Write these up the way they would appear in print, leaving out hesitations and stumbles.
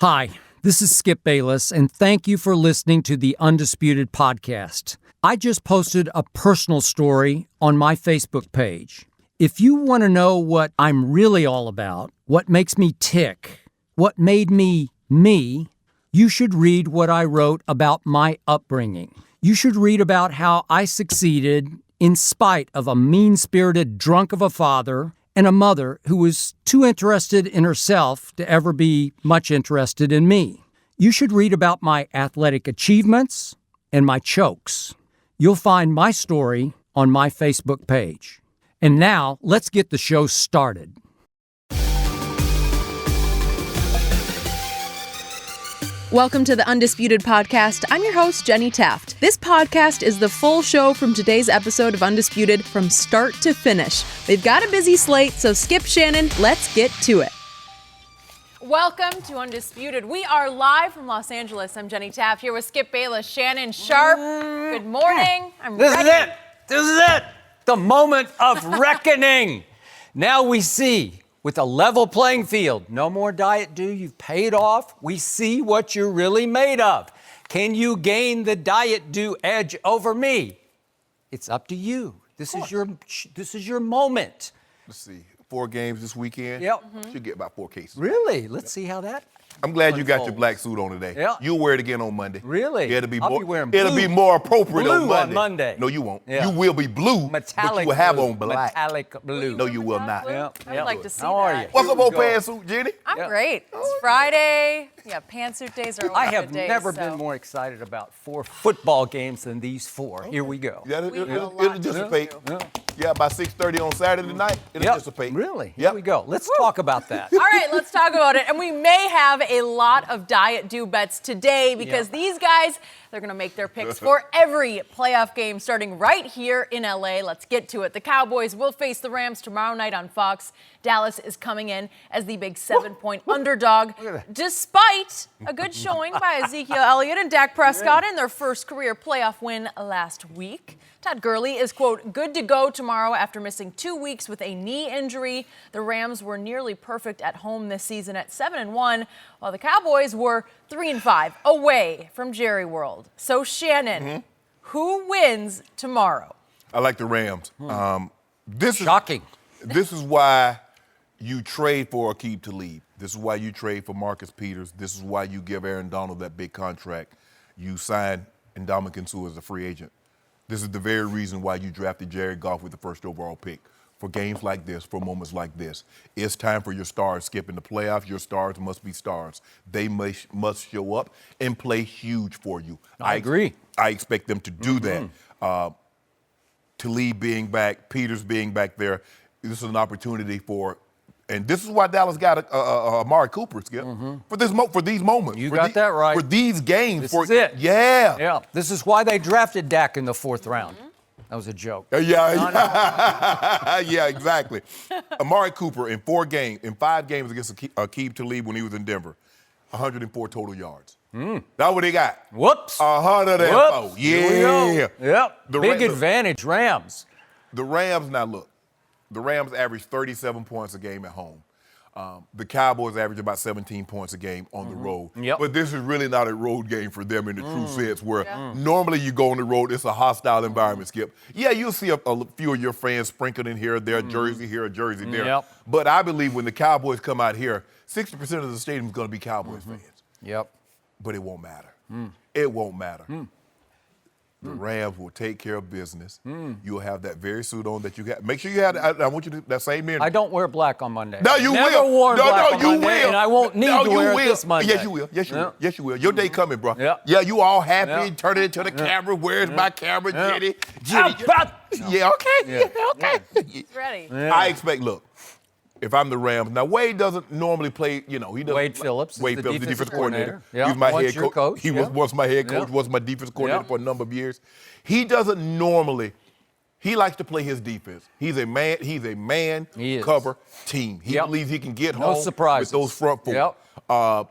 Hi, this is Skip Bayless, and thank you for listening to the Undisputed podcast. I just posted a personal story on my Facebook page. If you want to know what I'm really all about, what makes me tick, what made me me, you should read what I wrote about my upbringing. You should read about how I succeeded in spite of a mean-spirited drunk of a father and a mother who was too interested in herself to ever be much interested in me. You should read about my athletic achievements and my chokes. You'll find my story on my Facebook page. And now, let's get the show started. Welcome to the Undisputed podcast. I'm your host, Jenny Taft. This podcast is the full show from today's episode of Undisputed from start to finish. We've got a busy slate, so skip Shannon, let's get to it. Welcome to Undisputed. We are live from Los Angeles. I'm Jenny Taft here with Skip Bayless, Shannon Sharpe. Good morning. This is it. The moment of reckoning. Now we see, with a level playing field, no more diet due, you've paid off. We see what you're really made of. Can you gain the diet due edge over me? It's up to you. This is your moment. Let's see, 4 games this weekend. Yep. Should get about 4 cases. Really? Let's see how that I'm glad you got your unfolds. black suit on today. Yeah. You'll wear it again on Monday. Really? Yeah, it'll be I'll more. be wearing it'll blue. be more appropriate Blue on Monday. on Monday. No, you won't. Yeah. You will be blue, but Metallic you will have blue. on black. Metallic blue. No, you will not. Blue? Yeah, I yeah. would like to see How are that. you? What's Here up, we old go. pantsuit, Jenny? I'm great. It's Friday. Yeah, pantsuit days are I always have good days, never so. been more excited about 4 football games than these 4. Here we go. Yeah, We have a it'll lot to dissipate. do. Yeah, by 6:30 on Saturday night, it'll Yep. dissipate. Really? Here Yep. we go. Let's talk about that. All right, let's talk about it. And we may have a lot of diet due bets today because these guys, they're going to make their picks for every playoff game starting right here in LA. Let's get to it. The Cowboys will face the Rams tomorrow night on Fox. Dallas is coming in as the big 7-point underdog, despite a good showing by Ezekiel Elliott and Dak Prescott in their first career playoff win last week. Todd Gurley is, quote, good to go tomorrow after missing 2 weeks with a knee injury. The Rams were nearly perfect at home this season at 7-1, while the Cowboys were 3-5 away from Jerry World. So, Shannon, who wins tomorrow? I like the Rams. This Shocking. This is why you trade for Aqib Talib. This is why you trade for Marcus Peters. This is why you give Aaron Donald that big contract. You sign Ndamukong Suh as a free agent. This is the very reason why you drafted Jared Goff with the first overall pick. For games like this, for moments like this, it's time for your stars. Skip in the playoffs, your stars must be stars. They must show up and play huge for you. I agree. I expect them to do that. Talib being back, Peters being back there, this is an opportunity for, and this is why Dallas got Amari Cooper, Skip, for these moments. You got that right. For these games. This is it. Yeah. Yeah. This is why they drafted Dak in the 4th round. That was a joke. Yeah, exactly. Amari Cooper in 5 games against Aqib Talib when he was in Denver, 104 total yards. That's what they got. Whoops. 104. Whoops. Yeah. Here we go. Yep. The Big Rams- advantage, Rams. The Rams, now look, the Rams average 37 points a game at home. The Cowboys average about 17 points a game on the road. Yep. But this is really not a road game for them in the true sense where normally you go on the road, it's a hostile environment, Skip. Yeah, you'll see a few of your fans sprinkled in here, there, jersey here, a jersey there. Yep. But I believe when the Cowboys come out here, 60% of the stadium is going to be Cowboys fans. Yep. But it won't matter. It won't matter. The Rams will take care of business. You'll have that very suit on that you got. Make sure you have. I want you to that same energy. I don't wear black on Monday. No, you Never will. Worn black on you Monday, will. and I won't need to wear it this Monday. Yes, you will. Yes, you will. Yes, you will. Your day coming, bro. Yeah. Yeah, you all happy. Yeah. Turn it into the camera. Where's my camera, Jenny? How about- Yeah, okay. Yeah, okay. It's ready. I expect. Look, if I'm the Rams now, Wade doesn't normally play. He doesn't. Wade Phillips is Wade the Phillips, the defensive defensive coordinator. coordinator. Yeah, He was my once head your coach. He Yeah. was once my head coach. Yeah. Was my defensive coordinator Yeah. for a number of years. He doesn't normally. He likes to play his defense. He's a man. He's a man He is. cover team. He Yep. believes he can get No home surprises. with those front four. Yep.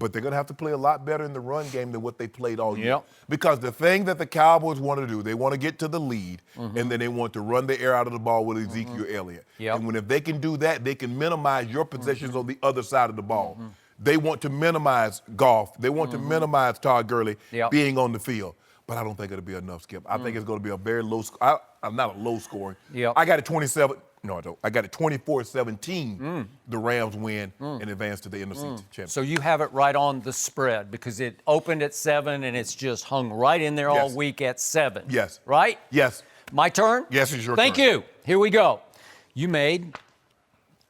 But they're going to have to play a lot better in the run game than what they played all year. Yep. Because the thing that the Cowboys want to do, they want to get to the lead, and then they want to run the air out of the ball with Ezekiel Elliott. Yep. And if they can do that, they can minimize your possessions on the other side of the ball. They want to minimize Goff. They want to minimize Todd Gurley being on the field. But I don't think it'll be enough, Skip. I think it's going to be a very low score. I'm not a low scoring. I got it 27. No, I don't. I got it 24-17. The Rams win and advance to the NFC championship. So you have it right on the spread because it opened at 7 and it's just hung right in there all week at 7. Yes. Right? Yes. My turn? Yes, it's your Thank turn. you. Here we go. You made,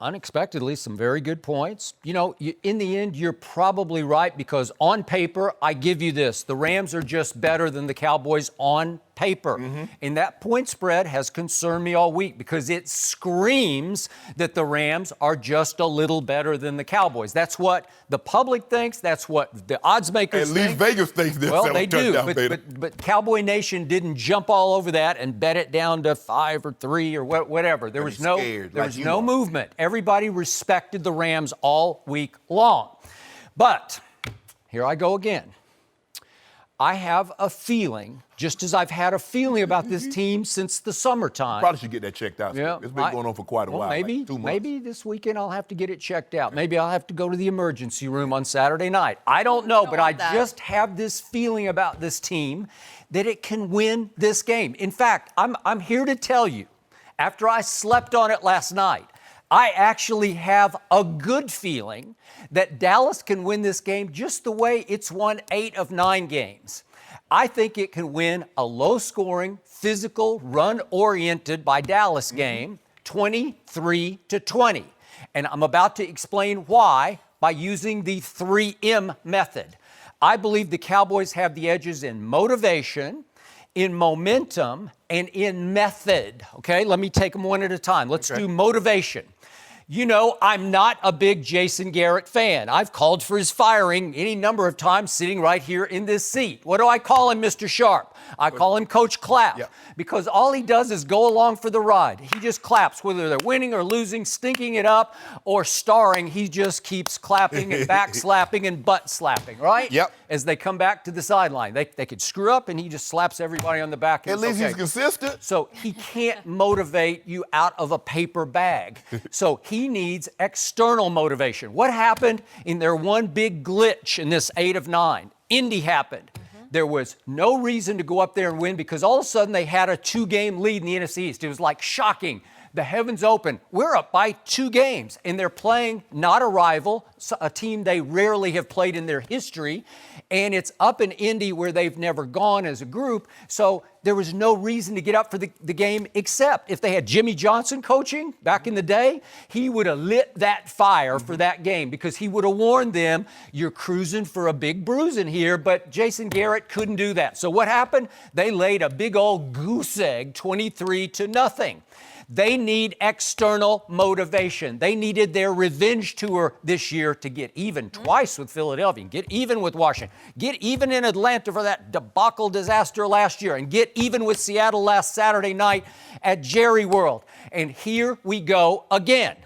unexpectedly, some very good points. You know, in the end, you're probably right because on paper, I give you this. The Rams are just better than the Cowboys on paper. And that point spread has concerned me all week because it screams that the Rams are just a little better than the Cowboys. That's what the public thinks. That's what the odds makers think. At least Vegas thinks this. Well, they do. But Cowboy Nation didn't jump all over that and bet it down to 5 or 3 or whatever. There was no movement. Everybody respected the Rams all week long. But here I go again. I have a feeling, just as I've had a feeling about this team since the summertime. Probably should get that checked out. Yeah, it's been going on for quite a while. Maybe, like 2 months. maybe this weekend I'll have to get it checked out. Maybe I'll have to go to the emergency room on Saturday night. I don't know, but I just have this feeling about this team that it can win this game. In fact, I'm here to tell you, after I slept on it last night, I actually have a good feeling that Dallas can win this game just the way it's won 8 of 9 games. I think it can win a low-scoring, physical, run-oriented by Dallas game, 23-20. And I'm about to explain why by using the 3M method. I believe the Cowboys have the edges in motivation, in momentum, and in method. Okay, let me take them one at a time. Let's do motivation. You know, I'm not a big Jason Garrett fan. I've called for his firing any number of times sitting right here in this seat. What do I call him, Mr. Sharpe? I call him Coach Clap because all he does is go along for the ride. He just claps, whether they're winning or losing, stinking it up, or starring. He just keeps clapping and back slapping and butt slapping, right? As they come back to the sideline. They could screw up and he just slaps everybody on the back. And at least he's consistent. So he can't motivate you out of a paper bag. So he needs external motivation. What happened in their one big glitch in this 8 of 9? Indy happened. There was no reason to go up there and win because all of a sudden they had a 2-game lead in the NFC East. It was like shocking. The heavens open. We're up by 2 games, and they're playing not a rival, a team they rarely have played in their history, and it's up in Indy where they've never gone as a group. So there was no reason to get up for the game except if they had Jimmy Johnson coaching back in the day, he would have lit that fire for that game because he would have warned them, you're cruising for a big bruising here, but Jason Garrett couldn't do that. So what happened? They laid a big old goose egg, 23-0. They need external motivation. They needed their revenge tour this year to get even twice with Philadelphia, get even with Washington, get even in Atlanta for that debacle disaster last year, and get even with Seattle last Saturday night at Jerry World. And here we go again.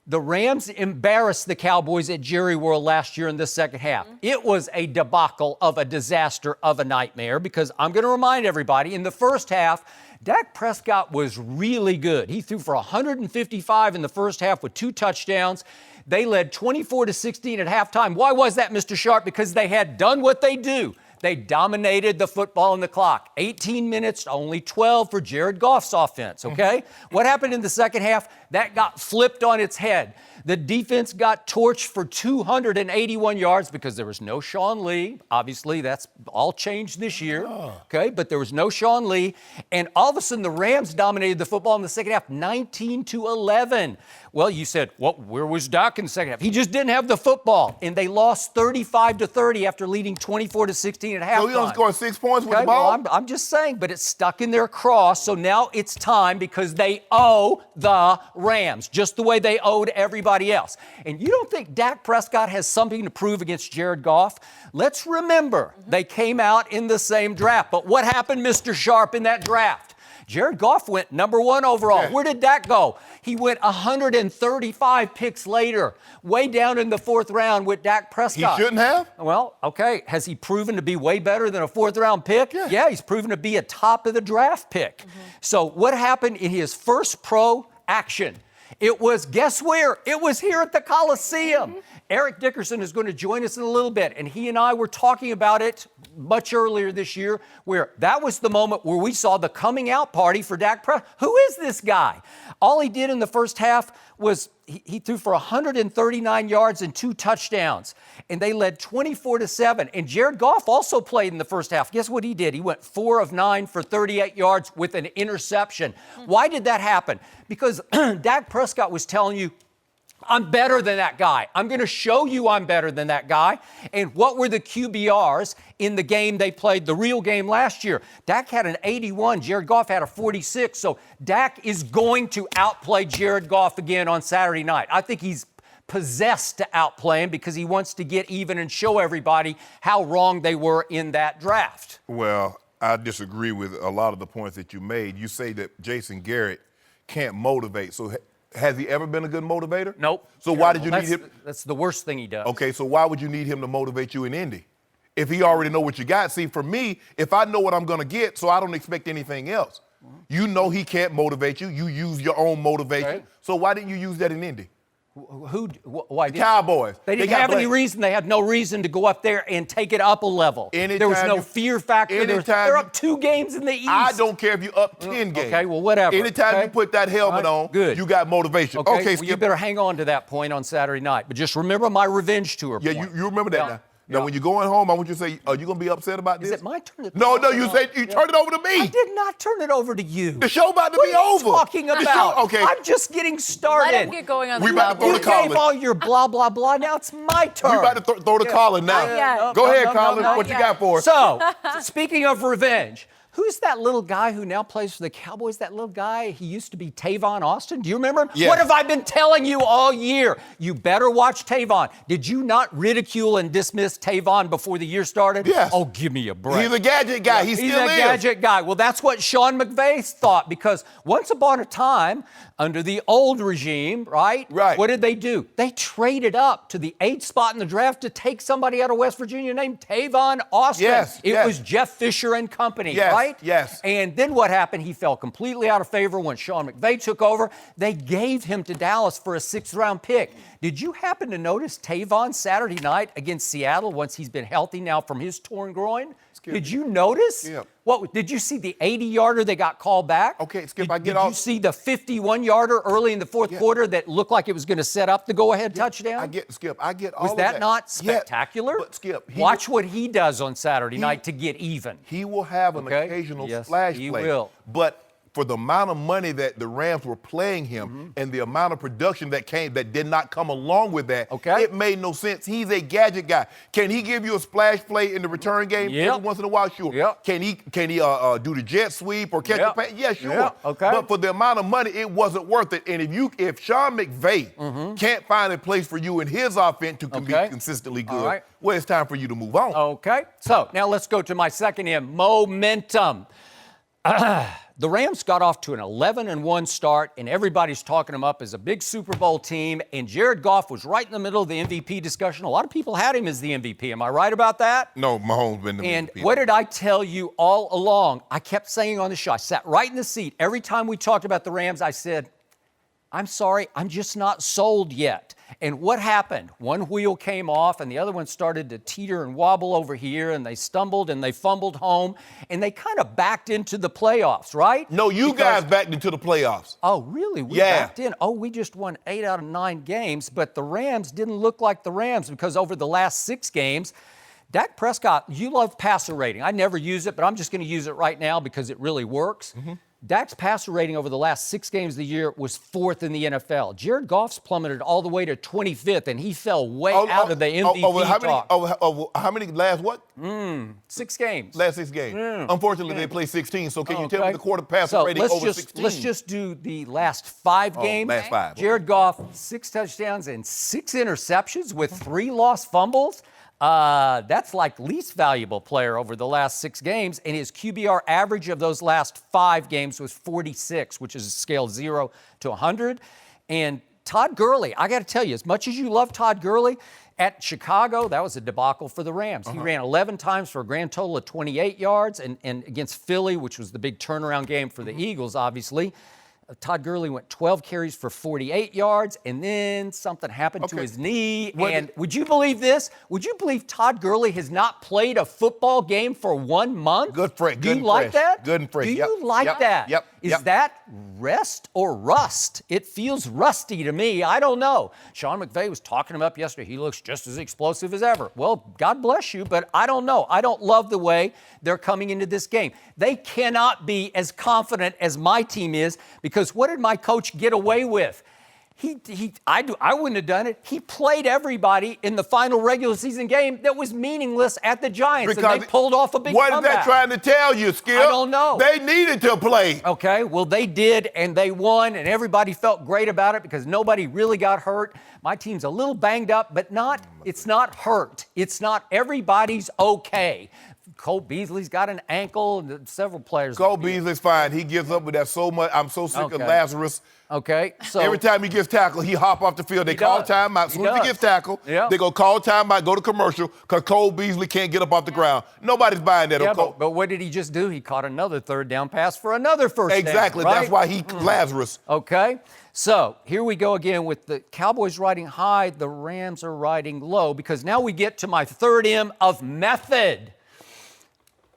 The Rams embarrassed the Cowboys at Jerry World last year in the second half. It was a debacle of a disaster of a nightmare because I'm going to remind everybody, in the first half, Dak Prescott was really good. He threw for 155 in the first half with 2 touchdowns. They led 24-16 at halftime. Why was that, Mr. Sharpe? Because they had done what they do. They dominated the football and the clock. 18 minutes, only 12 for Jared Goff's offense, okay? What happened in the second half? That got flipped on its head. The defense got torched for 281 yards because there was no Sean Lee. Obviously, that's all changed this year, okay? But there was no Sean Lee. And all of a sudden, the Rams dominated the football in the second half, 19-11. Well, you said, well, where was Dak in the second half? He just didn't have the football. And they lost 35-30 after leading 24-16 at halftime. So he only scored 6 points with the ball? Well, I'm just saying, but it's stuck in their craw. So now it's time because they owe the Rams, just the way they owed everybody else. And you don't think Dak Prescott has something to prove against Jared Goff? Let's remember, they came out in the same draft. But what happened, Mr. Sharpe, in that draft? Jared Goff went number 1 overall. Where did Dak go? He went 135 picks later, way down in the 4th round with Dak Prescott. He shouldn't have? Well, okay. Has he proven to be way better than a 4th round pick? Yeah, he's proven to be a top of the draft pick. So what happened in his first pro action? It was, guess where? It was here at the Coliseum. Eric Dickerson is going to join us in a little bit, and he and I were talking about it much earlier this year, where that was the moment where we saw the coming out party for Dak Prescott. Who is this guy? All he did in the first half was he threw for 139 yards and 2 touchdowns, and they led 24-7. And Jared Goff also played in the first half. Guess what he did? He went 4 of 9 for 38 yards with an interception. Why did that happen? Because Dak Prescott was telling you, I'm better than that guy. I'm going to show you I'm better than that guy. And what were the QBRs in the game they played, the real game last year? Dak had an 81. Jared Goff had a 46. So Dak is going to outplay Jared Goff again on Saturday night. I think he's possessed to outplay him because he wants to get even and show everybody how wrong they were in that draft. Well, I disagree with a lot of the points that you made. You say that Jason Garrett can't motivate. So has he ever been a good motivator? Nope. So why did you need him? That's the worst thing he does. Okay, so why would you need him to motivate you in Indy? If he already know what you got. See, for me, if I know what I'm going to get, so I don't expect anything else. You know he can't motivate you. You use your own motivation. Right. So why didn't you use that in Indy? Why? The Cowboys. They didn't have any reason. They had no reason to go up there and take it up a level. There was no fear factor. They're up 2 games in the East. I don't care if you're up 10 games. Okay, well, whatever. Anytime you put that helmet on, good. You got motivation. Okay, Skip. well, you better hang on to that point on Saturday night. But just remember my revenge tour point. Yeah, you remember that now. Now, when you're going home, I want you to say, are you going to be upset about this? Is it my turn? No, you said you turned it over to me. I did not turn it over to you. The show about to be over. What are you talking about? Okay. I'm just getting started. Let him get going on the We about to throw You the call gave in. all your blah, blah, blah. Now it's my turn. We about to throw the call in now. Not yet. Go ahead, no, Colin. no, What you yet. got for us? So, speaking of revenge, who's that little guy who now plays for the Cowboys? That little guy, he used to be Tavon Austin. Do you remember him? Yes. What have I been telling you all year? You better watch Tavon. Did you not ridicule and dismiss Tavon before the year started? Yes. Oh, give me a break. He's a gadget guy. He He's still a is. gadget guy. Well, that's what Sean McVay thought, because once upon a time, under the old regime, right? Right. What did they do? They traded up to the 8th spot in the draft to take somebody out of West Virginia named Tavon Austin. Yes, It yes. was Jeff Fisher and company, Yes, right? yes. And then what happened? He fell completely out of favor when Sean McVay took over. They gave him to Dallas for a 6th-round pick. Did you happen to notice Tavon Saturday night against Seattle once he's been healthy now from his torn groin? Skip. Did you notice? Skip. What did you see the 80-yarder that got called back? Okay, Skip, Did, I get did off. you see the 51-yarder early in the fourth quarter that looked like it was going to set up the go-ahead touchdown? I get all Was of that not spectacular? Yeah, but Skip, Watch what he does on Saturday night to get even. He will have an Okay. occasional Yes, splash he play. will. But for the amount of money that the Rams were playing him and the amount of production that did not come along with that, Okay. it made no sense. He's a gadget guy. Can he give you a splash play in the return game Yep. every once in a while? Sure. Yep. Can he do the jet sweep or catch Yep. a pass? Yeah, sure. Yep. Okay. But for the amount of money, it wasn't worth it. And if Sean McVay can't find a place for you in his offense to be Okay. consistently good, All right. well, it's time for you to move on. Okay, so now let's go to my second M, momentum. The Rams got off to an 11-1 start, and everybody's talking them up as a big Super Bowl team, and Jared Goff was right in the middle of the MVP discussion. A lot of people had him as the MVP. Am I right about that? No, Mahomes been the And MVP. what did I tell you all along? I kept saying on the show, I sat right in the seat. Every time we talked about the Rams, I said, I'm sorry, I'm just not sold yet. And what happened? One wheel came off and the other one started to teeter and wobble over here, and they stumbled and they fumbled home, and they kind of backed into the playoffs, right? No, you guys backed into the playoffs. Oh, really? We backed in. Oh, we just won 8 out of 9 games, but the Rams didn't look like the Rams because over the last 6 games, Dak Prescott, you love passer rating. I never use it, but I'm just going to use it right now because it really works. Dak's passer rating over the last 6 games of the year was 4th in the NFL. Jared Goff's plummeted all the way to 25th, and he fell way out of the MVP talk. How many last what? 6 games. Last 6 games. Unfortunately, they played 16, so can you tell me the quarter passer So rating over 16? let's just do the last 5 games. last 5. Jared Goff, 6 touchdowns and 6 interceptions with 3 lost fumbles. That's like least valuable player over the last 6 games, and his QBR average of those last 5 games was 46, which is a scale 0 to 100. And Todd Gurley, I got to tell you, as much as you love Todd Gurley, at Chicago, that was a debacle for the Rams. He ran 11 times for a grand total of 28 yards, and against Philly, which was the big turnaround game for the Eagles, obviously, Todd Gurley went 12 carries for 48 yards, and then something happened to his knee. Would you believe this? Would you believe Todd Gurley has not played a football game for 1 month? Good fresh. Do you like that? Good and fresh. Do you like that? Yep. Is that rest or rust? It feels rusty to me. I don't know. Sean McVay was talking him up yesterday. He looks just as explosive as ever. Well, God bless you, but I don't know. I don't love the way they're coming into this game. They cannot be as confident as my team is, because what did my coach get away with? I wouldn't have done it. He played everybody in the final regular season game that was meaningless at the Giants, and they pulled off a big comeback. What is that trying to tell you, Skip? I don't know. They needed to play. Okay, well, they did, and they won, and everybody felt great about it because nobody really got hurt. My team's a little banged up, but it's not hurt. It's not, everybody's okay. Cole Beasley's got an ankle, and several players. Cole Beasley's fine. He gives up with that so much. I'm so sick of Lazarus. Okay, so every time he gets tackled, he hop off the field. They call timeout. As soon as he gets tackled, they go call timeout, go to commercial, because Cole Beasley can't get up off the ground. Nobody's buying that. Yeah, but what did he just do? He caught another third down pass for another first down. Exactly. Right? That's why he Lazarus. Okay, so here we go again with the Cowboys riding high, the Rams are riding low, because now we get to my third M of method.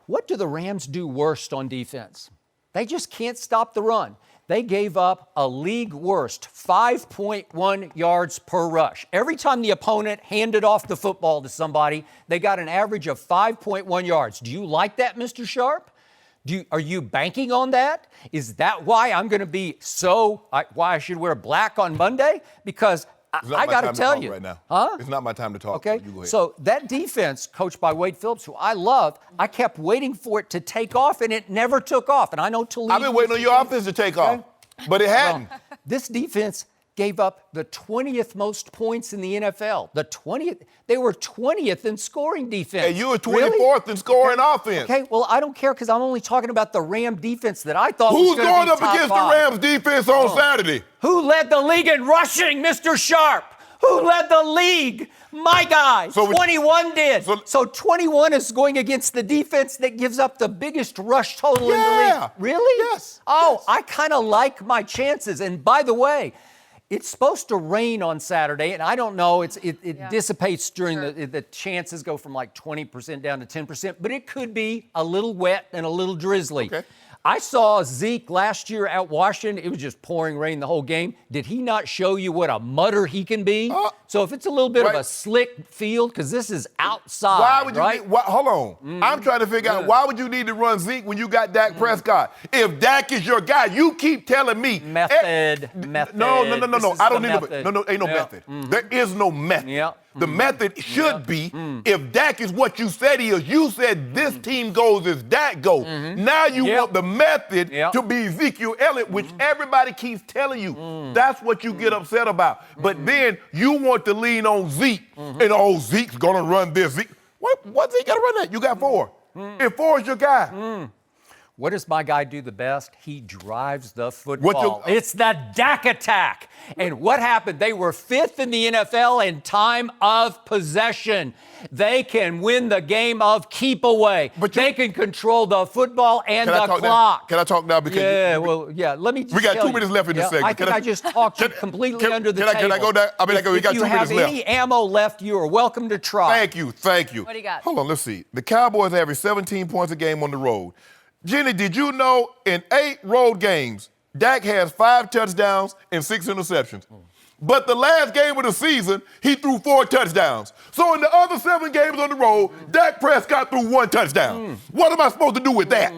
What do the Rams do worst on defense? They just can't stop the run. They gave up a league worst 5.1 yards per rush. Every time the opponent handed off the football to somebody, they got an average of 5.1 yards. Do you like that, Mr. Sharpe? Are you banking on that? Is that why I'm going to be why I should wear black on Monday? Because I got to tell you. Right now. Huh? It's not my time to talk. Okay. You go ahead. So that defense, coached by Wade Phillips, who I love, I kept waiting for it to take off, and it never took off. And I know Toledo. I've been waiting on your offense to take off, but it hadn't. Well, this defense gave up the 20th most points in the NFL. The 20th. They were 20th in scoring defense. And you were 24th in scoring offense. Okay, well, I don't care, because I'm only talking about the Ram defense that I thought was Who's going to be going up top against five. the Rams defense on Saturday? Who led the league in rushing, Mr. Sharpe? Who led the league? My guy. 21 did. So 21 is going against the defense that gives up the biggest rush total in the league. Really? Yes. Oh, yes. I kind of like my chances. And by the way, it's supposed to rain on Saturday, and I don't know. It dissipates during the chances go from like 20% down to 10%, but it could be a little wet and a little drizzly. Okay. I saw Zeke last year at Washington. It was just pouring rain the whole game. Did he not show you what a mudder he can be? So if it's a little bit of a slick field, because this is outside, why would you right? hold on. I'm trying to figure out, why would you need to run Zeke when you got Dak Prescott? If Dak is your guy, you keep telling me. Method. No. I don't need ain't no method. There is no method. Yeah. The method should be, if Dak is what you said he is, you said this team goes as Dak goes. Now you want the method to be Ezekiel Elliott, which everybody keeps telling you. That's what you get upset about. But then you want to lean on Zeke, and Zeke's going to run this. Zeke. What Zeke got to run that? You got 4. And 4 is your guy. What does my guy do the best? He drives the football. It's the Dak attack. And what happened? They were 5th in the NFL in time of possession. They can win the game of keep away. But they can control the football and the clock. Now? Can I talk now? Because let me just we got tell 2 minutes left in this segment. I think I just talked you completely under the table. Can I go down? We got 2 minutes left. If you have any ammo left, you are welcome to try. Thank you. What do you got? Hold on, let's see. The Cowboys average 17 points a game on the road. Jenny, did you know in 8 road games, Dak has 5 touchdowns and 6 interceptions? But the last game of the season, he threw 4 touchdowns. So in the other 7 games on the road, Dak Prescott threw 1 touchdown. What am I supposed to do with that?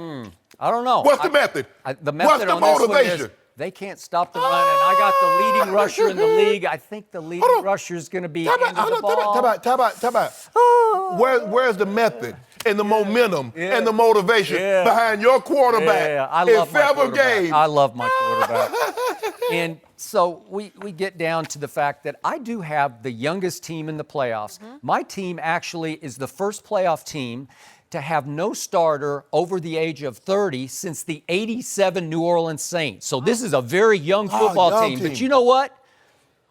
I don't know. What's the method? The method What's the on this one motivation? is they can't stop the run, and I got the leading rusher in the league. I think the leading rusher is going to be Time out. Where's the method and the momentum and the motivation behind your quarterback in 7 games? I love my quarterback. And so we get down to the fact that I do have the youngest team in the playoffs. My team actually is the first playoff team to have no starter over the age of 30 since the 87 New Orleans Saints. So this is a very young football team. But you know what?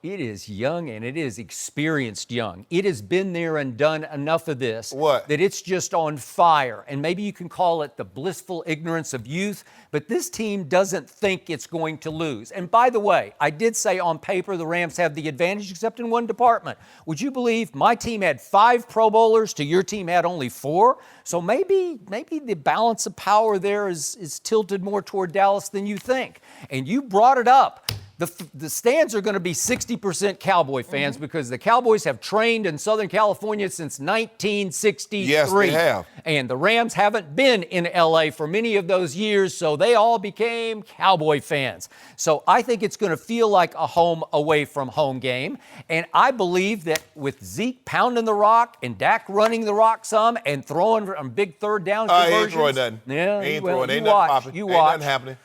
It is young and it is experienced young. It has been there and done enough of this that it's just on fire. And maybe you can call it the blissful ignorance of youth, but this team doesn't think it's going to lose. And by the way, I did say on paper the Rams have the advantage except in one department. Would you believe my team had 5 Pro Bowlers to your team had only 4? So maybe the balance of power there is tilted more toward Dallas than you think. And you brought it up. The stands are going to be 60% Cowboy fans because the Cowboys have trained in Southern California since 1963. Yes, they have. And the Rams haven't been in L.A. for many of those years, so they all became Cowboy fans. So I think it's going to feel like a home away from home game. And I believe that with Zeke pounding the rock and Dak running the rock some and throwing on big third down conversions. He ain't throwing nothing. Yeah, he ain't well, throwing. Ain't you nothing watch. popping. You ain't watch. nothing happening.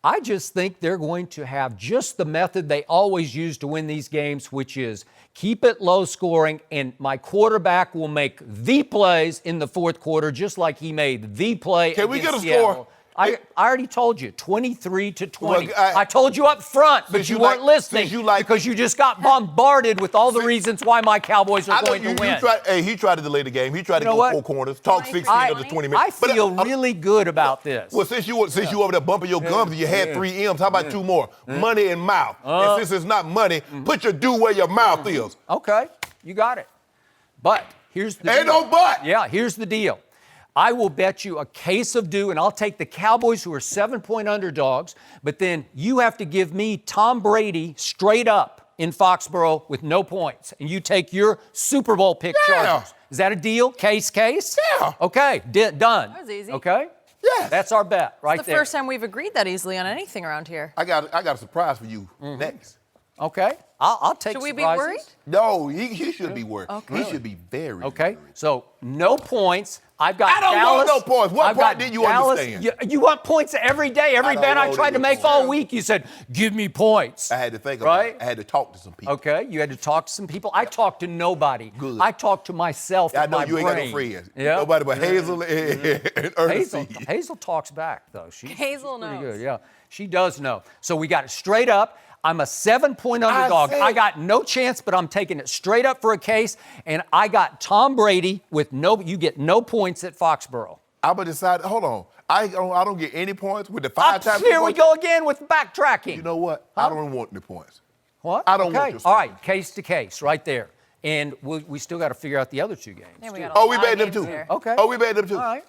I just think they're going to have just the method they always use to win these games, which is keep it low scoring, and my quarterback will make the plays in the fourth quarter, just like he made the play Can we get a Seattle. score? I already told you, 23-20. Well, I told you up front, but you weren't listening because you just got bombarded with all the reasons why my Cowboys are going to win. He tried to delay the game. He tried to go 4 corners, talk 16 of the 20 minutes. I feel really good about this. Well, since you over there bumping your gums and you had 3 M's, how about 2 more? Money and mouth. And since it's not money, put your due where your mouth is. Okay, you got it. But here's the deal. Ain't no but. Yeah, here's the deal. I will bet you a case of due, and I'll take the Cowboys, who are 7-point underdogs, but then you have to give me Tom Brady straight up in Foxborough with no points, and you take your Super Bowl pick Chargers. Is that a deal? Case? Yeah. Okay, done. That was easy. Okay? Yeah. That's our bet right there. It's the first time we've agreed that easily on anything around here. I got a surprise for you next. Okay, I'll take Should we surprises. be worried? No, he should be worried. Okay. He should be very Okay, worried. so no points. I've got I don't Dallas. want no points. What I've part got did you Dallas. understand? You want points every day, every I don't bet I want tried to any make points. all week. You said, give me points. I had to think about Right? it. I had to talk to some people. Okay, you had to talk to some people. I talked to nobody. Good. I talked to myself I and know my you ain't brain. got no friends. Yeah. Nobody but Hazel and Ernestine. Hazel talks back, though. Hazel pretty knows. good, yeah. She does know. So we got it straight up. I'm a 7-point underdog. I got no chance, but I'm taking it straight up for a case. And I got Tom Brady with you get no points at Foxborough. I'm going to decide, hold on. I don't get any points with the 5 times. Here we go again with backtracking. You know what? I don't want the points. What? I don't want Okay. your All right, case to case right there. And we still got to figure out the other 2 games. Yeah, we too. got a Oh, we lot of bet them games too. here. Okay. Oh, we bet them too. All right.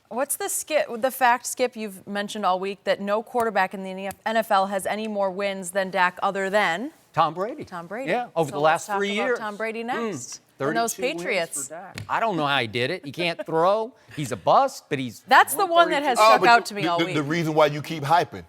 What's the fact, Skip, you've mentioned all week that no quarterback in the NFL has any more wins than Dak other than Tom Brady. Tom Brady. Yeah, over So the last let's talk 3 about years. Tom Brady next. And 32 those wins Patriots. for Dak. I don't know how he did it. He can't throw. He's a bust, but he's. That's the one that has stuck but out to me all the week. The reason why you keep hyping.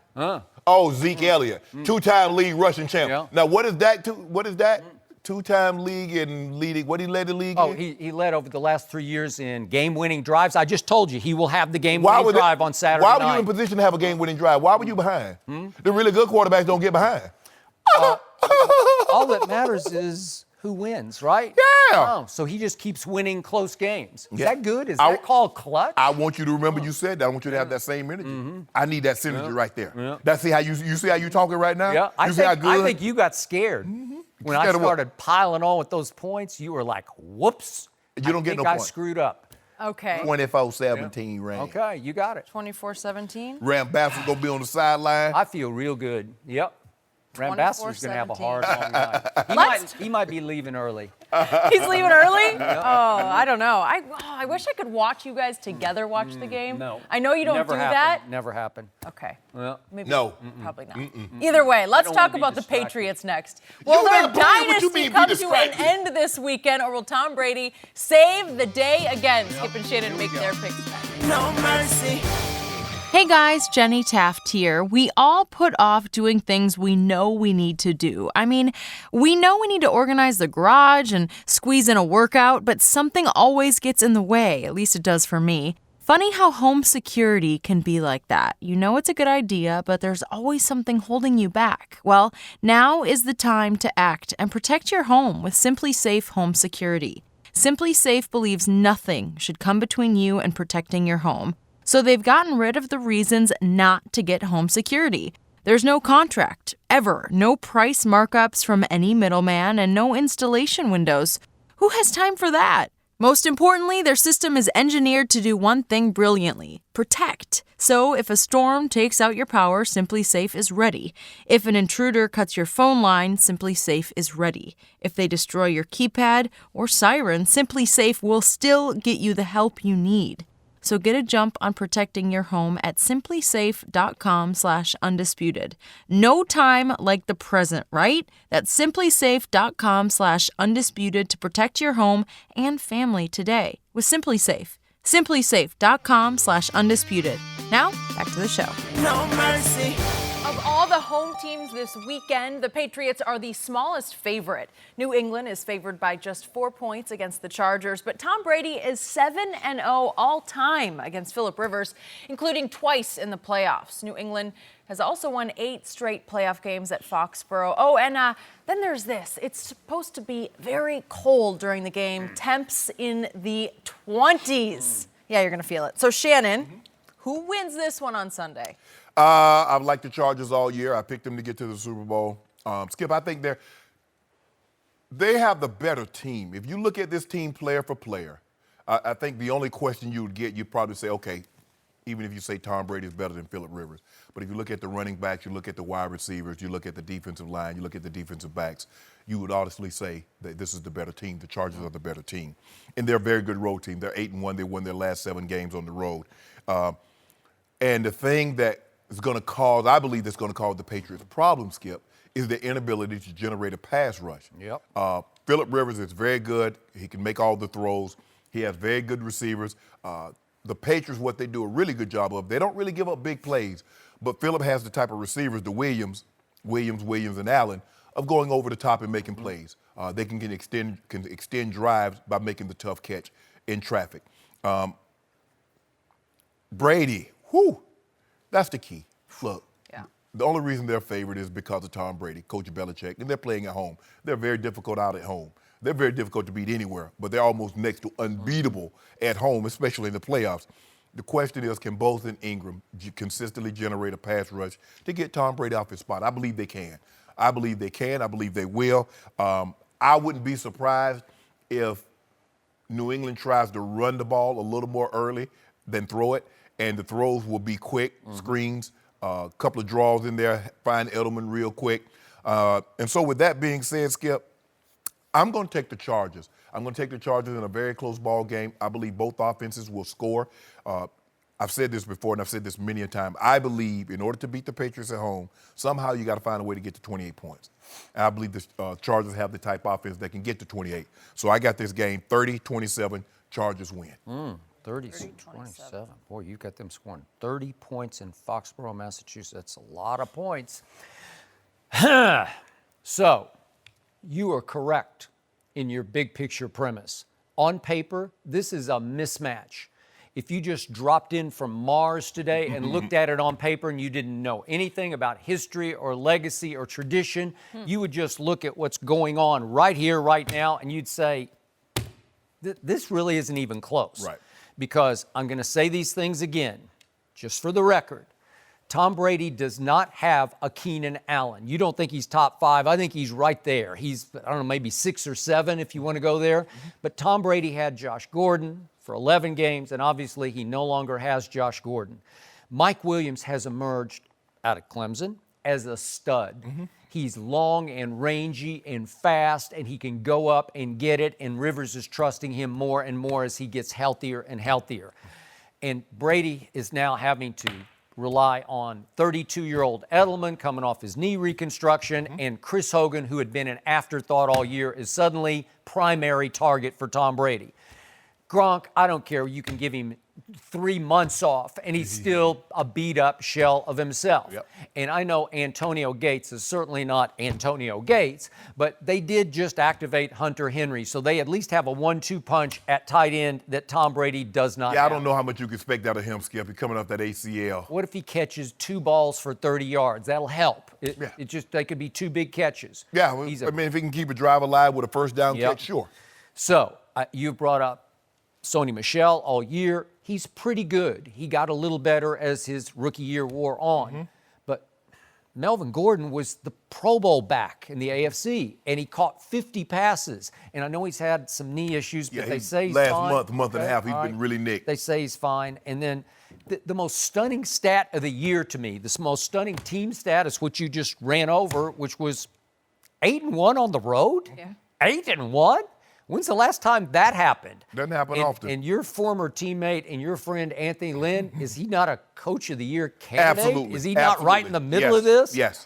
Oh, Zeke Elliott, 2-time league rushing champ. Yeah. Now, what is that? What is that? 2-time league and leading. What he led the league Oh, in? he led over the last 3 years in game-winning drives. I just told you he will have the game-winning drive on Saturday Why night. were you in position to have a game-winning drive? Why were you behind? The really good quarterbacks don't get behind. All that matters is who wins, right? Yeah. Oh, so he just keeps winning close games. Is Yeah. that good? Is I- that called clutch? I want you to remember you said that. I want you to have that same energy. I need that synergy right there. Yeah. That's see how you see how you talking right now? Yeah, You see how good? I think you got scared. When I Scared of what? started piling on with those points, you were like, whoops. You don't I get think no I points. screwed up. Okay. 24-17 Rams. Okay, you got it. 24-17. Ram Bastards gonna be on the sideline. I feel real good. Yep. Rambassador's going to have a hard, 24-17. long night. He might be leaving early. He's leaving early? Oh, I don't know. I wish I could watch you guys together watch the game. No. I know you don't Never do happened. that. Never happened. Okay. Well, Maybe. No. Probably not. Either way, let's don't talk wanna be about the distracted. Patriots next. Will You their gotta believe what you dynasty mean, be come to an distracted. end this weekend, or will Tom Brady save the day again? Skip and Shannon make their picks next. No mercy. Hey guys, Jenny Taft here. We all put off doing things we know we need to do. I mean, we know we need to organize the garage and squeeze in a workout, but something always gets in the way, at least it does for me. Funny how home security can be like that. You know it's a good idea, but there's always something holding you back. Well, now is the time to act and protect your home with Simply Safe Home Security. Simply Safe believes nothing should come between you and protecting your home. So they've gotten rid of the reasons not to get home security. There's no contract, ever, no price markups from any middleman, and no installation windows. Who has time for that? Most importantly, their system is engineered to do one thing brilliantly: protect. So if a storm takes out your power, Simply Safe is ready. If an intruder cuts your phone line, Simply Safe is ready. If they destroy your keypad or siren, Simply Safe will still get you the help you need. So get a jump on protecting your home at simplysafe.com/undisputed. No time like the present, right? That's simplysafe.com/undisputed to protect your home and family today with Simply Safe. simplysafe.com/undisputed. Now, back to the show. No mercy. Of all the home teams this weekend, the Patriots are the smallest favorite. New England is favored by just 4 points against the Chargers, but Tom Brady is 7-0 all-time against Philip Rivers, including twice in the playoffs. New England has also won 8 straight playoff games at Foxborough. Oh, and then there's this. It's supposed to be very cold during the game, temps in the 20s. Yeah, you're going to feel it. So, Shannon, who wins this one on Sunday? I've liked the Chargers all year. I picked them to get to the Super Bowl. Skip, I think they have the better team. If you look at this team player for player, I think the only question you would get, you'd probably say, okay, even if you say Tom Brady is better than Philip Rivers. But if you look at the running backs, you look at the wide receivers, you look at the defensive line, you look at the defensive backs, you would honestly say that this is the better team. The Chargers are the better team. And they're a very good road team. They're 8-1. They won their last 7 games on the road. And the thing that is going to cause, I believe that's going to cause the Patriots a problem, Skip, is their inability to generate a pass rush. Yep. Philip Rivers is very good. He can make all the throws. He has very good receivers. The Patriots, what they do a really good job of, they don't really give up big plays, but Philip has the type of receivers, the Williams, and Allen, of going over the top and making plays. They can extend drives by making the tough catch in traffic. Brady, that's the key. Look, the only reason they're favored is because of Tom Brady, Coach Belichick, and they're playing at home. They're very difficult out at home. They're very difficult to beat anywhere, but they're almost next to unbeatable at home, especially in the playoffs. The question is, can Bosa and Ingram consistently generate a pass rush to get Tom Brady off his spot? I believe they can. I believe they can. I believe they will. I wouldn't be surprised if New England tries to run the ball a little more early than throw it, and the throws will be quick, screens, a couple of draws in there, find Edelman real quick. And so with that being said, Skip, I'm going to take the Chargers. I'm going to take the Chargers in a very close ball game. I believe both offenses will score. I've said this before, and I've said this many a time. I believe in order to beat the Patriots at home, somehow you got to find a way to get to 28 points. And I believe the Chargers have the type of offense that can get to 28. So I got this game 30-27, Chargers win. 30-27. Boy, you got them scoring 30 points in Foxborough, Massachusetts. That's a lot of points. So, you are correct in your big picture premise. On paper, this is a mismatch. If you just dropped in from Mars today and looked at it on paper and you didn't know anything about history or legacy or tradition, you would just look at what's going on right here, right now, and you'd say, this really isn't even close. Right. Because I'm going to say these things again, just for the record. Tom Brady does not have a Keenan Allen. You don't think he's top 5. I think he's right there. He's, I don't know, maybe 6 or 7 if you want to go there. But Tom Brady had Josh Gordon for 11 games, and obviously he no longer has Josh Gordon. Mike Williams has emerged out of Clemson as a stud. He's long and rangy and fast, and he can go up and get it, and Rivers is trusting him more and more as he gets healthier and healthier. And Brady is now having to rely on 32-year-old Edelman coming off his knee reconstruction, and Chris Hogan, who had been an afterthought all year, is suddenly primary target for Tom Brady. Gronk, I don't care. You can give him 3 months off, and he's still a beat-up shell of himself. Yep. And I know Antonio Gates is certainly not Antonio Gates, but they did just activate Hunter Henry, so they at least have a 1-2 punch at tight end that Tom Brady does not have. I don't know how much you can expect out of him, Skip. He's coming off that ACL. What if he catches 2 balls for 30 yards? That'll help. It just, they could be 2 big catches. Yeah, I mean, if he can keep a drive alive with a first down catch, sure. So, you brought up Sony Michel all year. He's pretty good. He got a little better as his rookie year wore on. But Melvin Gordon was the Pro Bowl back in the AFC, and he caught 50 passes. And I know he's had some knee issues, but they say he's fine. Last month and a half, he's been really nicked. They say he's fine. And then the most stunning stat of the year to me, the most stunning team stat is what you just ran over, which was 8-1 on the road? Yeah. 8-1? When's the last time that happened? Doesn't happen often. And your former teammate and your friend Anthony Lynn, is he not a Coach of the Year candidate? Absolutely. Is he not right in the middle of this? Yes.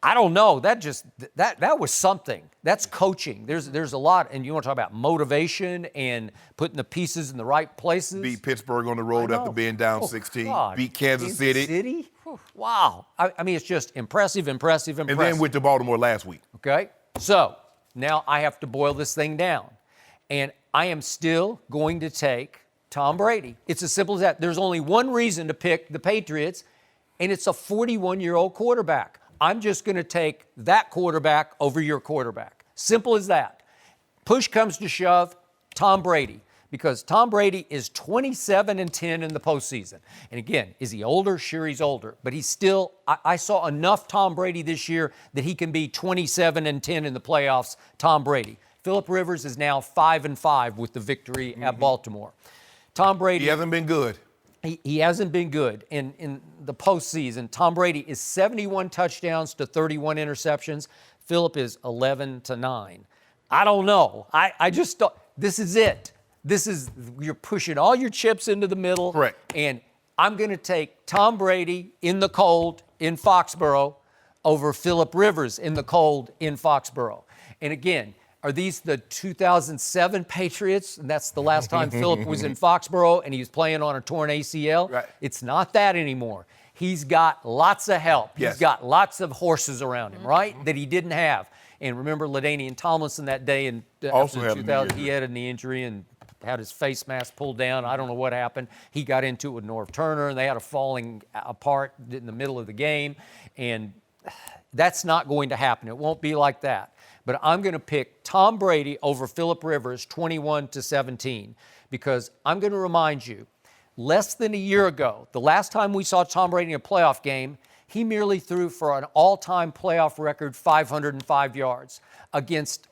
I don't know. That was something. That's coaching. There's a lot, and you want to talk about motivation and putting the pieces in the right places. Beat Pittsburgh on the road after being down 16. God. Beat Kansas City. Wow. I mean, it's just impressive. And then went to Baltimore last week. Okay. So now I have to boil this thing down. And I am still going to take Tom Brady. It's as simple as that. There's only one reason to pick the Patriots, and it's a 41-year-old quarterback. I'm just going to take that quarterback over your quarterback. Simple as that. Push comes to shove, Tom Brady. Because Tom Brady is 27-10 in the postseason. And again, is he older? Sure, he's older. But he's still, I saw enough Tom Brady this year that he can be 27-10 in the playoffs, Tom Brady. Phillip Rivers is now 5-5 with the victory at Baltimore. Tom Brady. He hasn't been good. He hasn't been good in the postseason. Tom Brady is 71 touchdowns to 31 interceptions. Phillip is 11-9. I don't know. I just don't. This is it. You're pushing all your chips into the middle. Correct. And I'm going to take Tom Brady in the cold in Foxborough over Phillip Rivers in the cold in Foxborough. And again, are these the 2007 Patriots? And that's the last time Phillip was in Foxborough and he was playing on a torn ACL? Right. It's not that anymore. He's got lots of help. Yes. He's got lots of horses around him, right? That he didn't have. And remember LaDainian Tomlinson that day in Also after had a knee 2000, injury. he had a knee injury and had his face mask pulled down. I don't know what happened. He got into it with Norv Turner, and they had a falling apart in the middle of the game. And that's not going to happen. It won't be like that. But I'm going to pick Tom Brady over Phillip Rivers 21-17 because I'm going to remind you, less than a year ago, the last time we saw Tom Brady in a playoff game, he merely threw for an all-time playoff record 505 yards against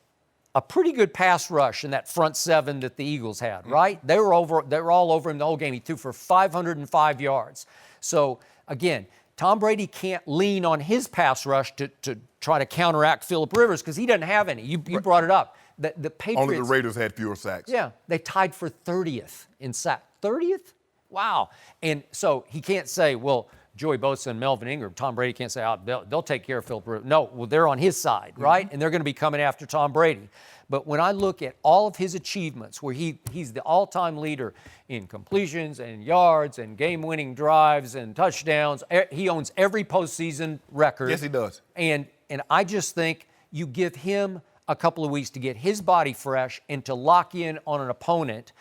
a pretty good pass rush in that front seven that the Eagles had, right? They were all over him the whole game. He threw for 505 yards. So, again, Tom Brady can't lean on his pass rush to try to counteract Phillip Rivers because he doesn't have any. You brought it up. The Patriots. Only the Raiders had fewer sacks. Yeah, they tied for 30th in sack. 30th? Wow. And so he can't say, well, Joey Bosa and Melvin Ingram, Tom Brady can't say, oh, they'll take care of Phillip Rivers. No, well, they're on his side, right? And they're going to be coming after Tom Brady. But when I look at all of his achievements, where he's the all-time leader in completions and yards and game-winning drives and touchdowns, he owns every postseason record. Yes, he does. And I just think you give him a couple of weeks to get his body fresh and to lock in on an opponent.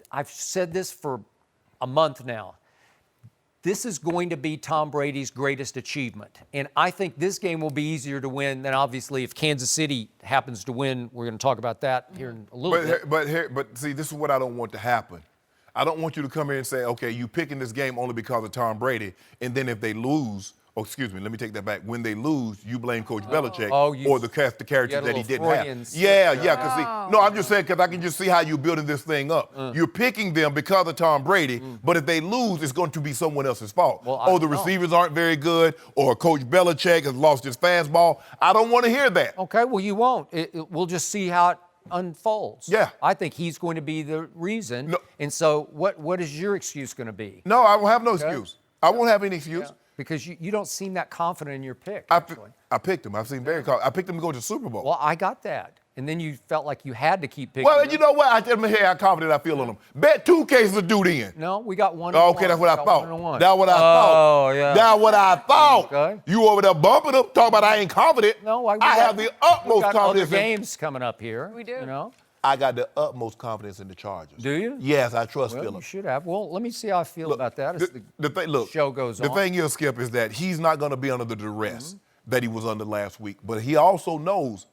I've said this for a month now. This is going to be Tom Brady's greatest achievement. And I think this game will be easier to win than obviously if Kansas City happens to win. We're going to talk about that here in a little bit. But see, this is what I don't want to happen. I don't want you to come here and say, okay, you picking this game only because of Tom Brady, and then if they lose, let me take that back. When they lose, you blame Coach Belichick or the character that he didn't have. Yeah. No, I'm just saying because I can just see how you're building this thing up. You're picking them because of Tom Brady, but if they lose, it's going to be someone else's fault. Well, the receivers aren't very good, or Coach Belichick has lost his fastball. I don't want to hear that. Okay, well, you won't. We'll just see how it unfolds. Yeah. I think he's going to be the reason. No. And so what is your excuse going to be? No, I won't have no excuse. I won't have any excuse. Yeah. Because you don't seem that confident in your pick. I picked him. I've seen very confident. I picked him to go to the Super Bowl. Well, I got that. And then you felt like you had to keep picking Well, him. you know what? I tell me how confident I feel on him. Bet 2 cases of dude in. No, we got one. Okay, that's what I thought. That's what I thought. Oh, yeah. That's what I thought. Okay. You over there bumping him, talking about I ain't confident. No, I have the utmost confidence. We got other games coming up here. We do. You know? I got the utmost confidence in the Chargers. Do you? Yes, I trust Well, Phillip. you should have. Well, let me see how I feel about that as the show goes on. The thing is, Skip, is that he's not going to be under the duress that he was under last week. But he also knows,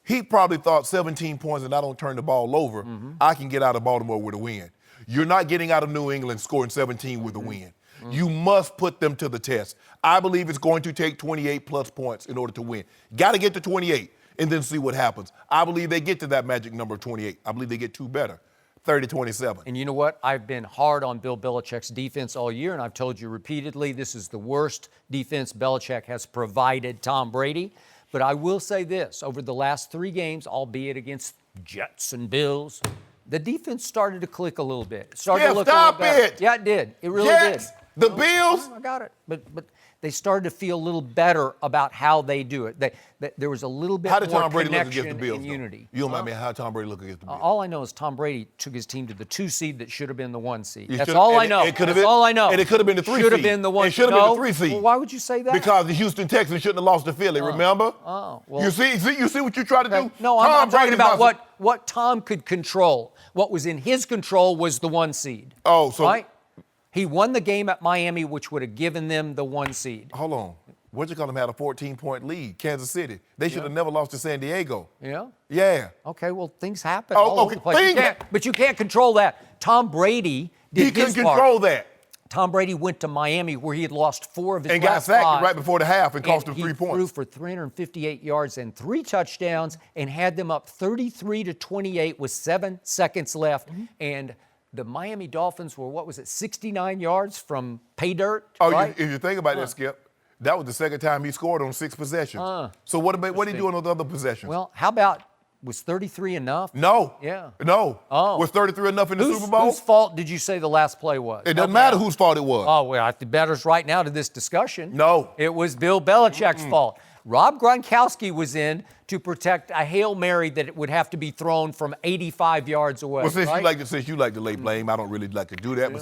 he probably thought 17 points and I don't turn the ball over, I can get out of Baltimore with a win. You're not getting out of New England scoring 17 with a win. You must put them to the test. I believe it's going to take 28-plus points in order to win. Got to get to 28 and then see what happens. I believe they get to that magic number of 28. I believe they get two better, 30-27. And you know what? I've been hard on Bill Belichick's defense all year, and I've told you repeatedly this is the worst defense Belichick has provided Tom Brady. But I will say this, over the last 3 games, albeit against Jets and Bills, the defense started to click a little bit. It started to look a little better. Yeah, it did. It really did. The Bills? I got it. But they started to feel a little better about how they do it. There was a little bit more connection How did Tom Brady look against the Bills, and unity. You don't mind me how Tom Brady looked against the Bills? All I know is Tom Brady took his team to the 2 seed that should have been the 1 seed. That's all I know. That's all I know. And it could have been the 3 seed. Should have been the 1 seed. It should have been the 3 seed. Well, why would you say that? Because the Houston Texans shouldn't have lost to Philly, remember? Oh, well. You see what you try to do? No, I'm talking about what Tom could control. What was in his control was the 1 seed. Oh, so. Right? He won the game at Miami, which would have given them the 1 seed. Hold on. What you call them had a 14-point lead, Kansas City. They should have never lost to San Diego. Yeah? Yeah. Okay, well, things happen Oh, all over okay. the place. But you can't control that. Tom Brady did He couldn't his part. control that. Tom Brady went to Miami where he had lost 4 of his And last got sacked 5. right before the half and cost them 3 He threw points. for 358 yards and 3 touchdowns and had them up 33-28 with 7 seconds left. And the Miami Dolphins were, 69 yards from pay dirt? Oh, right? if you think about that, Skip, that was the second time he scored on 6 possessions. So what did he do on those other possessions? Well, how about, was 33 enough? No. Yeah. No. Oh. Was 33 enough in the Super Bowl? Whose fault did you say the last play was? It doesn't matter whose fault it was. Oh, well, I think matters right now to this discussion. No. It was Bill Belichick's fault. Rob Gronkowski was in to protect a Hail Mary that it would have to be thrown from 85 yards away. Well, since right? you like to lay blame, I don't really like to do that.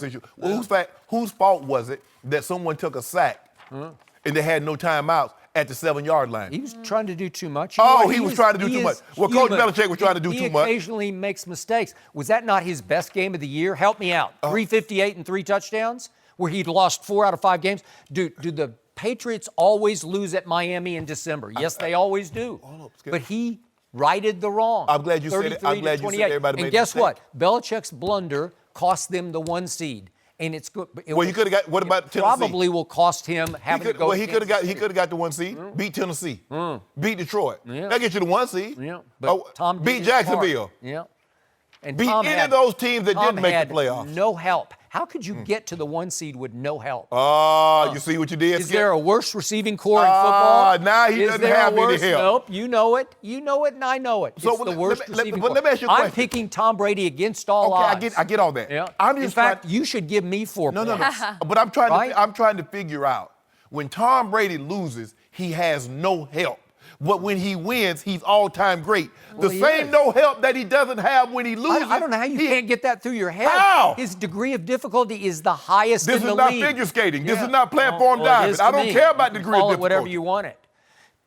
But whose fault was it that someone took a sack and they had no timeouts at the 7-yard line? He was trying to do too much. He was trying to do too much. Well, Coach Belichick was trying to do too much. He occasionally makes mistakes. Was that not his best game of the year? Help me out. 358 and 3 touchdowns, where he'd lost 4 out of 5 games. Do the Patriots always lose at Miami in December? Yes, they always do. But he righted the wrong. I'm glad you said it. I'm glad you said everybody made And guess mistakes. what? Belichick's blunder cost them the 1 seed. And it's good. Well, you could have got. What about Tennessee? Probably will cost him having to go. Well, he could have got the 1 seed. Beat Tennessee. Beat Detroit. Yeah. That gets you the 1 seed. Yeah. But Tom did beat his Jacksonville. part. Yeah. And Beat Tom any of those teams that Tom didn't make had the playoffs. No help. How could you get to the 1 seed with no help? You see what you did? Is there a worse receiving core in football? Nah, he doesn't have any help. Nope, you know it. You know it, and I know it. So it's the worst receiving but let me ask you a I'm question. picking Tom Brady against all odds. I get all that. Yeah. In fact, you should give me 4 points. No. But I'm trying to figure out when Tom Brady loses, he has no help. But when he wins, he's all-time great. Well, the same no help that he doesn't have when he loses. I don't know how you can't get that through your head. How? His degree of difficulty is the highest in the league. This is not figure skating. Yeah. This is not platform diving. I don't care about degree of Call it difficulty. whatever you want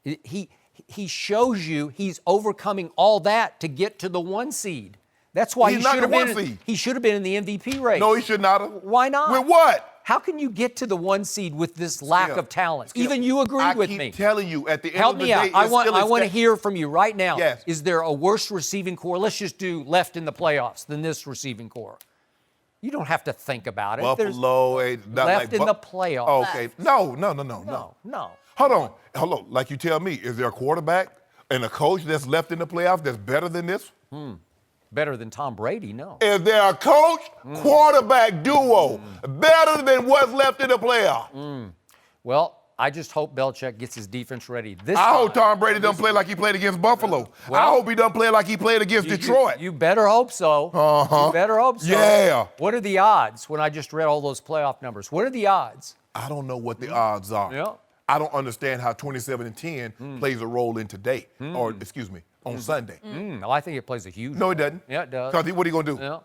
it. He shows you he's overcoming all that to get to the 1 seed. That's why he should have been in the MVP race. No, he should not have. Why not? With what? How can you get to the 1 seed with this lack of talent? Even you agreed with me. I keep telling you, at the end Help of the me day, out. I want to hear from you right now. Yes. Is there a worse receiving core? Let's just do left in the playoffs than this receiving core. You don't have to think about it. Buffalo, left in the playoffs. Oh, okay. No. No. Hold on. Like you tell me, is there a quarterback and a coach that's left in the playoffs that's better than this? Better than Tom Brady, no. Is there a coach, quarterback duo better than what's left in the playoffs? Well, I just hope Belichick gets his defense ready. I hope Tom Brady doesn't play like he played against Buffalo. I hope he doesn't play like he played against Detroit. You better hope so. You better hope so. Yeah. What are the odds when I just read all those playoff numbers? What are the odds? I don't know what the odds are. Yeah. I don't understand how 27-10 plays a role in today, on Sunday. I think it plays a huge No, role. it doesn't. Yeah, it does. Because what are you going to do? Yeah.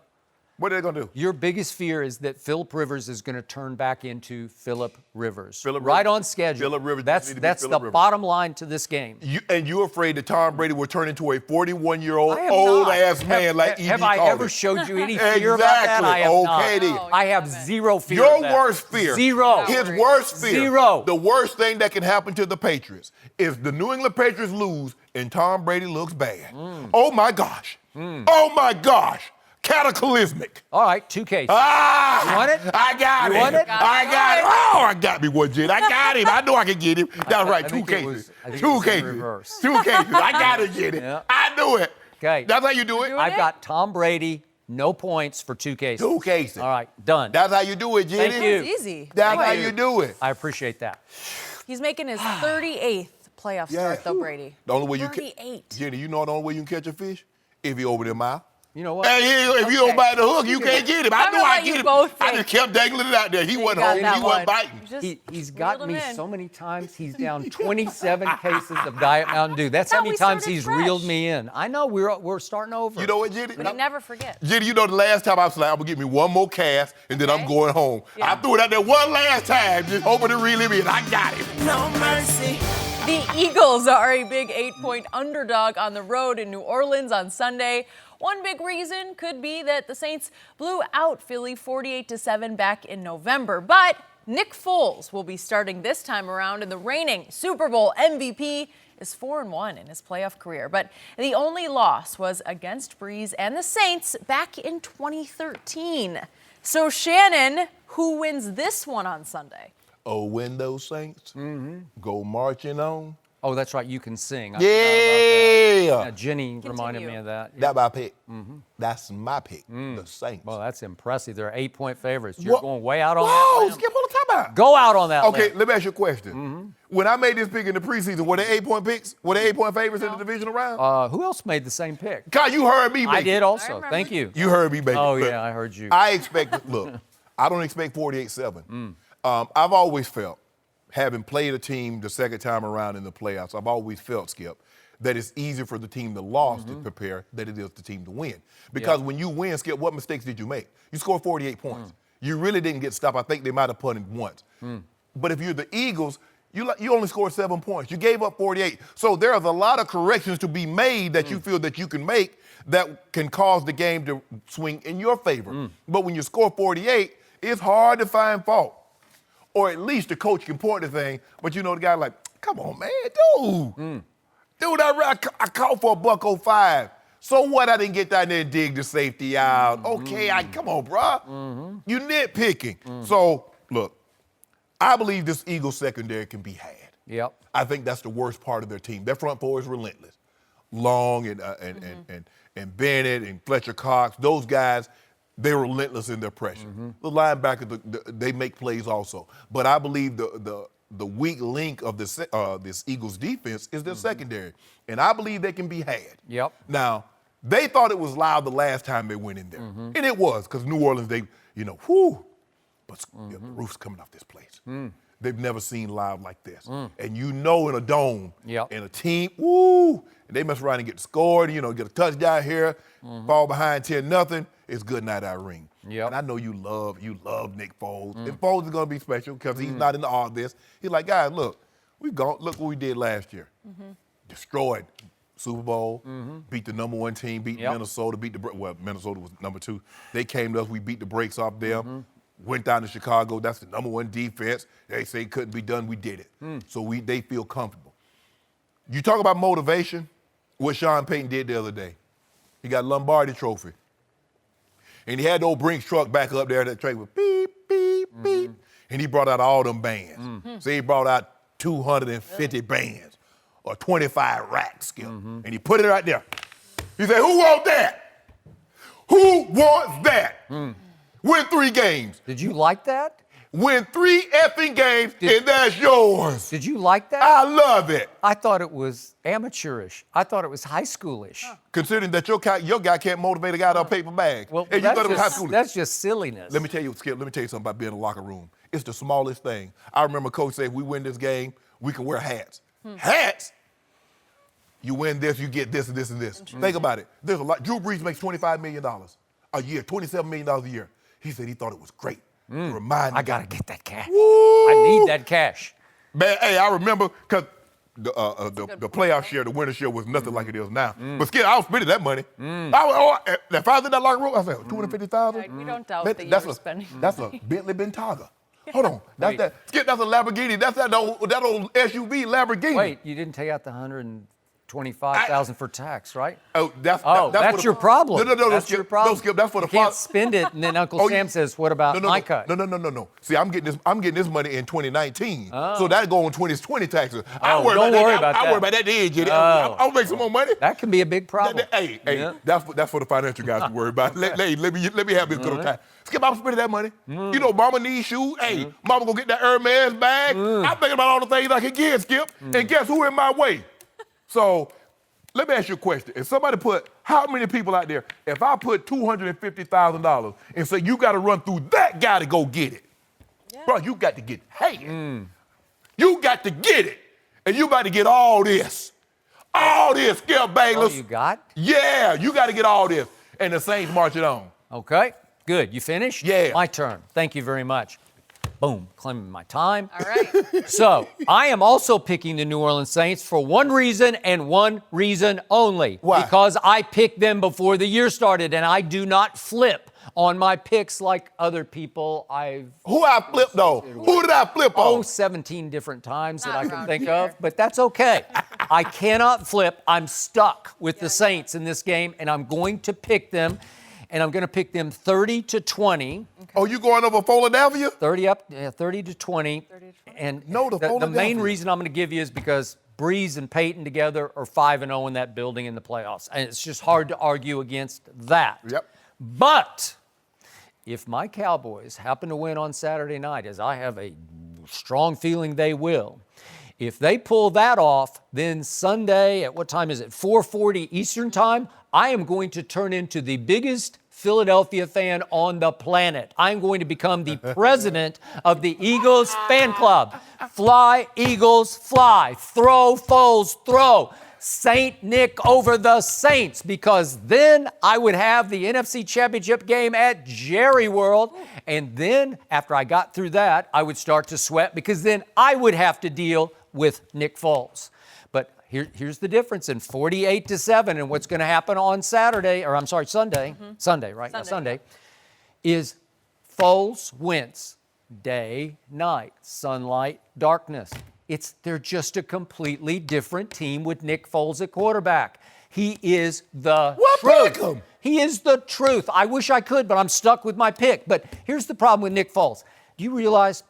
What are they going to do? Your biggest fear is that Philip Rivers is going to turn back into Philip Rivers. Phillip right Rivers. on schedule. Phillip Rivers That's need to be the Phillip Rivers. bottom line to this game. You're afraid that Tom Brady will turn into a 41-year-old I am old-ass not. man like E.D. Have I called ever it. showed you any fear about that? I have Okay, not. then. I have zero fear Your of that. worst fear. Zero. His worst fear. Zero. The worst thing that can happen to the Patriots is the New England Patriots lose and Tom Brady looks bad. Oh, my gosh. Oh, my gosh. Cataclysmic. All right, 2 cases. Ah! You want it? I got You it. want it? I got it. Oh, I got me one, Jen. I got him. I know I can get him. That's right, I 2 think it cases. was- I think it 2 was in cases. reverse. 2 cases. I got it, Jenny. Yeah. I knew it. Okay. That's how you do it. I've got Tom Brady, no points for 2 cases. 2 cases. All right, done. That's how you do it, Jenny. Thank you. It's easy. That's Boy. how you do it. I appreciate that. He's making his 38th playoff start, though, Brady. The only way you 38. Jenny, you know the only way you can catch a fish? If you open their mouth. You know what? Hey, if you don't bite the hook, you can't get him. I I'm knew gonna I let you get him. both I think. just kept dangling it out there. He wasn't got holding, that he wasn't one. biting. Just He's got reeled me him in. so many times. He's down 27 cases of Diet Mountain Dew. That's how thought many we times started he's fresh. reeled me in. I know we're starting over. You know what, Jenny? But he never forgets. Jenny, you know the last time I was like, I'm gonna give me one more cast and then I'm Okay. going home. Yeah. I threw it out there one last time, just hoping to reel him in. I got him. No mercy. The Eagles are a big 8-point underdog on the road in New Orleans on Sunday. One big reason could be that the Saints blew out Philly 48-7 back in November. But Nick Foles will be starting this time around, and the reigning Super Bowl MVP is 4-1 in his playoff career. But the only loss was against Breeze and the Saints back in 2013. So Shannon, who wins this one on Sunday? Oh, when those Saints go marching on. Oh, that's right. You can sing. I forgot about that. Yeah. Jenny reminded me of that. That's my pick. That's my pick. The Saints. Well, that's impressive. They're 8-point favorites. You're What? going way out on Whoa, that limb. Skip on the top out. Go out on that Okay, limb. let me ask you a question. When I made this pick in the preseason, were they 8-point picks? Were they 8-point favorites in the divisional round? Who else made the same pick? God, you heard me, baby. I did also. remember. Thank you. You heard me, baby. Oh, Look, yeah, I heard you. I expect, look, I don't expect 48-7. I've always felt, having played a team the second time around in the playoffs, I've always felt, Skip, that it's easier for the team to lose to prepare than it is the team to win. Because when you win, Skip, what mistakes did you make? You scored 48 points. You really didn't get stopped. I think they might have punted once. But if you're the Eagles, you only scored 7 points. You gave up 48. So there's a lot of corrections to be made that you feel that you can make that can cause the game to swing in your favor. But when you score 48, it's hard to find fault. Or at least the coach can point the thing, but you know the guy like, come on, man, dude. Dude, I called for $105. So what? I didn't get down there and dig the safety out. Okay, come on, bruh. You nitpicking. So, look, I believe this Eagles secondary can be had. Yep. I think that's the worst part of their team. Their front four is relentless. Long and Bennett and Fletcher Cox, those guys, they're relentless in their pressure. The linebackers, they make plays also. But I believe the weak link of this Eagles defense is their secondary. And I believe they can be had. Yep. Now, they thought it was loud the last time they went in there. And it was, because New Orleans, they, whew. But the roof's coming off this place. They've never seen loud like this. And in a dome, and a team, woo, and they mess around and get scored, get a touchdown here, fall behind 10-0. It's good night, Irene. Yep. And I know you love Nick Foles. And Foles is going to be special because he's not into all this. He's like, guys, look what we did last year. Destroyed Super Bowl, beat the number 1 team, beat Minnesota, Minnesota was number 2. They came to us, we beat the brakes off them. Went down to Chicago, that's the number 1 defense. They say it couldn't be done, we did it. So they feel comfortable. You talk about motivation, what Sean Payton did the other day. He got Lombardi Trophy. And he had the old Brinks truck back up there that track with beep, beep, beep. And he brought out all them bands. So he brought out 250 bands or 25 racks, Skip. And he put it right there. He said, who wants that? Who wants that? Win 3 games. Did you like that? Win 3 effing games, and that's yours. Did you like that? I love it. I thought it was amateurish. I thought it was high schoolish. Considering that your guy can't motivate a guy to a paper bag. Well, and you thought it was high school. that's just silliness. Let me tell you, Skip, something about being in the locker room. It's the smallest thing. I remember Coach saying, if we win this game, we can wear hats. Hats? You win this, you get this and this and this. Think about it. There's a lot. Drew Brees makes $25 million a year, $27 million a year. He said he thought it was great. I got to get that cash. Woo! I need that cash. Man, hey, I remember because the playoff share, the winter share was nothing like it is now. But Skip, I was spending that money. If I was in that locker room, I said, $250,000? We don't doubt Man, that you that's were a, spending That's money. a Bentley Bentayga. Hold on. That's Wait. Skip, that's a Lamborghini. That's that old SUV Lamborghini. Wait, you didn't take out the $25,000 for tax, right? Oh, that's your problem. No, that's Skip. your problem. No, Skip, that's for the you can't spend it, and then Uncle Sam says, "What about my cut?" No. See, I'm getting this money in 2019, so that go on 2020 taxes. Don't worry about that. I worry about that then, Jenny. I'll make some more money. That can be a big problem. Hey, that's for the financial guys to worry about. Let me have this good time. Skip, I'm spending that money. You know, mama needs shoes. Hey, mama go get that Hermes bag. I'm thinking about all the things I can get, Skip. And guess who in my way? So let me ask you a question. If somebody how many people out there, if I put $250,000 and say you got to run through that guy to go get it, bro, you got to get paid. You got to get it. And you got to get all this. All this, Skip Bayless. Oh, you got? Yeah, you got to get all this. And the Saints march it on. Okay, good. You finished? Yeah. My turn. Thank you very much. Boom, claiming my time. All right. So, I am also picking the New Orleans Saints for one reason and one reason only. Why? Because I picked them before the year started, and I do not flip on my picks like other people. Who I flipped, though? Who did I flip on? 17 different times that Not I can around think here. of, but that's okay. I cannot flip. I'm stuck with the Saints in this game, and I'm going to pick them. And I'm going to pick them 30-20. Oh, you going over Philadelphia? 30-20. And No, the the main Philadelphia. reason I'm going to give you is because Breeze and Peyton together are 5-0 in that building in the playoffs. And it's just hard to argue against that. Yep. But if my Cowboys happen to win on Saturday night, as I have a strong feeling they will, if they pull that off, then Sunday at what time is it? 4:40 Eastern time, I am going to turn into the biggest Philadelphia fan on the planet. I'm going to become the president of the Eagles fan club. Fly, Eagles, fly. Throw, Foles, throw. Saint Nick over the Saints, because then I would have the NFC Championship game at Jerry World. And then after I got through that, I would start to sweat, because then I would have to deal with Nick Foles. But here's the difference in 48-7 and what's going to happen on Saturday, or I'm sorry, Sunday. Sunday, right? Sunday is Foles wins day, night, sunlight, darkness. They're just a completely different team with Nick Foles at quarterback. He is the truth. Pick him. He is the truth. I wish I could, but I'm stuck with my pick. But here's the problem with Nick Foles. Do you realize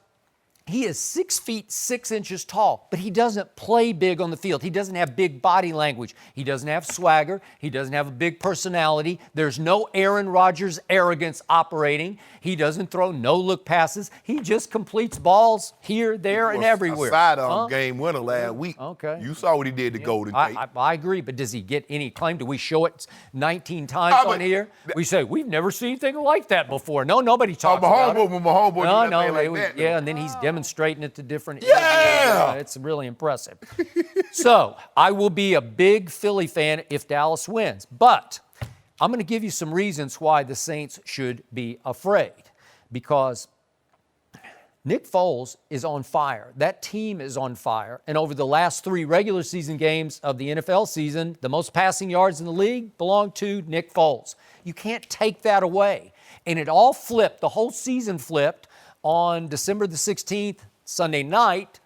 he is 6 feet 6 inches tall, but he doesn't play big on the field. He doesn't have big body language. He doesn't have swagger. He doesn't have a big personality. There's no Aaron Rodgers arrogance operating. He doesn't throw no-look passes. He just completes balls here, there, and everywhere. A sidearm game winner last week. Okay. You saw what he did to Golden Tate. I agree, but does he get any claim? Do we show it 19 times on here? We say, we've never seen anything like that before. No, nobody talks about it. My homeboy did that thing like that. Yeah, and then he's demonstrating it to different. Yeah! It's really impressive. So I will be a big Philly fan if Dallas wins, but I'm going to give you some reasons why the Saints should be afraid, because Nick Foles is on fire. That team is on fire. And over the last 3 regular season games of the NFL season, the most passing yards in the league belong to Nick Foles. You can't take that away. And it all flipped. The whole season flipped on December the 16th, Sunday night,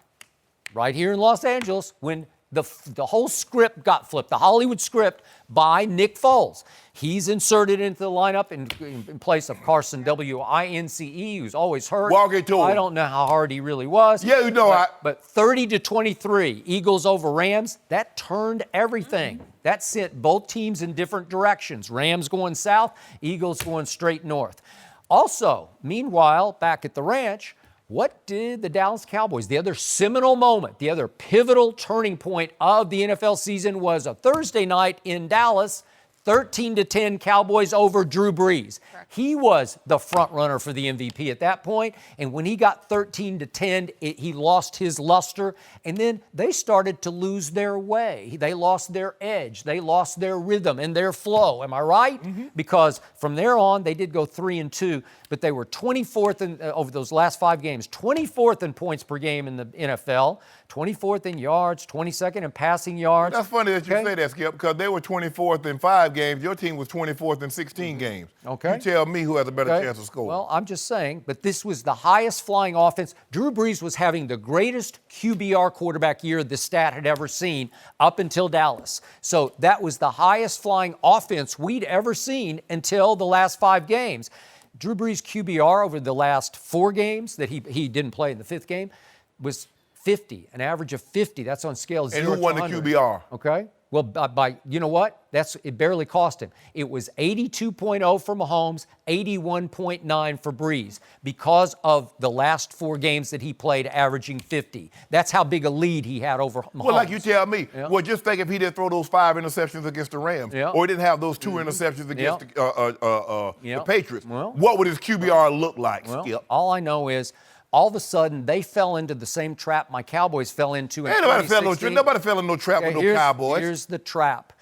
right here in Los Angeles, when the whole script got flipped, the Hollywood script by Nick Foles. He's inserted into the lineup in place of Carson Wince, who's always hurt. Walk it to him. I don't know how hard he really was. Yeah, you know. But 30-23, Eagles over Rams, that turned everything. That sent both teams in different directions. Rams going south, Eagles going straight north. Also, meanwhile, back at the ranch, what did the Dallas Cowboys, the other seminal moment, the other pivotal turning point of the NFL season was a Thursday night in Dallas, 13-10 Cowboys over Drew Brees. Correct. He was the front runner for the MVP at that point, and when he got 13-10, he lost his luster, and then they started to lose their way. They lost their edge. They lost their rhythm and their flow. Am I right? Mm-hmm. Because from there on, they did go 3-2, but they were 24th over those last 5 games, 24th in points per game in the NFL, 24th in yards, 22nd in passing yards. That's funny that you say that, Skip, because they were 24th in 5 5 games, your team was 24th in 16 games. Okay. You tell me who has a better chance of scoring. Well, I'm just saying, but this was the highest flying offense. Drew Brees was having the greatest QBR quarterback year the stat had ever seen up until Dallas. So that was the highest flying offense we'd ever seen until the last 5 games. Drew Brees' QBR over the last 4 games that he didn't play in the 5th game was 50, an average of 50. That's on scale 0 to 100. And who won the QBR? Okay. Well, by you know what? It barely cost him. It was 82.0 for Mahomes, 81.9 for Brees because of the last 4 games that he played, averaging 50. That's how big a lead he had over Mahomes. Well, like you tell me. Yeah. Well, just think if he didn't throw those 5 interceptions against the Rams, or he didn't have those 2 interceptions against the Patriots, what would his QBR look like, Skip? All I know is, all of a sudden, they fell into the same trap my Cowboys fell into in Nobody 2016. fell in no trap with no Cowboys. Here's the trap.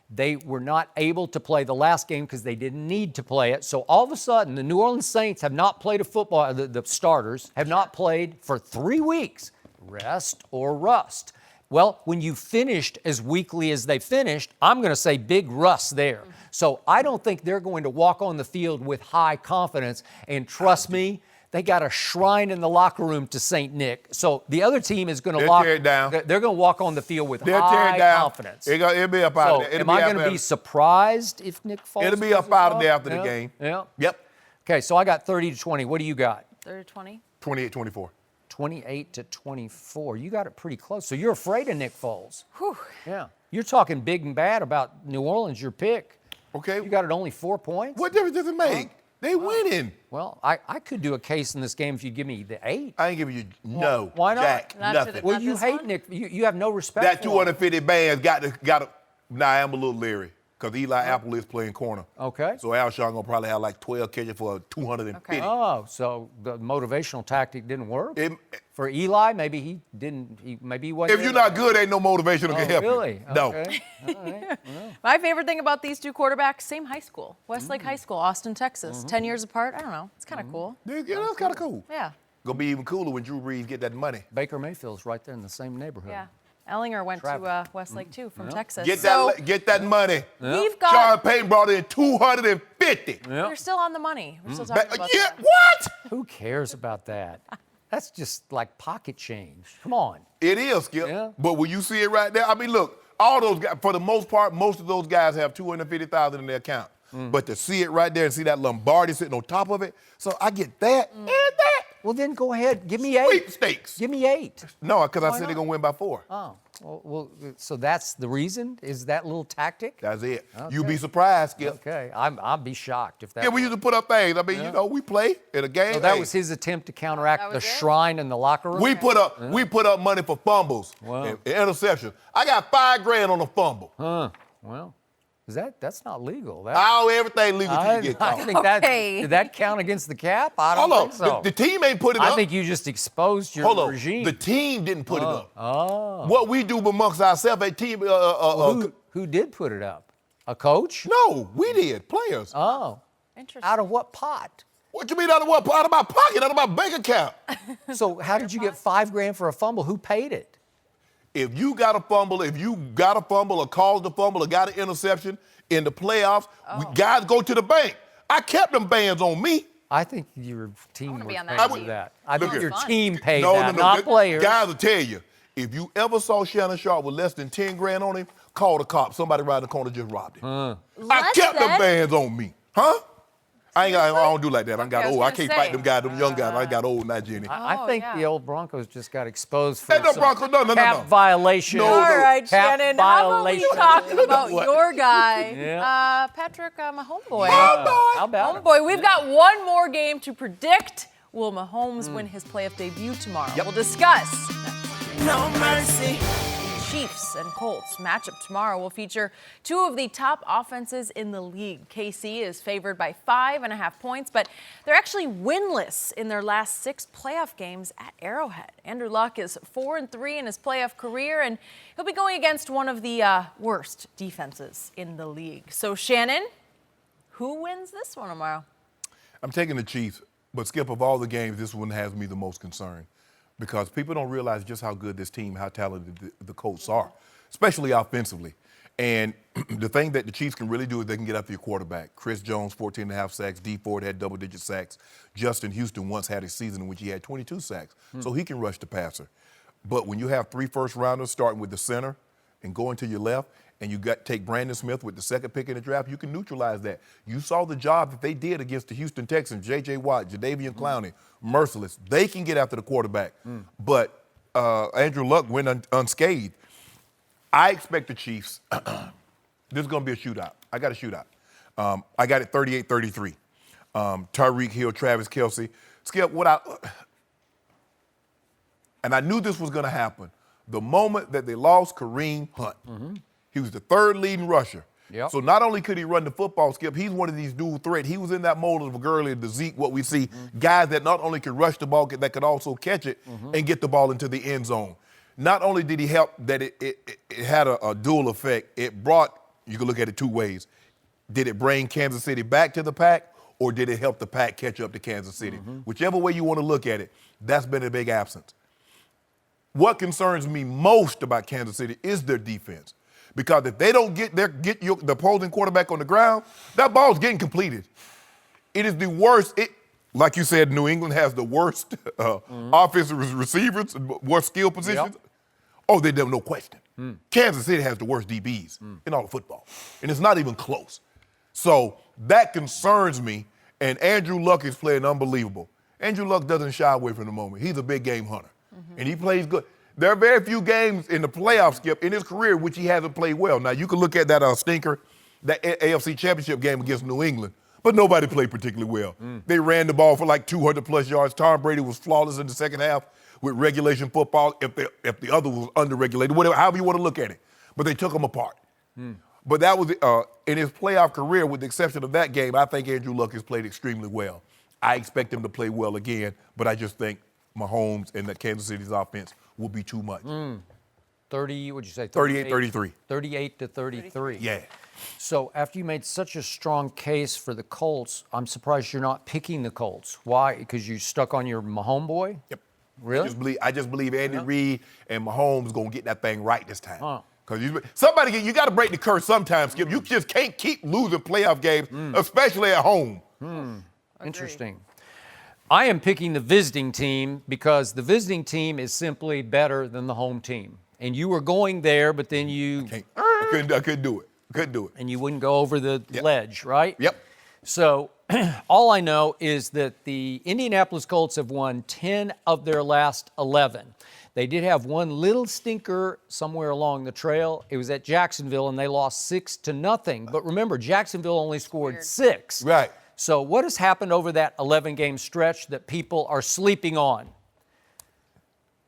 They were not able to play the last game because they didn't need to play it. So all of a sudden, the New Orleans Saints have not played a football, the starters have not played for 3 weeks. Rest or rust. Well, when you finished as weakly as they finished, I'm going to say big rust there. So I don't think they're going to walk on the field with high confidence. And trust me, they got a shrine in the locker room to St. Nick. So the other team is going to tear it down. They're going to walk on the field with They'll high tear it down. confidence. It'll be up out of there. Am I going to be surprised if Nick Foles? It'll be up out of there after the game. Yeah. Yep. Okay, so I got 30-20. What do you got? 30-20. 28-24. 28-24. You got it pretty close. So you're afraid of Nick Foles. Whew. Yeah. You're talking big and bad about New Orleans, your pick. Okay. You got it only 4 points? What difference does it make? They winning. Well, I could do a case in this game if you give me the 8. I ain't giving you no. Why not? Jack, nothing. Well, you hate Nick. You have no respect That for him. 250 bands got to. Nah, I'm a little leery because Eli Apple is playing corner. Okay. So Alshon gonna probably have like 12 catches for 250. Okay. Oh, so the motivational tactic didn't work? For Eli, maybe he didn't. Maybe he wasn't. If you're not good, ain't no motivation that can help really? you. No. Okay. All right. My favorite thing about these 2 quarterbacks, same high school, Westlake High School, Austin, Texas. 10 years apart. I don't know. It's kind of cool. Yeah, that's kind of cool. Yeah. Gonna be even cooler when Drew Brees get that money. Baker Mayfield's right there in the same neighborhood. Yeah. Ellinger went Travis. to Westlake too from Texas. Get that money. We've got. Sean Payton brought in 250. You're still on the money. We're still talking about Yeah, that. what? Who cares about that? That's just like pocket change. Come on. It is, Skip. Yeah. But when you see it right there, I mean, look, all those guys, for the most part, most of those guys have 250,000 in their account. But to see it right there and see that Lombardi sitting on top of it, so I get that and that. Well, then go ahead. Give me 8. Sweepstakes. Give me 8. No, because I said they're going to win by 4. Oh, well, so that's the reason? Is that little tactic? That's it. Okay. You'll be surprised, Skip. Okay, I'll be shocked if that. Yeah, we used to put up things. I mean, you know, we play in a game. So that Hey, was his attempt to counteract the was it? shrine in the locker room? We put up money for fumbles and interceptions. I got $5,000 on a fumble. Well, that's not legal. Everything legal till you get caught. I think that Okay. did that count against the cap? I don't Hold think on. so. The team ain't put it up. I think you just exposed your regime. The team didn't put it up. Oh. What we do amongst ourselves, a team. Who did put it up? A coach? No, we did. Players. Oh. Interesting. Out of what pot? What you mean out of what? Out of my pocket, out of my bank account. So how did you get $5,000 for a fumble? Who paid it? If you got a fumble, or caused a fumble, or got an interception in the playoffs, guys go to the bank. I kept them bands on me. I think your team wanna was be on paid that for team. that. I Look think your here. team paid No, that, not players. Guys will tell you, if you ever saw Shannon Sharpe with less than $10,000 on him, call the cops. Somebody around the corner just robbed him. I Less kept them than? bands on me. Huh? I don't do like that. I got Okay, I was old. I gonna can't say. fight them guys, them young guys. I got old now, Jenny. I think yeah. the old Broncos just got exposed for Hey, no, some Broncos, no. cap violation. No, All right, Cap Shannon. How about we violation. talk about What? your guy, Yeah. Patrick Mahomes? How about it? Homeboy, we've got one more game to predict. Will Mahomes win his playoff debut tomorrow? We'll discuss. No mercy. Chiefs and Colts matchup tomorrow will feature 2 of the top offenses in the league. KC is favored by 5.5 points, but they're actually winless in their last 6 playoff games at Arrowhead. Andrew Luck is 4-3 in his playoff career, and he'll be going against one of the worst defenses in the league. So, Shannon, who wins this one tomorrow? I'm taking the Chiefs, but Skip, of all the games, this one has me the most concerned because people don't realize just how good this team, how talented the Colts are, especially offensively. And the thing that the Chiefs can really do is they can get after your quarterback. Chris Jones, 14.5 sacks. D Ford had double-digit sacks. Justin Houston once had a season in which he had 22 sacks. So he can rush the passer. But when you have 3 first-rounders starting with the center and going to your left, and you take Brandon Smith with the second pick in the draft, you can neutralize that. You saw the job that they did against the Houston Texans, J.J. Watt, Jadeveon Clowney, merciless. They can get after the quarterback. But Andrew Luck went unscathed. I expect the Chiefs, this is going to be a shootout. I got a shootout. I got it 38-33. Tyreek Hill, Travis Kelce. Skip, and I knew this was going to happen. The moment that they lost Kareem Hunt, he was the third leading rusher. Yep. So not only could he run the football, Skip, he's one of these dual threat. He was in that mold of Gurley, the Zeke, what we see, guys that not only could rush the ball, that could also catch it and get the ball into the end zone. Not only did he help that it had a dual effect, it brought, you can look at it 2 ways. Did it bring Kansas City back to the pack, or did it help the pack catch up to Kansas City? Whichever way you want to look at it, that's been a big absence. What concerns me most about Kansas City is their defense. Because if they don't get the opposing quarterback on the ground, that ball's getting completed. It is the worst. Like you said, New England has the worst offensive receivers, worst skill positions. Yep. Oh, they don't, no question. Kansas City has the worst DBs in all of football. And it's not even close. So that concerns me, and Andrew Luck is playing unbelievable. Andrew Luck doesn't shy away from the moment. He's a big game hunter, and he plays good. There are very few games in the playoff, Skip, in his career which he hasn't played well. Now, you can look at that stinker, that AFC Championship game against New England, but nobody played particularly well. They ran the ball for like 200-plus yards. Tom Brady was flawless in the second half with regulation football, if the other was under-regulated, whatever, however you want to look at it. But they took them apart. But that was, in his playoff career, with the exception of that game, I think Andrew Luck has played extremely well. I expect him to play well again, but I just think Mahomes and the Kansas City's offense will be too much. 30, what'd you say? 38-33. 38-33. Yeah. So after you made such a strong case for the Colts, I'm surprised you're not picking the Colts. Why? Because you stuck on your Mahomes boy? Yep. Really? I just believe Andy Reid and Mahomes going to get that thing right this time. Because you got to break the curse sometimes, Skip. You just can't keep losing playoff games, especially at home. Interesting. I am picking the visiting team because the visiting team is simply better than the home team. And you were going there, but then you... I couldn't do it. And you wouldn't go over the ledge, right? Yep. So all I know is that the Indianapolis Colts have won 10 of their last 11. They did have one little stinker somewhere along the trail. It was at Jacksonville, and they lost 6-0. But remember, Jacksonville only scored 6. Right. So what has happened over that 11-game stretch that people are sleeping on?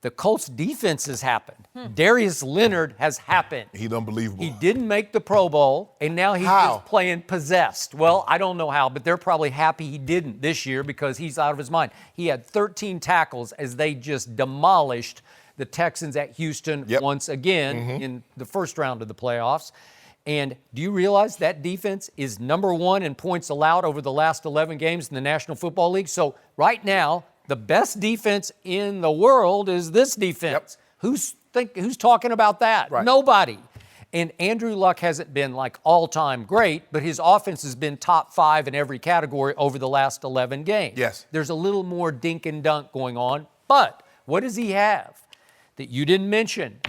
The Colts' defense has happened. Darius Leonard has happened. He's unbelievable. He didn't make the Pro Bowl, and now he's just playing possessed. Well, I don't know how, but they're probably happy he didn't this year because he's out of his mind. He had 13 tackles as they just demolished the Texans at Houston once again in the first round of the playoffs. And do you realize that defense is number 1 in points allowed over the last 11 games in the National Football League? So right now, the best defense in the world is this defense. Who's talking about that? Right. Nobody. And Andrew Luck hasn't been like all-time great, but his offense has been top 5 in every category over the last 11 games. Yes. There's a little more dink and dunk going on. But what does he have that you didn't mention?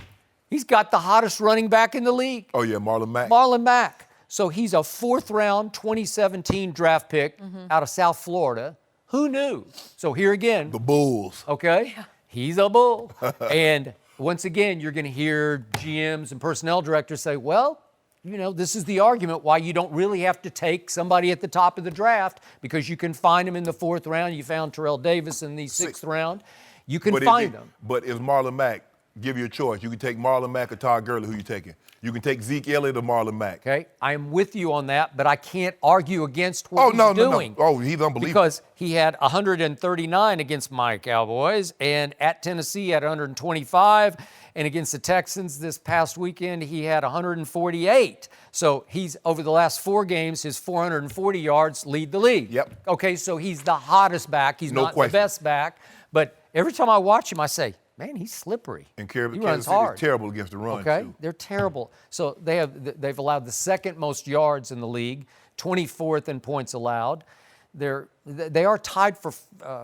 He's got the hottest running back in the league. Oh, yeah, Marlon Mack. Marlon Mack. So he's a 4th-round 2017 draft pick out of South Florida. Who knew? So here again. The Bulls. Okay. He's a Bull. And once again, you're going to hear GMs and personnel directors say, well, you know, this is the argument why you don't really have to take somebody at the top of the draft because you can find them in the 4th round. You found Terrell Davis in the 6th round. You can find them. But is Marlon Mack, give you a choice. You can take Marlon Mack or Todd Gurley. Who you taking? You can take Zeke Elliott or Marlon Mack. Okay, I am with you on that, but I can't argue against what he's doing. Oh, he's unbelievable. Because he had 139 against my Cowboys, and at Tennessee had 125, and against the Texans this past weekend he had 148. So he's, over the last 4 games, his 440 yards lead the league. Yep. Okay, so he's the hottest back. He's No not question. the best back, but every time I watch him, I say, man, he's slippery. And he runs Kansas City hard. is terrible against the run, Okay, too. they're terrible. So they've allowed the second most yards in the league, 24th in points allowed. They are tied for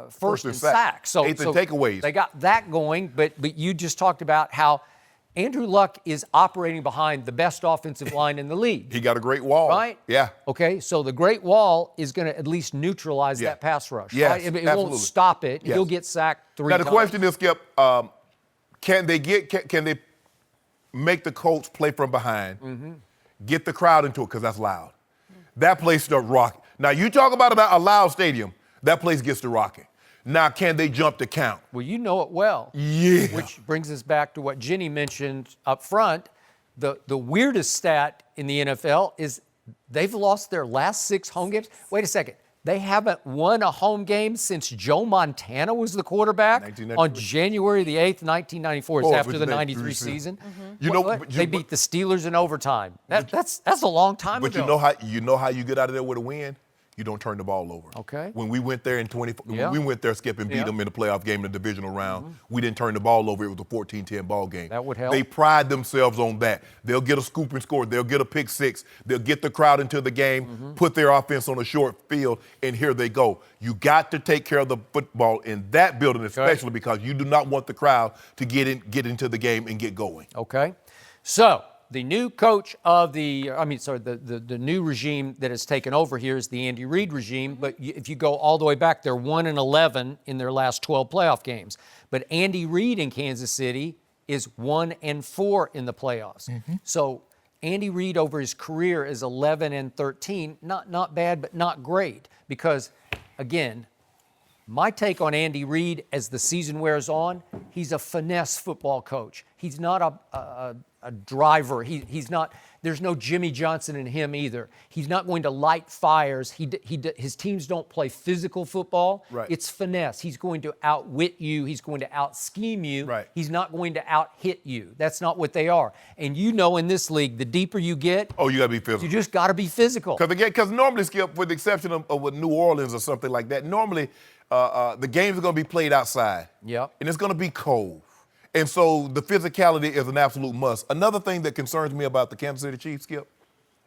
first in sacks. So, eighth in takeaways. They got that going, but you just talked about how Andrew Luck is operating behind the best offensive line in the league. He got a great wall. Right? Yeah. Okay, so the great wall is going to at least neutralize that pass rush. Yes, right? It absolutely. won't stop it. Yes. He'll get sacked 3 Now, times. the question is, Skip, can they make the Colts play from behind, get the crowd into it, because that's loud. That place starts rocking. Now, you talk about a loud stadium, that place gets to rocking. Now, can they jump the count? Well, you know it well. Yeah. Which brings us back to what Jenny mentioned up front. The weirdest stat in the NFL is they've lost their last 6 home games. Wait a second. They haven't won a home game since Joe Montana was the quarterback on January the 8th, 1994. It's after the 93 season. You know, They beat the Steelers in overtime. That's a long time ago. But you know how you get out of there with a win? You don't turn the ball over. Okay. When we went there when we went there, Skip, and beat them in the playoff game in the divisional round, we didn't turn the ball over. It was a 14-10 ball game. That would help. They pride themselves on that. They'll get a scoop and score. They'll get a pick six. They'll get the crowd into the game, put their offense on a short field, and here they go. You got to take care of the football in that building, especially because you do not want the crowd to get into the game and get going. Okay. So the new coach of the new regime that has taken over here is the Andy Reid regime. But if you go all the way back, they're 1-11 in their last 12 playoff games. But Andy Reid in Kansas City is 1-4 in the playoffs. So Andy Reid over his career is 11-13. Not bad, but not great. Because again, my take on Andy Reid as the season wears on, he's a finesse football coach. He's not a driver. He's not. There's no Jimmy Johnson in him either. He's not going to light fires. His teams don't play physical football. Right. It's finesse. He's going to outwit you. He's going to out-scheme you. Right. He's not going to out-hit you. That's not what they are. And you know in this league, the deeper you get, Oh, you got to be physical. you just got to be physical. Because normally, Skip, with the exception of with New Orleans or something like that, normally the games are going to be played outside. Yep. And it's going to be cold. And so the physicality is an absolute must. Another thing that concerns me about the Kansas City Chiefs, Skip,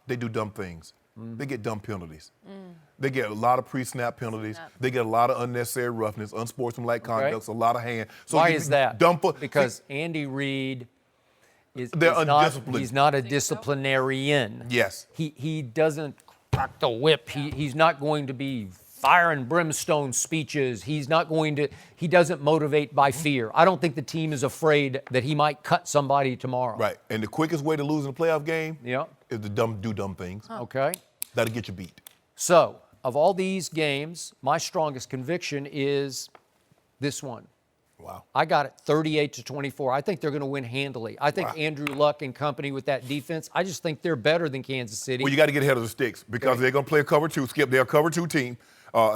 they do dumb things. They get dumb penalties. They get a lot of pre-snap penalties. They get a lot of unnecessary roughness, unsportsmanlike conducts, a lot of hand. So Why is that? Because See, Andy Reid is They're undisciplined. not, he's not a disciplinarian. Yes. He doesn't crack the whip. He's not going to be fire and brimstone speeches. He doesn't motivate by fear. I don't think the team is afraid that he might cut somebody tomorrow. Right. And the quickest way to lose in a playoff game is to do dumb things. Okay. That'll get you beat. So, of all these games, my strongest conviction is this one. Wow. I got it 38-24. I think they're going to win handily. I think Andrew Luck and company with that defense, I just think they're better than Kansas City. Well, you got to get ahead of the sticks because they're going to play a cover two. Skip, they're a cover two team.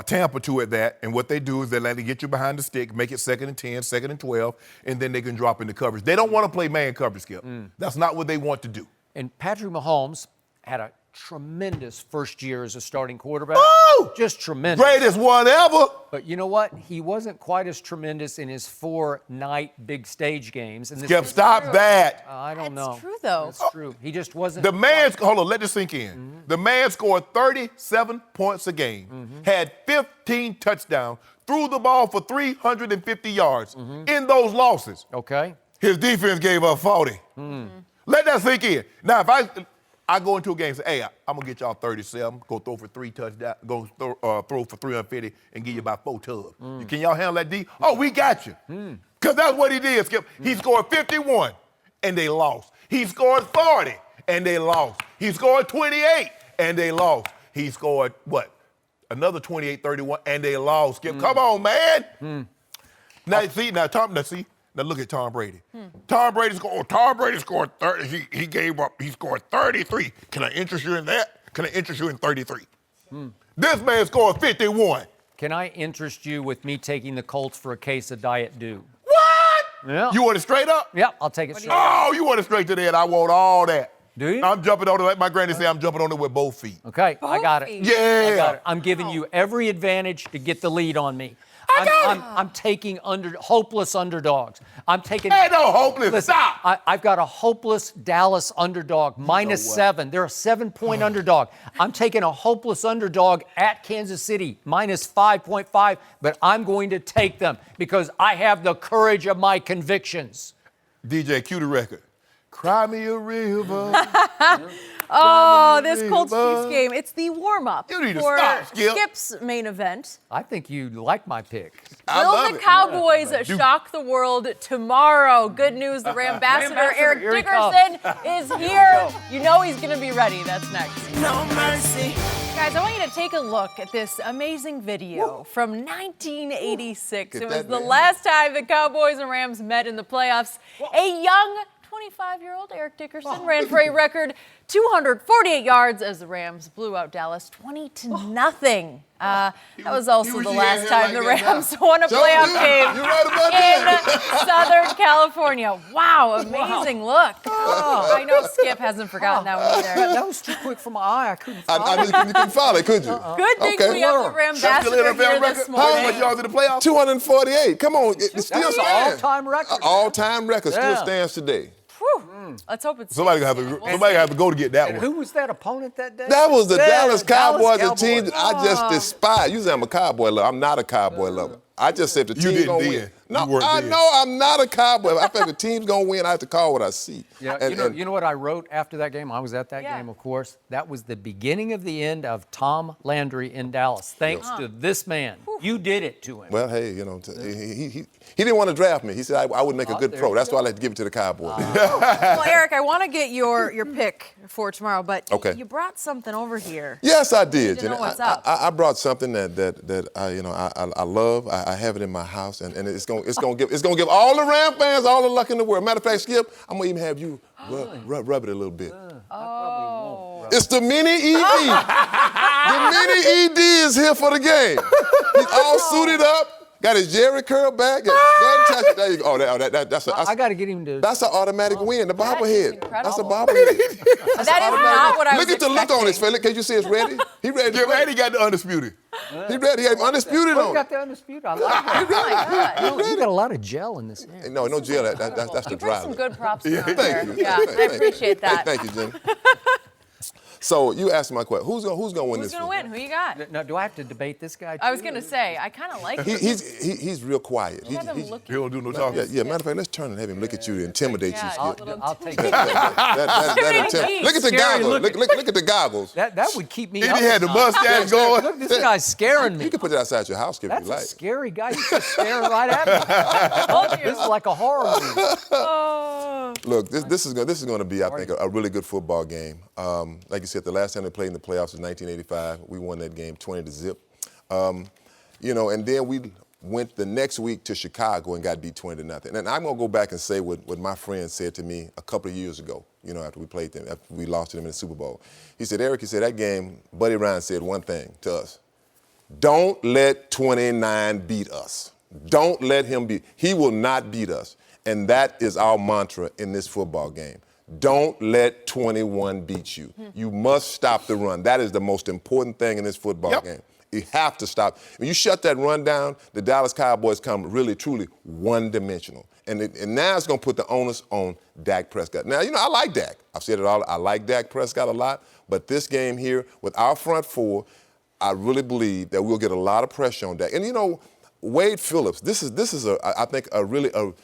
Tampa 2 at that, and what they do is they let it get you behind the stick, make it 2nd and 10, 2nd and 12, and then they can drop into coverage. They don't want to play man coverage, Skip. That's not what they want to do. And Patrick Mahomes had a tremendous first year as a starting quarterback. Woo! Just tremendous. Greatest one ever. But you know what? He wasn't quite as tremendous in his 4-night big stage games. And Skip, stop that. I don't know. That's true, though. That's true. He just wasn't. The man, hold on, let this sink in. The man scored 37 points a game, had 15 touchdowns, threw the ball for 350 yards in those losses. Okay. His defense gave up 40. Let that sink in. Now, if I go into a game and say, hey, I'm going to get y'all 37, go throw for 3 touchdowns, go throw for 350 and give you about 4 tubs. Can y'all handle that D? Oh, we got you. Because that's what he did, Skip. He scored 51, and they lost. He scored 40, and they lost. He scored 28, and they lost. He scored, another 28, 31, and they lost. Skip, come on, man. Now look at Tom Brady. Tom Brady scored 30. He gave up. He scored 33. Can I interest you in that? Can I interest you in 33? This man scored 51. Can I interest you with me taking the Colts for a case of Diet Dew? What? Yeah. You want it straight up? Yep, I'll take it straight. Oh, you want it straight to the head. I want all that. Do you? I'm jumping on it. Like my granny said, I'm jumping on it with both feet. Okay, I got it. Yeah. I got it. I'm giving you every advantage to get the lead on me. I'm taking hopeless underdogs. I'm taking. Hey, no, hopeless. Listen, Stop. I've got a hopeless Dallas underdog, -7. They're a 7-point underdog. I'm taking a hopeless underdog at Kansas City, -5.5, but I'm going to take them because I have the courage of my convictions. DJ, cue the record. Cry me a river. Oh, this Colts Chiefs game. It's the warm-up You need to for stop, Skip. Skip's main event. I think you like my pick. I Will love the it. Cowboys shock the world tomorrow? Good news, the Rambassador Eric here he Dickerson is here. You know he's going to be ready. That's next. No mercy. Guys, I want you to take a look at this amazing video from 1986. Get It was that, the man. last time the Cowboys and Rams met in the playoffs. A young 25-year-old Eric Dickerson ran for a record 248 yards as the Rams blew out Dallas 20-0. That was also the last time the Rams won a playoff game You're right about in that. Southern California. Wow, amazing look. Oh, I know Skip hasn't forgotten that one either. That was too quick for my eye. I couldn't I follow. mean, you couldn't follow it, could you? Good thing Okay. we have the That's Rambassador still here NFL this record. How much morning. yards in the playoffs? 248. Come on, it still That's an stands. all-time record. All-time record still Yeah. stands today. Whew. Let's hope it's Somebody gonna have to go to get that And one. who was that opponent that day? That was the Dallas Cowboys, a team Cowboys. that I just despise. Usually I'm a Cowboy lover. I'm not a Cowboy lover. I just said the You team didn't gonna then. win. You No, weren't I then. know I'm not a Cowboy. I think the team's gonna win. I have to call what I see. Yeah, And- you know what I wrote after that game? I was at that game, of course. That was the beginning of the end of Tom Landry in Dallas. Thanks to this man. You did it to him. Well, hey, you know, he didn't want to draft me. He said I would make a good there pro. you That's go. why I like to give it to the Cowboys. Well, Eric, I want to get your pick for tomorrow, but Okay. you brought something over here. Yes, I did. to know Jenny. what's up. I brought something that I love. I have it in my house, and it's gonna give all the Ram fans all the luck in the world. Matter of fact, Skip, I'm gonna even have you rub it a little bit. It's the mini ED. The mini ED is here for the game. He's all suited up. Got his Jerry curl back. Go ahead and touch it. There you go. Oh, that's I got to get him to. an automatic win. The bobblehead. incredible. That's a bobblehead. That is not what I was Look at the look on his expecting. face. Can you see it's ready? He ready to Get play. ready, got the undisputed. He ready. He had undisputed Oh, you on. got the undisputed. I like that. Oh, my God. You got a lot of gel in this hair. No gel. That's the You dry brought some look. good props around Thank there. you. Yeah, Thank I you. appreciate that. Thank you, Jenny. So you asked my question. Who's gonna win Who's this going to one? win? Who you got? Now, do I have to debate this guy? I was too? going to say, I kind of like him. He's real quiet. Have him He looking. don't do no talking. Yeah. Matter of fact, let's turn and have him look at you to intimidate Yeah, you, a Skip. little I'll take it. Intimidating. Look at the Scary goggles. looking. Look at the goggles. That would keep me And up. he had the at night. mustache going. Look, this guy's scaring me. You can put that outside your house, Skip, if That's you a like. scary guy. He's just staring right at me. This is like a horror movie. Look, this is going to be, I think, a really good football game. Like you said, the last time they played in the playoffs was 1985. We won that game 20-0. And then we went the next week to Chicago and got beat 20-0. And I'm going to go back and say what my friend said to me a couple of years ago, after we played them, after we lost to them in the Super Bowl. He said, Eric, that game, Buddy Ryan said one thing to us. Don't let 29 beat us. Don't let him beat. He will not beat us. And that is our mantra in this football game. Don't let 21 beat you. You must stop the run. That is the most important thing in this football game. You have to stop. When you shut that run down, the Dallas Cowboys come really, truly one-dimensional. And now it's going to put the onus on Dak Prescott. Now, I like Dak. I've said it all. I like Dak Prescott a lot. But this game here, with our front four, I really believe that we'll get a lot of pressure on Dak. And, Wade Phillips, this is I think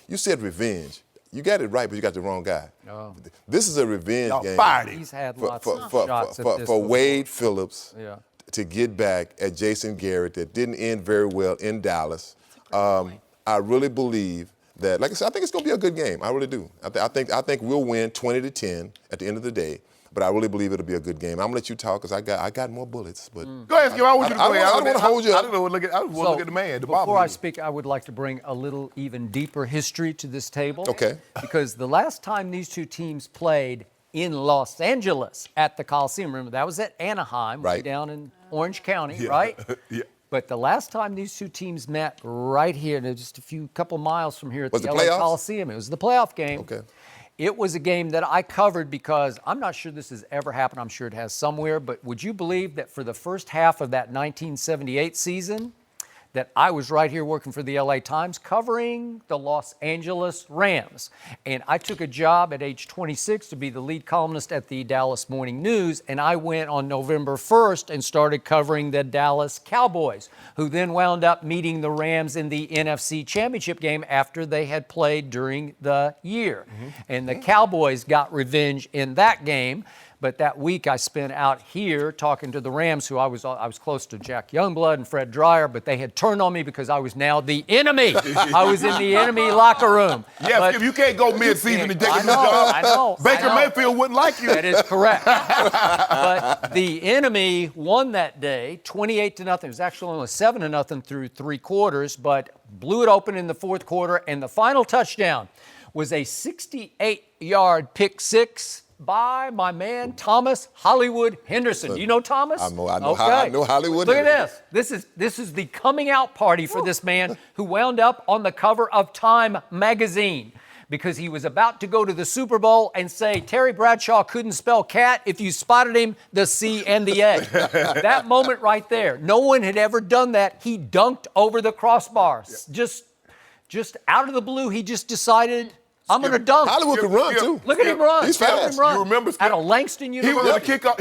you said revenge. You got it right, but you got the wrong guy. Oh. This is a revenge Y'all game fired him. He's had for, lots for, of for, shots for, at this for before. Wade Phillips Yeah. to get back at Jason Garrett that didn't end very well in Dallas. I really believe that, like I said, I think it's going to be a good game. I really do. I think we'll win 20-10 at the end of the day. But I really believe it'll be a good game. I'm gonna let you talk because I got more bullets. But Go ahead, Skip. I want you to I go ahead. don't wanna hold you up. I don't know. I want to look at the man. The Before I bobblehead. speak, I would like to bring a little even deeper history to this table. Okay. Because the last time these two teams played in Los Angeles at the Coliseum, remember that was at Anaheim, way Right. down in Orange County, right? Yeah. But the last time these two teams met right here, just a couple miles from here at Was the it LA playoffs? Coliseum, it was the playoff game. Okay. It was a game that I covered because I'm not sure this has ever happened. I'm sure it has somewhere. But would you believe that for the first half of that 1978 season, that I was right here working for the LA Times covering the Los Angeles Rams. And I took a job at age 26 to be the lead columnist at the Dallas Morning News. And I went on November 1st and started covering the Dallas Cowboys, who then wound up meeting the Rams in the NFC Championship game after they had played during the year. And the Cowboys got revenge in that game. But that week I spent out here talking to the Rams, who I was close to Jack Youngblood and Fred Dreyer, but they had turned on me because I was now the enemy. I was in the enemy locker room. Yeah, but if you can't go mid-season and take a new job, I know. Baker Mayfield wouldn't like you. That is correct. But the enemy won that day, 28-0. It was actually only 7-0 through 3 quarters, but blew it open in the fourth quarter, and the final touchdown was a 68-yard pick six by my man Thomas Hollywood Henderson. You know Thomas? I know Hollywood. Look at this. This is the coming out party for this man who wound up on the cover of Time magazine because he was about to go to the Super Bowl and say Terry Bradshaw couldn't spell cat. If you spotted him, the C and the A. That moment right there, no one had ever done that. He dunked over the crossbar. Just out of the blue, he just decided, I'm going to dunk. Hollywood can run, too. Look at him run. He's fast. You remember At a Langston University.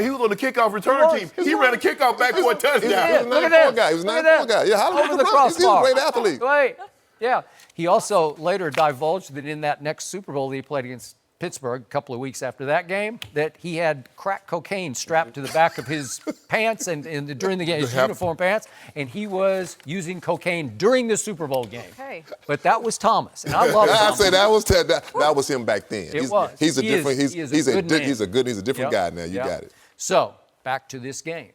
He was on the kickoff return team. He ran a kickoff back for a touchdown. Look at this. He was a 9-4 guy. Yeah, Hollywood Over the can run. He's a crossbar. great athlete. Right. Yeah. He also later divulged that in that next Super Bowl that he played against Pittsburgh a couple of weeks after that game, that he had crack cocaine strapped to the back of his pants and during the game, his uniform pants, and he was using cocaine during the Super Bowl game. Okay. But that was Thomas, and I love Thomas. I say that was him back then. He's a different guy now. You got it. So back to this game.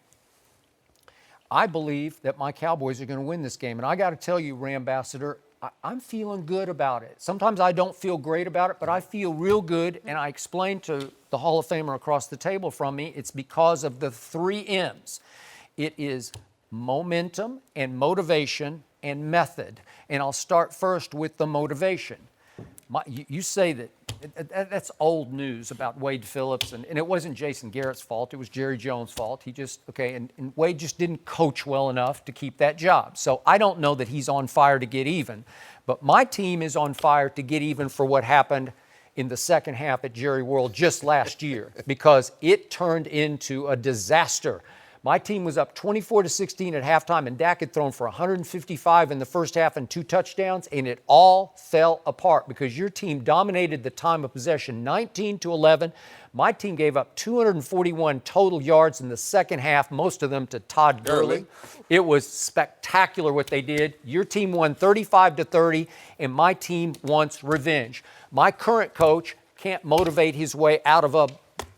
I believe that my Cowboys are going to win this game, and I got to tell you, Rambassador, I'm feeling good about it. Sometimes I don't feel great about it, but I feel real good, and I explained to the Hall of Famer across the table from me, it's because of the 3 M's. It is momentum and motivation and method. And I'll start first with the motivation. You say that's old news about Wade Phillips, and it wasn't Jason Garrett's fault. It was Jerry Jones' fault. And Wade just didn't coach well enough to keep that job. So I don't know that he's on fire to get even, but my team is on fire to get even for what happened in the second half at Jerry World just last year, because it turned into a disaster. My team was up 24-16 at halftime, and Dak had thrown for 155 in the first half and 2 touchdowns, and it all fell apart because your team dominated the time of possession 19-11. My team gave up 241 total yards in the second half, most of them to Todd Gurley. It was spectacular what they did. Your team won 35-30, and my team wants revenge. My current coach can't motivate his way out of a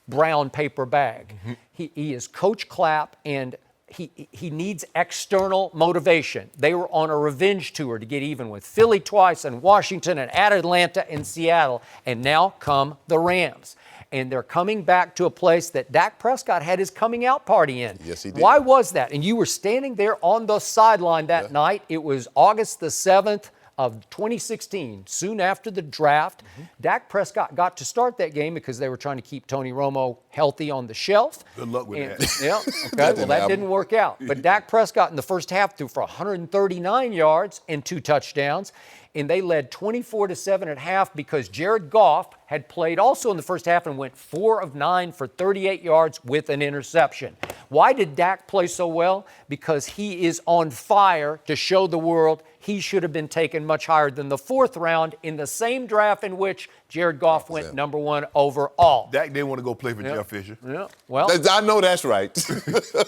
brown paper bag. He is Coach Clapp, and he needs external motivation. They were on a revenge tour to get even with Philly twice, and Washington, and at Atlanta and Seattle, and now come the Rams. And they're coming back to a place that Dak Prescott had his coming out party in. Yes, he did. Why was that? And you were standing there on the sideline that night. It was August the 7th. Of 2016, soon after the draft. Dak Prescott got to start that game because they were trying to keep Tony Romo healthy on the shelf. Good luck with that. Yeah, okay, that didn't work out. But Dak Prescott in the first half threw for 139 yards and 2 touchdowns, and they led 24-7 at half because Jared Goff had played also in the first half and went 4 of 9 for 38 yards with an interception. Why did Dak play so well? Because he is on fire to show the world he should have been taken much higher than the 4th round in the same draft in which Jared Goff went number 1 overall. Dak didn't want to go play for Jeff Fisher. Yeah. Well, I know that's right.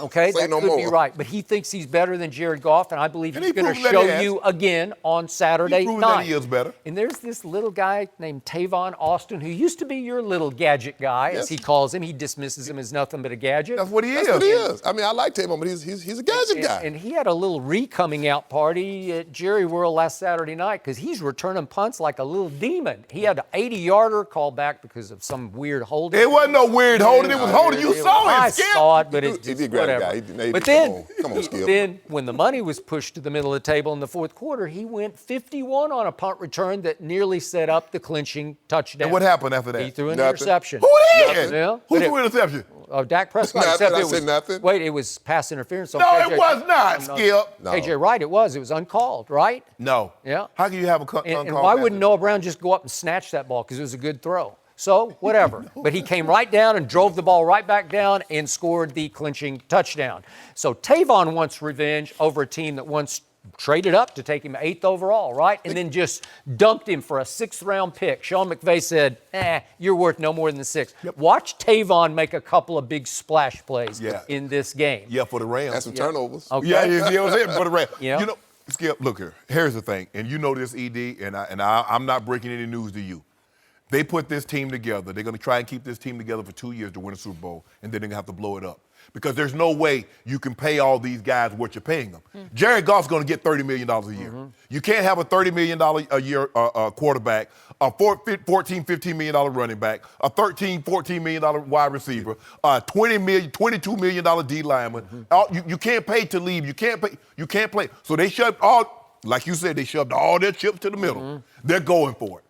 Okay, that could be right. But he thinks he's better than Jared Goff, and I believe he's going to show you again on Saturday night. That he is better. And there's this little guy named Tavon Austin who used to be your little gadget guy, as he calls him. He dismisses him as nothing but a gadget. That's what he is. That's what he is. I mean, I like Tavon, but he's a gadget guy. And he had a little re-coming out party at Jerry World last Saturday night because he's returning punts like a little demon. He had an 80-yarder called back because of some weird holding. It wasn't no weird holding. It was holding. You saw it, I Skip. saw it, but it's He did grab whatever. the guy. But then, come on, Skip. then when the money was pushed to the middle of the table in the fourth quarter, he went 51 on a punt return that nearly set up the clinching touchdown. And what happened after that? He threw an Nothing. interception. Who did? Yeah. Who threw an interception? of Dak Prescott. Nothing, Except I it said was, nothing. Wait, it was pass interference. On No, KJ. it was not, Skip. No. KJ Wright, it was. It was uncalled, right? No. Yeah. How can you have a And uncalled why pass? wouldn't Noah Brown just go up and snatch that ball? Because it was a good throw. So, whatever. But he came right down and drove the ball right back down and scored the clinching touchdown. So, Tavon wants revenge over a team that once traded up to take him 8th overall, right? And then just dumped him for a 6th-round pick. Sean McVay said, you're worth no more than the 6. Yep. Watch Tavon make a couple of big splash plays Yeah. in this game. Yeah, for the Rams. That's some turnovers. Okay. Yeah, it was it for the Rams. Yeah. You know, Skip, look here. Here's the thing, and you know this, ED, and I'm not breaking any news to you. They put this team together. They're going to try and keep this team together for 2 years to win a Super Bowl, and then they're going to have to blow it up. Because there's no way you can pay all these guys what you're paying them. Jared Goff's going to get $30 million a year. You can't have a $30 million a year quarterback, a $14, $15 million running back, a $13, $14 million wide receiver, a $22 million D lineman. You can't pay to leave. You can't play. So they shoved all, like you said, they shoved all their chips to the middle. They're going for it.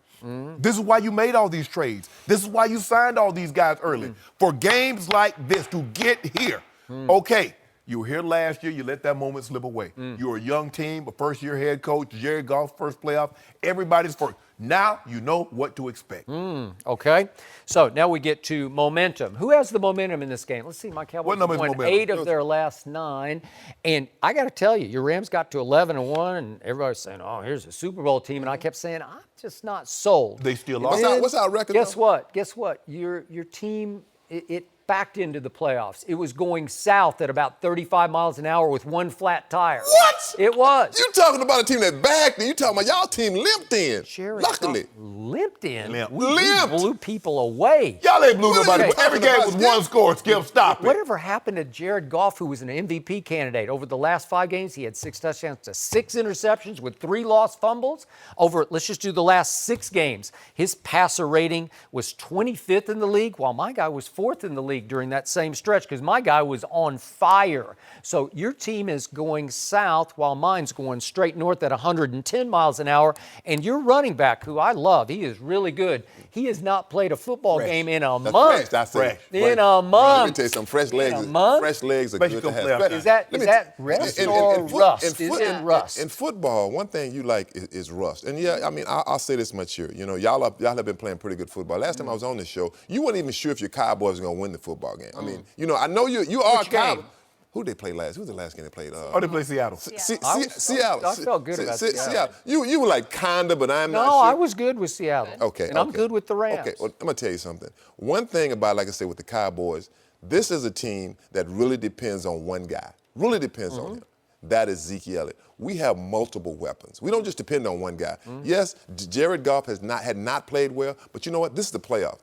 This is why you made all these trades. This is why you signed all these guys early. For games like this to get here. Okay, you were here last year. You let that moment slip away. You were a young team, a first-year head coach, Jared Goff, first playoff. Everybody's first. Now you know what to expect. Okay, so now we get to momentum. Who has the momentum in this game? Let's see, my Cowboys What number is won momentum? 8 of their last 9. And I got to tell you, your Rams got to 11-1, and everybody's saying, oh, here's a Super Bowl team. And I kept saying, I'm just not sold. They still And lost. then, What's our record, Guess though? what? Guess what? Your team, it backed into the playoffs. It was going south at about 35 miles an hour with one flat tire. What? It was. You talking about a team that backed, and you talking about y'all team limped in. Jared Luckily. Goff limped in. Limped. We Limped. blew people away. Y'all ain't blew What are nobody. you Every talking game about, was Skip? one score. Skip, stop it. Whatever happened to Jared Goff, who was an MVP candidate? Over the last 5 games, he had 6 touchdowns to 6 interceptions with 3 lost fumbles. Let's just do the last 6 games. His passer rating was 25th in the league, while my guy was 4th in the league during that same stretch because my guy was on fire. So your team is going south while mine's going straight north at 110 miles an hour. And your running back, who I love, he is really good. He has not played a football game in a That's month. fresh. I said In a Let me month. tell you some fresh legs. a month? Fresh legs are Especially good to come have. playoff Is that Let me rest in- or in foot- rust? in Is foot- it rust? In football, one thing you like is rust. And yeah, I mean, I'll say this much here. You know, y'all have been playing pretty good football. Last time I was on this show, you weren't even sure if your Cowboys were going to win the football game. I mean, you know, I know you are Which a Cowboy. game? Who they play last? Who was the last game they played? Oh, they play Seattle. Seattle. I felt good about Seattle. You were like kinda, but I'm not No, sure. I was good with Seattle. Okay. And I'm good with the Rams. Okay, well, I'm going to tell you something. One thing about, like I said, with the Cowboys, this is a team that really depends on one guy. Really depends on him. That is Zeke Elliott. We have multiple weapons. We don't just depend on one guy. Yes, Jared Goff had not played well, but you know what? This is the playoff.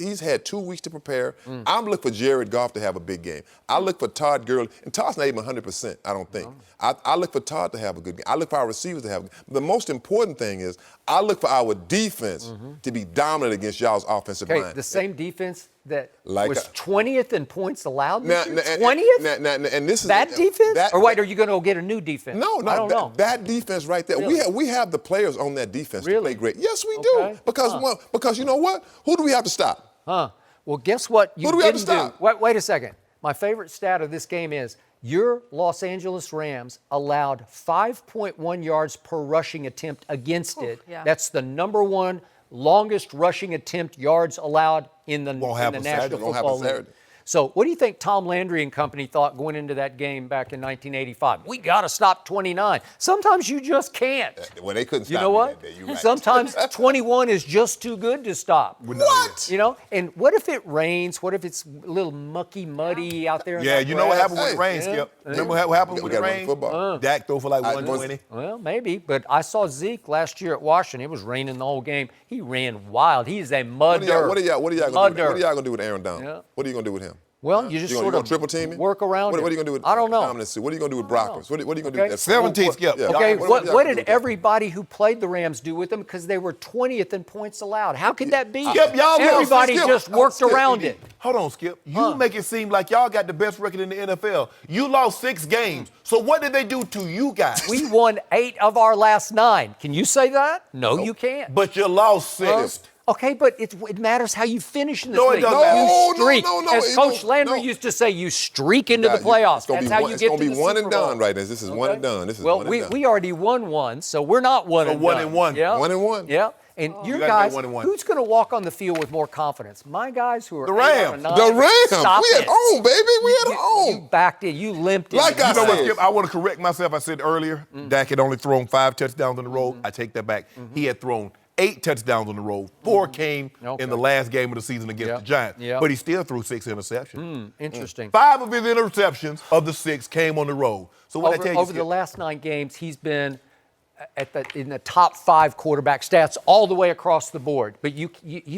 He's had 2 weeks to prepare. I'm looking for Jared Goff to have a big game. I look for Todd Gurley, and Todd's not even 100%, I don't think. I look for Todd to have a good game. I look for our receivers to have a good game. The most important thing is I look for our defense to be dominant against y'all's offensive Okay, line. the same defense that Like was 20th in points allowed Now- this year? now- 20th? and this is That defense? that- or wait, are you going to go get a new defense? No, I don't know. That defense right there. Really? We have the players on that defense to Really? play great. Yes, we Okay. do. Because you know what? Who do we have to stop? Well, guess what you Who do we have to didn't do? stop? Wait a second. My favorite stat of this game is your Los Angeles Rams allowed 5.1 yards per rushing attempt against it. yeah. That's the number 1 longest rushing attempt yards allowed in the, Won't in happen the Saturday. National Won't happen Football League. Saturday. So what do you think Tom Landry and company thought going into that game back in 1985? We got to stop 29. Sometimes you just can't. Well, they couldn't stop You know me what? that day. You're right. Sometimes 21 is just too good to stop. What? You know, and what if it rains? What if it's a little muddy out there? in Yeah, that you know what grass? happened when it rains, Yeah. Skip? Remember what happened We when it gotta run rained? football. Dak threw for like I- 120. Well, maybe, but I saw Zeke last year at Washington. It was raining the whole game. He ran wild. He is a mudder. What are y'all gonna do? Mudder. What are y'all gonna do with Aaron Donald? Yeah. What are you gonna do with him? Well, you just You sort gonna of triple team him? work around What it. are you gonna do with I don't know. dominancy? What are you gonna do with Brockers? What are you gonna do Okay. with that? 17, Skip. Yeah. Okay, What what y'all gonna do did with that? everybody who played the Rams do with them? Because they were 20th in points allowed. How could that be? Skip, y'all Everybody Skip. just worked Skip. around it. Hold on, Skip. You make it seem like y'all got the best record in the NFL. You lost 6 games. So what did they do to you guys? We won 8 of our last 9. Can you say that? No, you can't. But you lost 6. Okay, but it matters how you finish in this No, it league. doesn't You matter. streak. No, As Coach Landry no. used to say, you streak into the playoffs. That's how you get to the Super Bowl. It's going to be one and done right now. This is one and done. This is one and done. We already won one, so we're not one and done. 1 and 1. Yeah. 1 and 1. Yeah. And your You gotta guys, go 1 and 1. who's going to walk on the field with more confidence? My guys who are The 8 Rams. out of 9. The Rams. Stop We at it. home, baby. We at You home. backed in. You limped in. Like I You know what, said. Skip? I want to correct myself. I said earlier, Dak had only thrown 5 touchdowns on the road. I take that back. He had thrown 8 touchdowns on the road. 4 came in the last game of the season against the Giants. Yep. But he still threw 6 interceptions. Interesting. 5 of his interceptions of the 6 came on the road. So what I tell you, Over Skip, the last 9 games, he's been in the top 5 quarterback stats all the way across the board. But you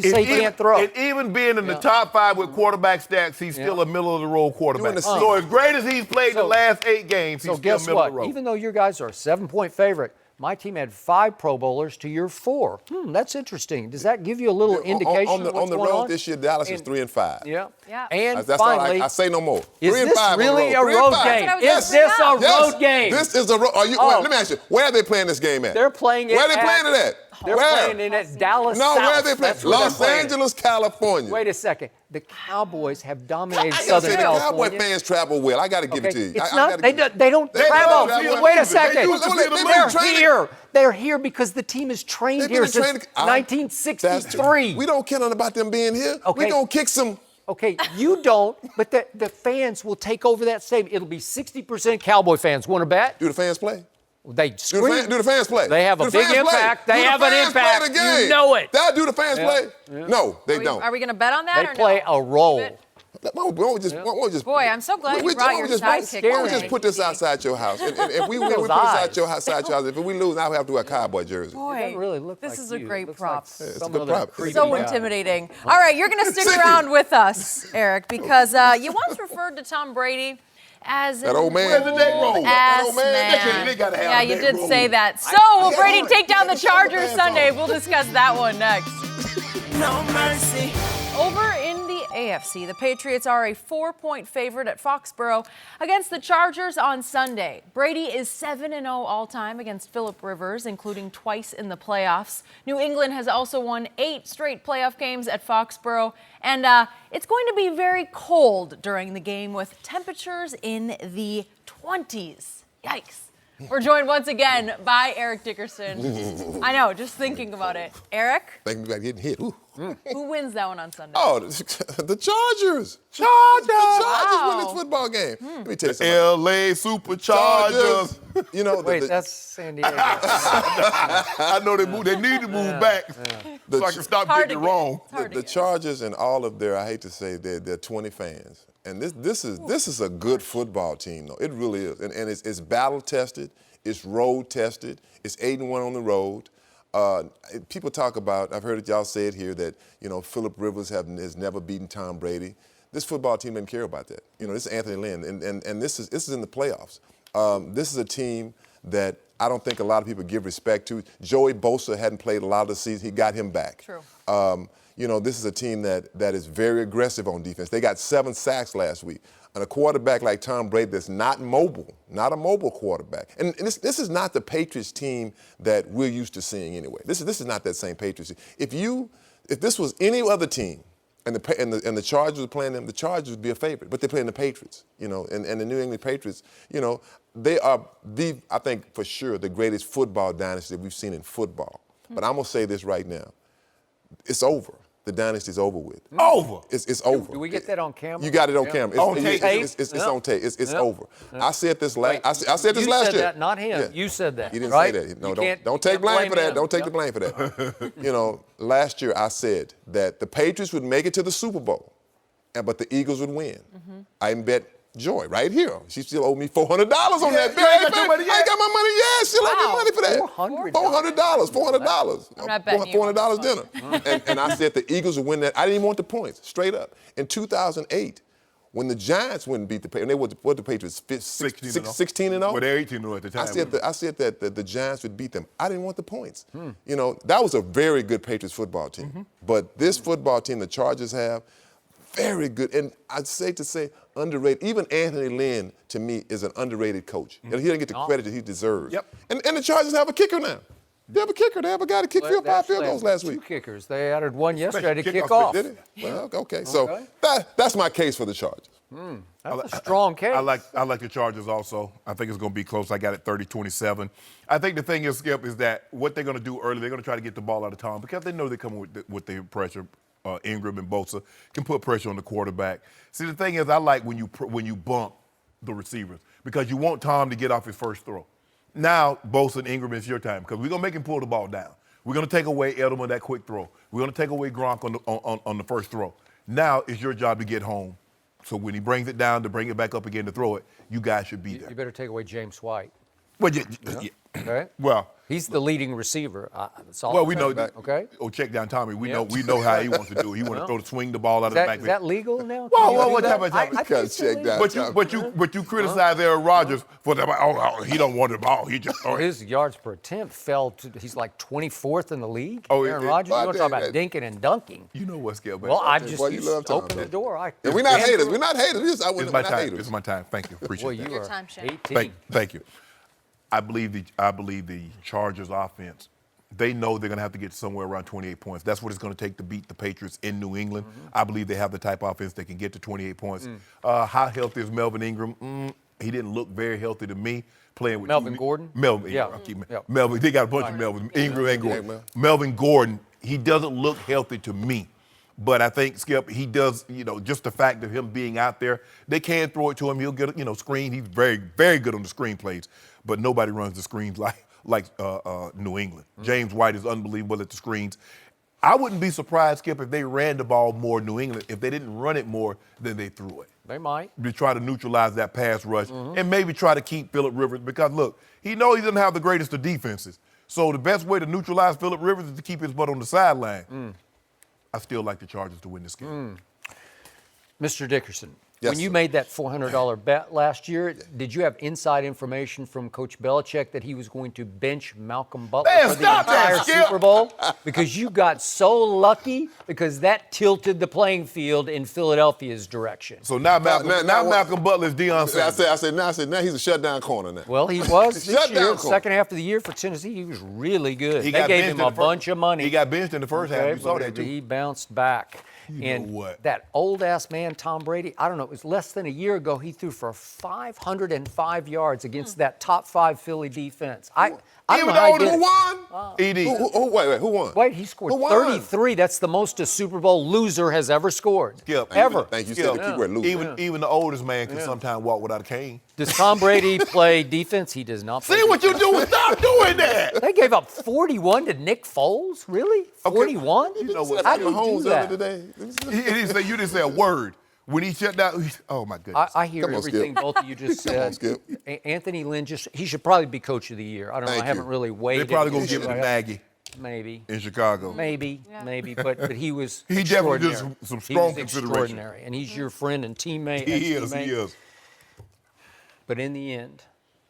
say he can't throw. And even being in the top 5 with quarterback stats, he's still a middle-of-the-road quarterback. the So as great as he's played the last 8 games, So he's still guess middle what? of the road. Even though your guys are a 7-point favorite, my team had 5 Pro Bowlers to your 4. That's interesting. Does that give you a little indication on the of what's road going on? this year, Dallas is 3-5. Yeah. Yeah. And That's finally, all I say no more. is 3 and this 5 on the really a road. 3 and road 5. game? That's what I was Is gonna this a bring Yes, road game? This is a road. Wait, let me ask you. Where are they playing this game at? They're playing it Where are they at- playing it at? They're Where? playing it at Dallas No, South. where are they playing? That's where they're Los playing. Angeles, California. Wait a second. The Cowboys have dominated I gotta Southern say, the California. Cowboy fans travel well. I got to give it to you. It's I not. gotta They, give it- they don't They travel. don't travel. Wait a They second. do it. They're Training. here. They're here because the team has trained They've here been since training. 1963. We don't care nothing about them being here. Okay. We gonna kick some. Okay, you don't, but the fans will take over that stadium. It'll be 60% Cowboy fans. Want to bet? Do the fans play? They Do scream. the fans play? They have Do a the big fans play? impact. Do They the have an fans play impact. the game? You know it. Do the fans play? No, they don't. Are we going to bet on that They or play no? a role. Leave it? Why don't we just, Boy, I'm so glad you brought your just, sidekick Why don't we today. just put this outside your house? And if we win, we Those put this eyes. outside your house. If we lose, now we have to wear a Cowboy jersey. Boy, Doesn't really look this like is a you. great Looks prop. like It's a some good other prop. creepy So guy. intimidating. All right, you're going to stick around with us, Eric, because you once referred to Tom Brady as That old man. Where's the neck roll? That ass old man, they gotta have Yeah, a you neck did roll. say that. So will Brady take down the Chargers Sunday? We'll discuss that one next. No mercy. Over in the AFC, the Patriots are a 4-point favorite at Foxborough against the Chargers on Sunday. Brady is 7-0 all-time against Phillip Rivers, including twice in the playoffs. New England has also won 8 straight playoff games at Foxborough, and it's going to be very cold during the game with temperatures in the 20s. Yikes. We're joined once again by Eric Dickerson. I know, just thinking about it. Eric, Think about getting hit. Ooh. who wins that one on Sunday? Oh, the Chargers. The Chargers Wow. win this football game. Let me tell you something. L.A. Superchargers. You know, Wait, that's San Diego. I know they need to move back so I can stop Hard getting to it wrong. get. Hard to the get. Chargers and all of their, I hate to say, they're 20 fans. And this is a good football team, though. It really is. And it's battle tested, it's road tested, it's 8-1 on the road. People talk about, I've heard y'all say it here, that, Phillip Rivers has never beaten Tom Brady. This football team doesn't care about that. This is Anthony Lynn, and this is in the playoffs. This is a team that I don't think a lot of people give respect to. Joey Bosa hadn't played a lot of the season. He got him back. True. This is a team that is very aggressive on defense. They got 7 sacks last week. And a quarterback like Tom Brady that's not mobile, not a mobile quarterback. And this is not the Patriots team that we're used to seeing anyway. This is not that same Patriots team. If this was any other team and the Chargers were playing them, the Chargers would be a favorite. But they're playing the Patriots, and the New England Patriots, they are I think for sure, the greatest football dynasty we've seen in football. But I'm gonna say this right now. It's over. The dynasty's over with. Over. It's over. Do we get that on camera? You got it on camera. On tape. It's on tape. It's over. I said this last. I said this You last said year. that, not him. Yeah. You said that. You didn't right? say that. No, You don't can't take blame for that. him. Don't take the Yep. blame for that. Last year I said that the Patriots would make it to the Super Bowl, but the Eagles would win. I bet Joy right here. She still owed me $400 on that. you ain't got your money I ain't got my money yet. She owed me money for that. $400. I'm not betting you on $400 this dinner. and I said the Eagles would win that. I didn't even want the points, straight up. In 2008, when the Giants wouldn't beat the Patriots, and they were the Patriots 16-0. Well, they're 18-0 at the time. I said that the Giants would beat them. I didn't want the points. That was a very good Patriots football team. But this football team the Chargers have, very good. And I'd say underrated. Even Anthony Lynn, to me, is an underrated coach. And he doesn't get the credit that he deserves. Yep. And the Chargers have a kicker now. They have a kicker. They have a guy to kick Well, 5 field goals last week. 2 kickers. They added one yesterday to Special kick off. Did he? Well, okay. So that's my case for the Chargers. That's a strong case. I like the Chargers also. I think it's going to be close. I got it 30-27. I think the thing is, Skip, is that what they're going to do early, they're going to try to get the ball out of Tom because they know they come with the pressure. Ingram and Bosa can put pressure on the quarterback. See, the thing is, I like when you bump the receivers because you want Tom to get off his first throw. Now, Bosa and Ingram, it's your time because we're going to make him pull the ball down. We're going to take away Edelman that quick throw. We're going to take away Gronk on the first throw. Now it's your job to get home. So when he brings it down to bring it back up again to throw it, you guys should be there. You better take away James White. Well, Okay? well, He's the leading receiver. That's all well, I'm we know saying. that. Okay? Oh, check down Tommy. We know how he wants to do it. He wants to throw the swing the ball out of the back. Is that legal now? Well, what Can type you of do that? time? I think it's check that. illegal. But you criticize Aaron Rodgers for that. Oh, he don't want the ball. He just. Well, his yards per attempt fell to, he's like 24th in the league. Oh, Aaron Rodgers, you want to talk about dinking and dunking. You know what's Skip? Well, I just Boy, you love Tom, opened the man. door. And we're not haters. We're not haters. It's my not time. haters. It's my time. Thank you. Appreciate Boy, it. you Your are time, Shannon. 18. Thank you. I believe the Chargers offense, they know they're going to have to get somewhere around 28 points. That's what it's going to take to beat the Patriots in New England. I believe they have the type of offense that can get to 28 points. How healthy is Melvin Ingram? He didn't look very healthy to me playing with Melvin Gordon? Melvin, Yeah. Melvin. They got a bunch of Melvin. Ingram and Gordon. man. Melvin Gordon, he doesn't look healthy to me. But I think, Skip, he does, just the fact of him being out there, they can throw it to him. He'll get, screen. He's very, very good on the screen plays. But nobody runs the screens like New England. James White is unbelievable at the screens. I wouldn't be surprised, Skip, if they ran the ball more in New England, if they didn't run it more than they threw it. They might. To try to neutralize that pass rush and maybe try to keep Phillip Rivers because, look, he knows he doesn't have the greatest of defenses. So the best way to neutralize Phillip Rivers is to keep his butt on the sideline. I still like the Chargers to win this game. Mr. Dickerson, Yes, when you sir. made that $400 bet last year, did you have inside information from Coach Belichick that he was going to bench Malcolm Butler Man, for the stop that, entire Skip. Super Bowl? Because you got so lucky because that tilted the playing field in Philadelphia's direction. So now Malcolm, now- Malcolm Butler is Deion Sanders. I said, now he's a shutdown corner now. Well, he was this Shut year, down, the Cole. second half of the year for Tennessee. He was really good. He They got gave benched him in a the fir- bunch of money. He got benched in the first half. Okay, You saw but that, too. he bounced back. You And know what? that old-ass man, Tom Brady, I don't know, it was less than a year ago, he threw for 505 yards against that top 5 Philly defense. I don't Even know how he though did who it. won? ED. Who won? Wait, he scored Who won? 33. That's the most a Super Bowl loser has ever scored. Skip. Ever. Thank you. Skip. Said the key word, lose. Even the oldest man can sometimes walk without a cane. Does Tom Brady play defense? He does not play See what defense. you doing? Stop doing that. They gave up 41 to Nick Foles? Really? 41? You know what? How do you Mahomes do the other that? day. You didn't say a word. When he shut down, oh my goodness. I hear Come on, everything Skip. both of you just Come on, said. Skip. Anthony Lynn he should probably be coach of the year. I don't know. Thank I haven't you. really They're waited. probably going to give it to Nagy Maybe. in Chicago. Maybe, but he was He definitely did extraordinary. some He strong was consideration. extraordinary, and he's your friend and teammate. He ex-teammate. is. But in the end,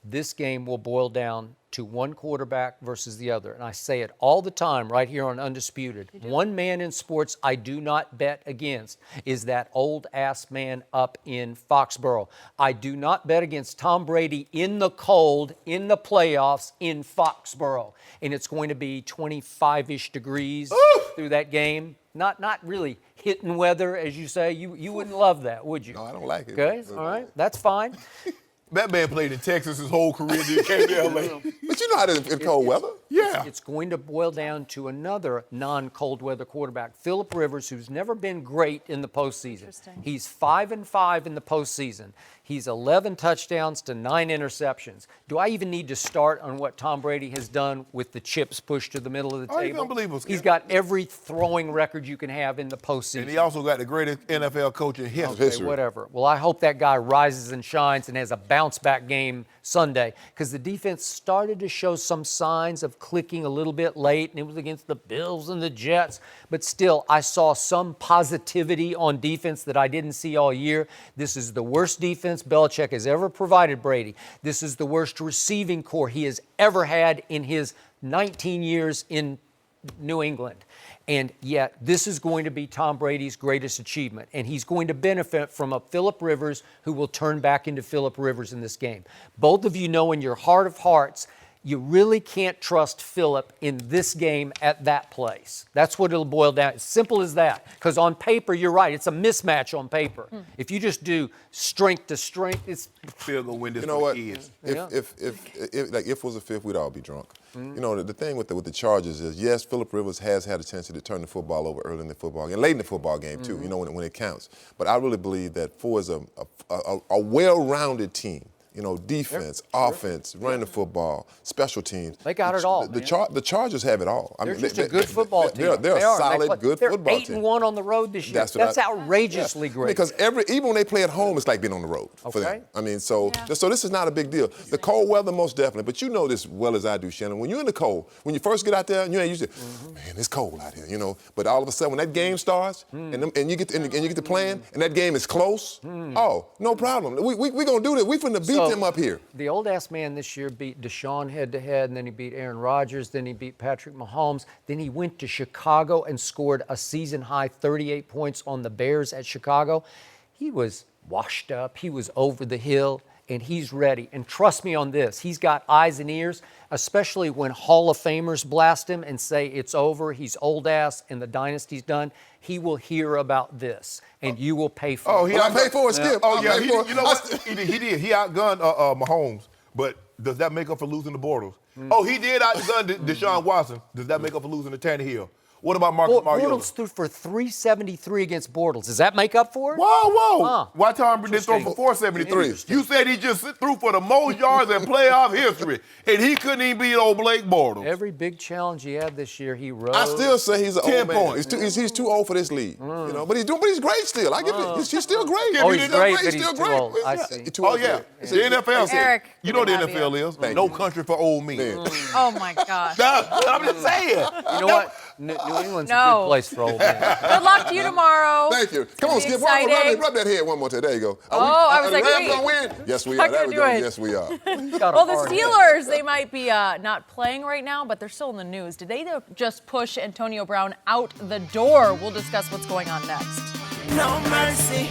this game will boil down to one quarterback versus the other. And I say it all the time right here on Undisputed. One man in sports I do not bet against is that old-ass man up in Foxborough. I do not bet against Tom Brady in the cold, in the playoffs, in Foxborough. And it's going to be 25-ish degrees through that game. Not really hitting weather, as you say. You wouldn't love that, would you? No, I don't like it. Okay, all right, that's fine. That man played in Texas his whole career. Then he came to LA. But you know how it is in cold weather. Yeah. It's going to boil down to another non-cold weather quarterback, Phillip Rivers, who's never been great in the postseason. Interesting. He's 5-5 in the postseason. He's 11 touchdowns to 9 interceptions. Do I even need to start on what Tom Brady has done with the chips pushed to the middle of the Oh, he's table? unbelievable, Skip. He's got every throwing record you can have in the postseason. And he also got the greatest NFL coach in history. Okay, whatever. Well, I hope that guy rises and shines and has a bounce-back game Sunday because the defense started to show some signs of clicking a little bit late, and it was against the Bills and the Jets. But still, I saw some positivity on defense that I didn't see all year. This is the worst defense Belichick has ever provided Brady. This is the worst receiving core he has ever had in his 19 years in New England. And yet, this is going to be Tom Brady's greatest achievement. And he's going to benefit from a Phillip Rivers who will turn back into Phillip Rivers in this game. Both of you know in your heart of hearts, You really can't trust Phillip in this game at that place. That's what it'll boil down. As simple as that. Because on paper, you're right. It's a mismatch on paper. If you just do strength to strength, it's Field goal win this You know for what? the kids. If it was a fifth, we'd all be drunk. You know, the thing with the Chargers is, yes, Phillip Rivers has had a chance to turn the football over early in the football game, late in the football game too. You know, when it counts. But I really believe that Four is a well-rounded team. You know, defense, offense, running the football, special teams. They got it all. The Chargers have it all. They're just a good football team. They're a solid, good football team. They're 8-1 on the road this year. That's outrageously great. Because even when they play at home, it's like being on the road for them. I mean, so this is not a big deal. The cold weather, most definitely. But you know this well as I do, Shannon. When you're in the cold, when you first get out there, you say, man, it's cold out here, you know. But all of a sudden, when that game starts and you get to playing and that game is close, oh, no problem. We're gonna do this. We finna beat them up here. The old-ass man this year beat Deshaun head-to-head, and then he beat Aaron Rodgers, then he beat Patrick Mahomes. Then he went to Chicago and scored a season-high 38 points on the Bears at Chicago. He was washed up. He was over the hill, and he's ready. And trust me on this, he's got eyes and ears, especially when Hall of Famers blast him and say it's over, he's old-ass, and the dynasty's done. He will hear about this, and you will pay for it. Oh, I pay for it, Skip. Oh, yeah. You know what? He did. He outgunned Mahomes. But does that make up for losing to Bortles? Oh, he did outgun Deshaun Watson. Does that make up for losing to Tannehill? What about Marcus Mariota? Bortles threw for 373 against Bortles. Does that make up for it? Whoa. Why Tom Brady didn't throw for 473? You said he just threw for the most yards in playoff history, and he couldn't even beat old Blake Bortles. Every big challenge he had this year, he rose. I still say he's an 10 old man. points. He's too old for this league, you know. But he's great still. I give it. He's still great. Oh, he's great, but He's he's still too great. old. I see. Too old. The NFL. Eric, You know what the we love NFL is? No country for old men. Oh my gosh. I'm just saying. You know what? New England's a good place for old men. Good luck to you tomorrow. Thank you. Come on, Be Skip. exciting. Rub that head one more time. There you go. I was like, Rams wait. gonna win? Yes, we Not are. There we gonna go. do it. Yes, we are. Well, the Steelers, they might be not playing right now, but they're still in the news. Did they just push Antonio Brown out the door? We'll discuss what's going on next. No mercy.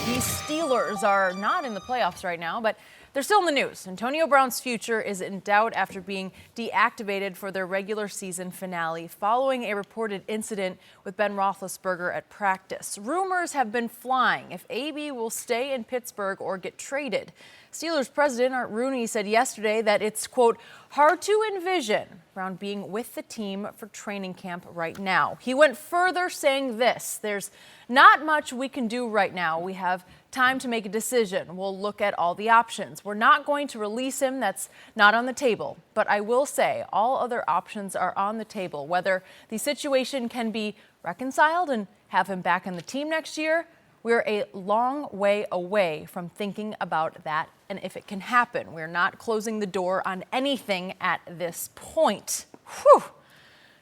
The Steelers are not in the playoffs right now, but they're still in the news. Antonio Brown's future is in doubt after being deactivated for their regular season finale following a reported incident with Ben Roethlisberger at practice. Rumors have been flying if AB will stay in Pittsburgh or get traded. Steelers president Art Rooney said yesterday that it's, quote, hard to envision Brown being with the team for training camp right now. He went further saying this: there's not much we can do right now. We have time to make a decision. We'll look at all the options. We're not going to release him. That's not on the table. But I will say all other options are on the table. Whether the situation can be reconciled and have him back on the team next year, we're a long way away from thinking about that and if it can happen. We're not closing the door on anything at this point. Whew.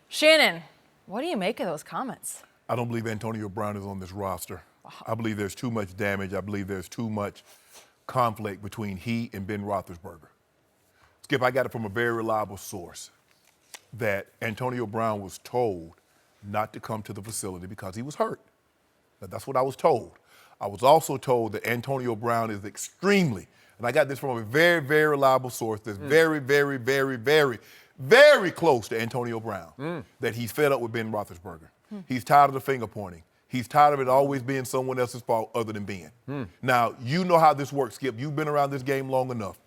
Shannon, what do you make of those comments? I don't believe Antonio Brown is on this roster. I believe there's too much damage. I believe there's too much conflict between he and Ben Roethlisberger. Skip, I got it from a very reliable source that Antonio Brown was told not to come to the facility because he was hurt. Now, that's what I was told. I was also told that Antonio Brown is extremely, and I got this from a very, very reliable source that's very, very, very, very, very close to Antonio Brown, that he's fed up with Ben Roethlisberger. He's tired of the finger pointing. He's tired of it always being someone else's fault other than Ben. Now, you know how this works, Skip. You've been around this game long enough.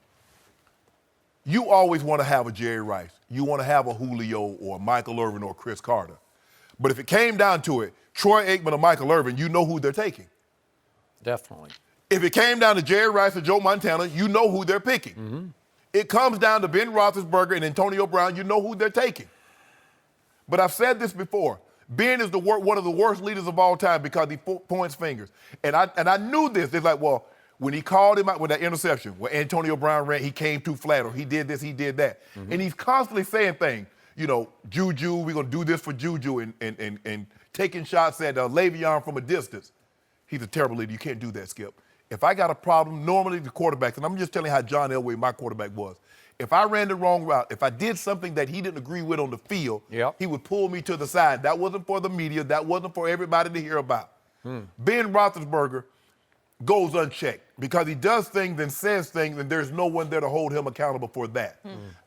You always want to have a Jerry Rice. You want to have a Julio or Michael Irvin or Chris Carter. But if it came down to it, Troy Aikman or Michael Irvin, you know who they're taking. Definitely. If it came down to Jerry Rice or Joe Montana, you know who they're picking. It comes down to Ben Roethlisberger and Antonio Brown, you know who they're taking. But I've said this before. Ben is one of the worst leaders of all time because he points fingers. And I knew this. They're like, well, when he called him out with that interception, where Antonio Brown ran, he came too flat, or he did this, he did that. And he's constantly saying things, you know, Juju, we're going to do this for Juju, and taking shots at Le'Veon from a distance. He's a terrible leader. You can't do that, Skip. If I got a problem, normally the quarterbacks, and I'm just telling you how John Elway, my quarterback, was. If I ran the wrong route, if I did something that he didn't agree with on the field, he would pull me to the side. That wasn't for the media. That wasn't for everybody to hear about. Ben Roethlisberger, goes unchecked because he does things and says things, and there's no one there to hold him accountable for that.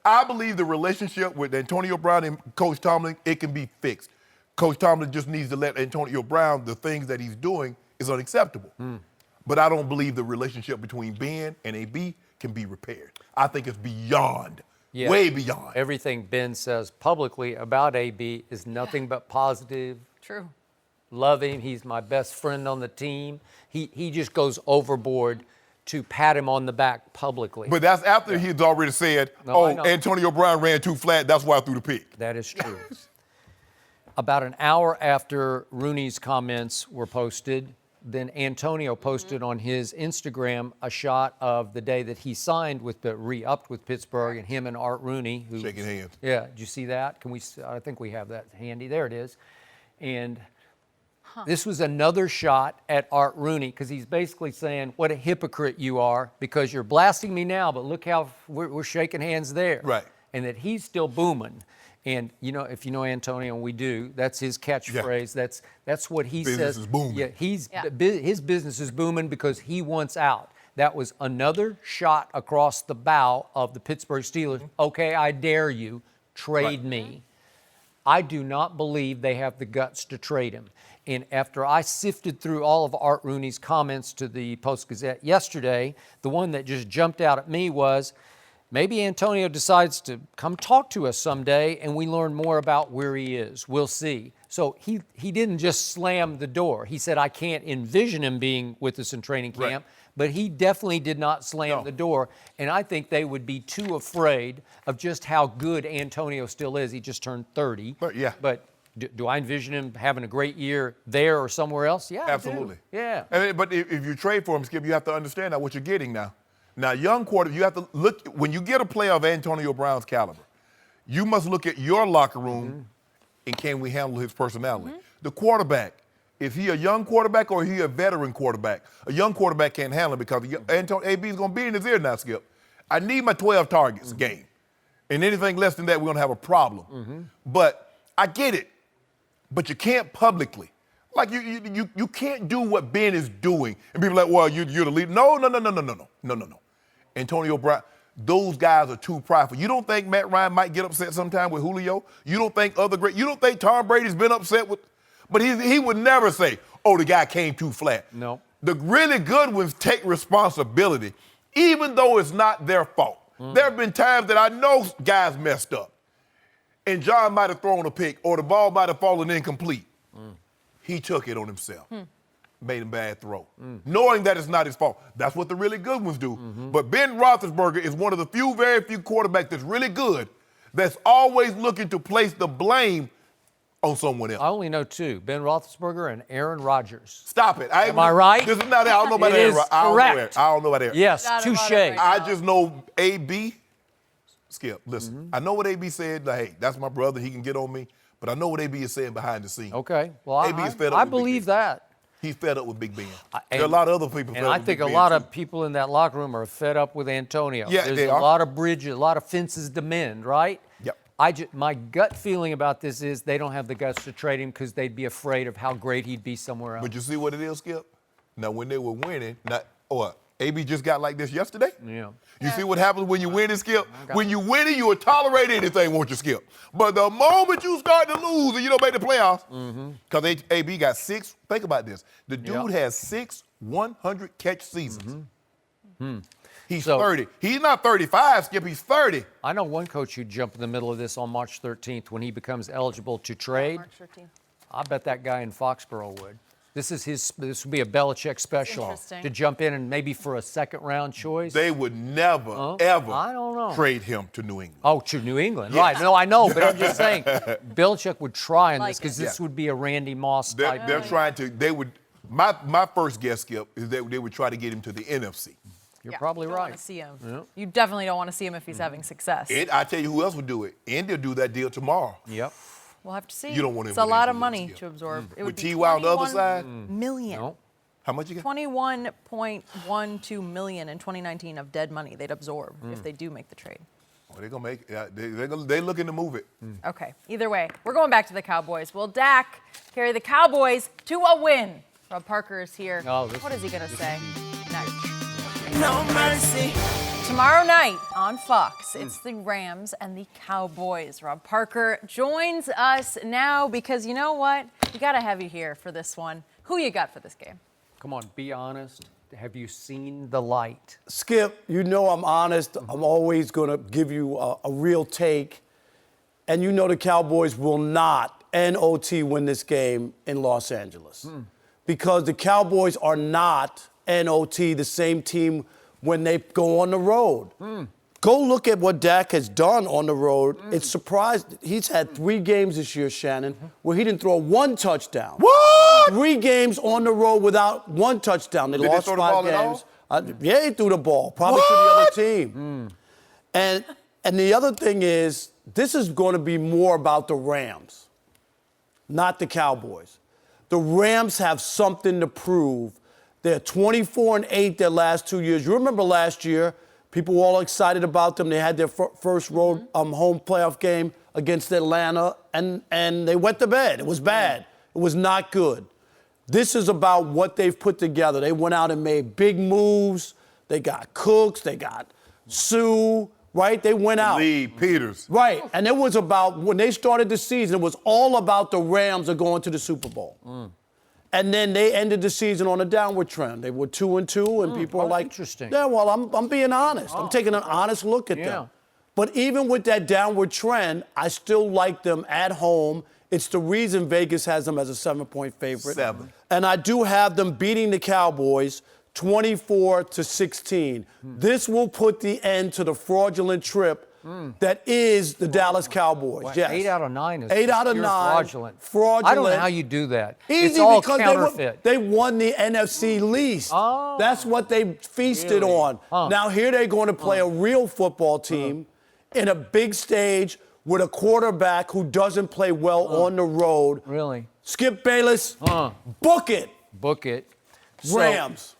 I believe the relationship with Antonio Brown and Coach Tomlin, it can be fixed. Coach Tomlin just needs to let Antonio Brown, the things that he's doing is unacceptable. But I don't believe the relationship between Ben and AB can be repaired. I think it's beyond, way beyond. Everything Ben says publicly about AB is nothing but positive. True. Love him. He's my best friend on the team. He just goes overboard to pat him on the back publicly. But that's after he's already said, Antonio Brown ran too flat, that's why I threw the pick. That is true. About an hour after Rooney's comments were posted, then Antonio posted on his Instagram a shot of the day that he signed re-upped with Pittsburgh, and him and Art Rooney. Shaking hands. Yeah, did you see that? I think we have that handy. There it is. And this was another shot at Art Rooney, because he's basically saying, what a hypocrite you are, because you're blasting me now, but look how we're shaking hands there. Right. And that he's still booming. And, if you know Antonio, and we do, that's his catchphrase. Yeah. That's what he says. Business is booming. Yeah, his business is booming because he wants out. That was another shot across the bow of the Pittsburgh Steelers. Okay, I dare you, trade me. I do not believe they have the guts to trade him. And after I sifted through all of Art Rooney's comments to the Post-Gazette yesterday, the one that just jumped out at me was, maybe Antonio decides to come talk to us someday and we learn more about where he is. We'll see. So he didn't just slam the door. He said, I can't envision him being with us in training camp, but he definitely did not slam the door. And I think they would be too afraid of just how good Antonio still is. He just turned 30. But do I envision him having a great year there or somewhere else? Yeah, absolutely. Yeah. But if you trade for him, Skip, you have to understand now what you're getting now. Now, young quarterback, you have to look, when you get a player of Antonio Brown's caliber, you must look at your locker room and can we handle his personality. The quarterback, is he a young quarterback or is he a veteran quarterback? A young quarterback can't handle it because AB is going to be in his ear now, Skip. I need my 12 targets game. And anything less than that, we're going to have a problem. But I get it. But you can't publicly. Like, you can't do what Ben is doing. And people are like, well, you're the leader. No. Antonio Brown, those guys are too prideful. You don't think Matt Ryan might get upset sometime with Julio? You don't think you don't think Tom Brady's been upset with, but he would never say, oh, the guy came too flat. No. The really good ones take responsibility, even though it's not their fault. There have been times that I know guys messed up, and John might have thrown a pick or the ball might have fallen incomplete. He took it on himself. Made a bad throw, knowing that it's not his fault. That's what the really good ones do. But Ben Roethlisberger is one of the very few quarterbacks that's really good, that's always looking to place the blame on someone else. I only know two, Ben Roethlisberger and Aaron Rodgers. Stop it. Am I right? This is not, I don't know about Aaron. Correct. I don't know about Aaron. Yes, touche. I just know AB. Skip, listen. I know what AB said. Like, hey, that's my brother. He can get on me. But I know what AB is saying behind the scenes. Okay. Well, AB is fed up I with believe that. He's fed up with Big Ben. There are a lot of other people fed up with Big Ben. And I think a lot of people in that locker room are fed up with Antonio. Yeah, There's they a are. lot of bridges, a lot of fences to mend, right? Yep. My gut feeling about this is they don't have the guts to trade him because they'd be afraid of how great he'd be somewhere else. But you see what it is, Skip? Now, when they were winning, AB just got like this yesterday? Yeah. You see what happens when you win it, Skip? When you win it, you will tolerate anything, won't you, Skip? But the moment you start to lose and you don't make the playoffs, because AB got 6, think about this. The dude has 6 100-catch seasons. He's 30. He's not 35, Skip. He's 30. I know one coach who'd jump in the middle of this on March 13th when he becomes eligible to trade. March 13th. I bet that guy in Foxborough would. This would be a Belichick special to jump in and maybe for a second-round choice. They would never, ever I don't know. trade him to New England. Oh, to New England, right. No, I know, but I'm just saying Belichick would try on this because this would be a Randy Moss type. They're trying to, my first guess, Skip, is that they would try to get him to the NFC. You're probably don't right. Want to see him. Yeah. You definitely don't want to see him if he's having success. And I tell you who else would do it. Indy will do that deal tomorrow. Yep. We'll have to see. You don't want him It's a lot of to money to absorb. It would With be T.Y. on the other side? million. No. How much you got? $21.12 million in 2019 of dead money they'd absorb if they do make the trade. Well, they're going to make it. They're looking to move it. Okay, either way, we're going back to the Cowboys. Will Dak carry the Cowboys to a win? Rob Parker is here. Oh, what is he going to say? Next. No mercy. Tomorrow night on Fox, it's the Rams and the Cowboys. Rob Parker joins us now because you know what? We got to have you here for this one. Who you got for this game? Come on, be honest. Have you seen the light? Skip, you know I'm honest. I'm always going to give you a real take. And you know the Cowboys will not NOT win this game in Los Angeles. Because the Cowboys are not NOT the same team when they go on the road. Go look at what Dak has done on the road. It's surprised. He's had 3 games this year, Shannon, where he didn't throw 1 touchdown. What? 3 games on the road without 1 touchdown. They Did they lost throw the 5 ball at games. Yeah, he threw the ball, probably to the other team. And the other thing is, this is going to be more about the Rams, not the Cowboys. The Rams have something to prove. They're 24-8 their last 2 years. You remember last year, people were all excited about them. They had their first road home playoff game against Atlanta, and they went to bed. It was bad. It was not good. This is about what they've put together. They went out and made big moves. They got Cooks. They got Sue. Right? They went out. Lee, Peters. Right. And it was about, when they started the season, it was all about the Rams are going to the Super Bowl. And then they ended the season on a downward trend. They were 2-2, and people are like, interesting. Yeah, well, I'm being honest. I'm taking an honest look at them. But even with that downward trend, I still like them at home. It's the reason Vegas has them as a 7-point favorite. 7. And I do have them beating the Cowboys 24-16. This will put the end to the fraudulent trip that is the Dallas Cowboys. Well, yes. 8 out of 9 is 8 out of pure 9. Fraudulent. I don't know how you do that. Easy, it's all because counterfeit. They won the NFC least. Oh. That's what they feasted Really? on. Now here they're going to play a real football team in a big stage with a quarterback who doesn't play well on the road. Really? Skip Bayless, book it. Book it. So, Rams.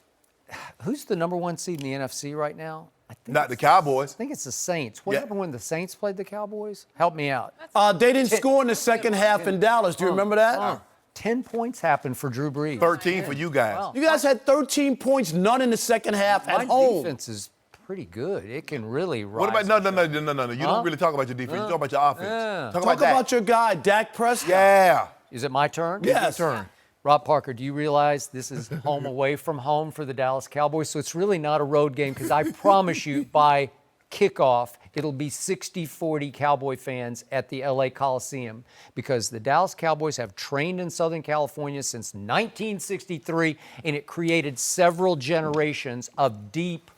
who's the number 1 seed in the NFC right now? I think Not the Cowboys. I think it's the Saints. What Yeah. happened when the Saints played the Cowboys? Help me out. They didn't score in the second half in Dallas. Do you remember that? 10 points happened for Drew Brees. 13 for you guys. Wow. You guys had 13 points, none in the second half My at home. defense is pretty good. It can really rise. What about no? You don't really talk about your defense. You talk about your offense. Yeah. Talk Talk about about your guy, Dak Prescott. Yeah. Is it my turn? Yes. It's your turn. Rob Parker, do you realize this is home away from home for the Dallas Cowboys? So it's really not a road game because I promise you by kickoff, it'll be 60-40 Cowboy fans at the LA Coliseum because the Dallas Cowboys have trained in Southern California since 1963, and it created several generations of deep,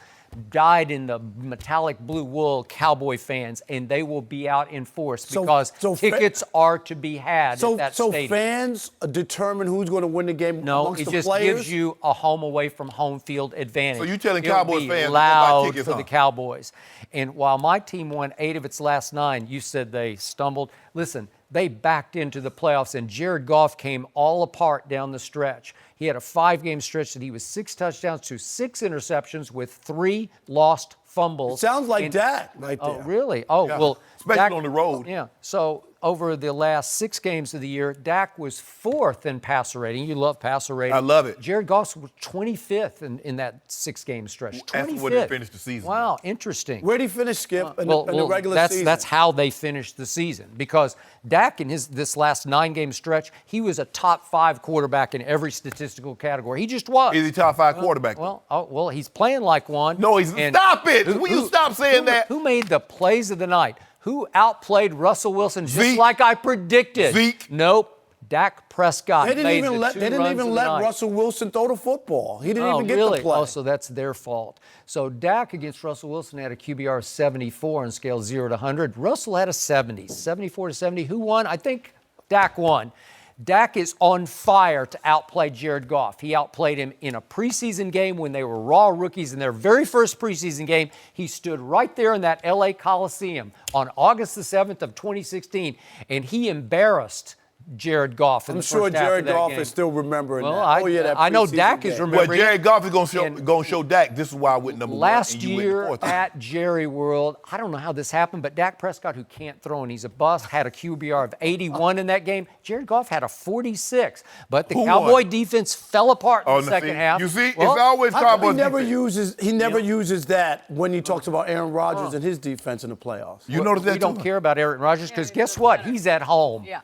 dyed in the metallic blue wool Cowboy fans, and they will be out in force because tickets are to be had at that stadium. So fans determine who's going to win the game No, amongst it the just players? gives you a home away from home field advantage. So you telling It'll Cowboys be fans to go buy loud tickets, for huh? the Cowboys. And while my team won 8 of its last 9, you said they stumbled. Listen, they backed into the playoffs, and Jared Goff came all apart down the stretch. He had a 5-game stretch that he was 6 touchdowns to 6 interceptions with 3 lost fumbles. Sounds like Dak right there. Oh, really? Oh, Yeah. well. Especially Dak, on the road. Yeah. So over the last 6 games of the year, Dak was 4th in passer rating. You love passer rating. I love it. Jared Goff was 25th in that 6-game stretch. 25th. After where they finished the season. Wow, interesting. Where'd he finish, Skip, in the regular season? That's how they finished the season because Dak in this last 9-game stretch, he was a top 5 quarterback in every statistical category. He just was. Is he top 5 quarterback? Well, he's playing like one. No, he's stop it. Will you stop saying that? Who made the plays of the night? Who outplayed Russell Wilson just Zeke. like I predicted? Zeke. Nope. Dak Prescott. They didn't made even the let, 2 they didn't runs even of the let night. Russell Wilson throw the football. He didn't even get really? the play. Oh, so that's their fault. So Dak against Russell Wilson had a QBR of 74 on scale 0 to 100. Russell had a 70, 74 to 70. Who won? I think Dak won. Dak is on fire to outplay Jared Goff. He outplayed him in a preseason game when they were raw rookies in their very first preseason game. He stood right there in that LA Coliseum on August the 7th of 2016, and he embarrassed Jared Goff in I'm the sure first half Jared of that Goff game. is still remembering Well, that. that I know preseason Dak is game. remembering. Well, Jared Goff is And going to show Dak. This is why I went number last one. And you went year fourth. at Jerry World, I don't know how this happened, but Dak Prescott, who can't throw and he's a bust, had a QBR of 81 in that game. Jared Goff had a 46. But the Who Cowboy won? defense fell apart in the no, second see, half. You see, Well, it's always How come Cowboys. he never uses that when he talks about Aaron Rodgers and his defense in the playoffs? You notice that we don't too? care about Aaron Rodgers because guess what? He's at home. Yeah.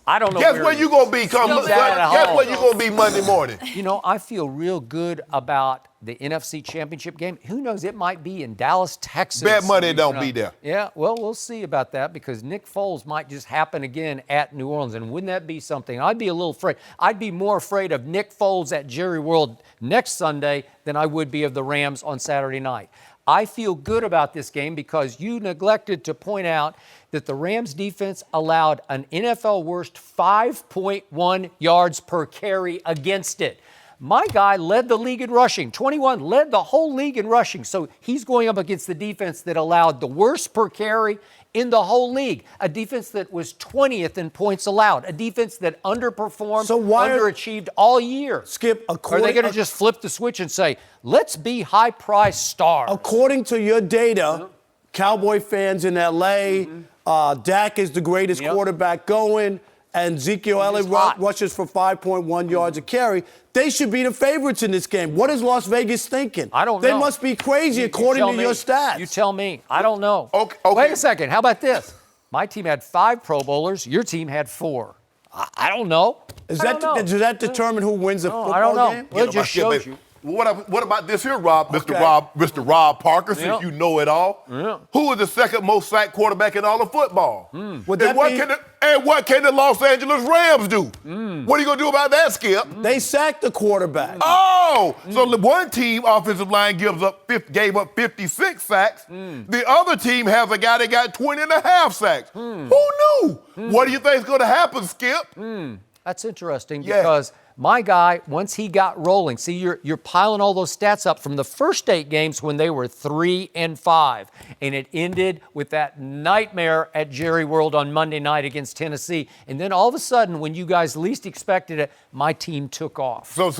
I don't know. Guess where where he you is. going to be? Guess where you going to be Monday morning? You know, I feel real good about the NFC Championship game. Who knows? It might be in Dallas, Texas. Bet money it don't be there. Yeah, well, we'll see about that because Nick Foles might just happen again at New Orleans. And wouldn't that be something? I'd be a little afraid. I'd be more afraid of Nick Foles at Jerry World next Sunday than I would be of the Rams on Saturday night. I feel good about this game because you neglected to point out that the Rams defense allowed an NFL worst 5.1 yards per carry against it. My guy led the league in rushing. 21 led the whole league in rushing. So he's going up against the defense that allowed the worst per carry in the whole league. A defense that was 20th in points allowed. A defense that underperformed, underachieved all year. Skip, Are they going to just flip the switch and say, let's be high-priced stars? According to your data, Cowboy fans in L.A., Dak is the greatest quarterback going, and Ezekiel Elliott rushes for 5.1 yards a carry. They should be the favorites in this game. What is Las Vegas thinking? I don't know. They must be crazy according to your stats. You tell me. I don't know. Okay. Wait a second. How about this? My team had 5 Pro Bowlers. Your team had 4. I don't know. Does that determine who wins the football I don't know. game? Well, it just shows you. What about this here, Rob? Mr. Rob Parker, since you know it all. Yeah. Who is the second most sacked quarterback in all of football? Would that What can the Los Angeles Rams do? What are you going to do about that, Skip? They sacked the quarterback. Oh, so the one team offensive line gave up 56 sacks. The other team has a guy that got 20 and a half sacks. Who knew? What do you think is going to happen, Skip? That's interesting because my guy, once he got rolling, see, you're piling all those stats up from the first 8 games when they were 3-5, and it ended with that nightmare at Jerry World on Monday night against Tennessee, and then all of a sudden, when you guys least expected it, my team took off. So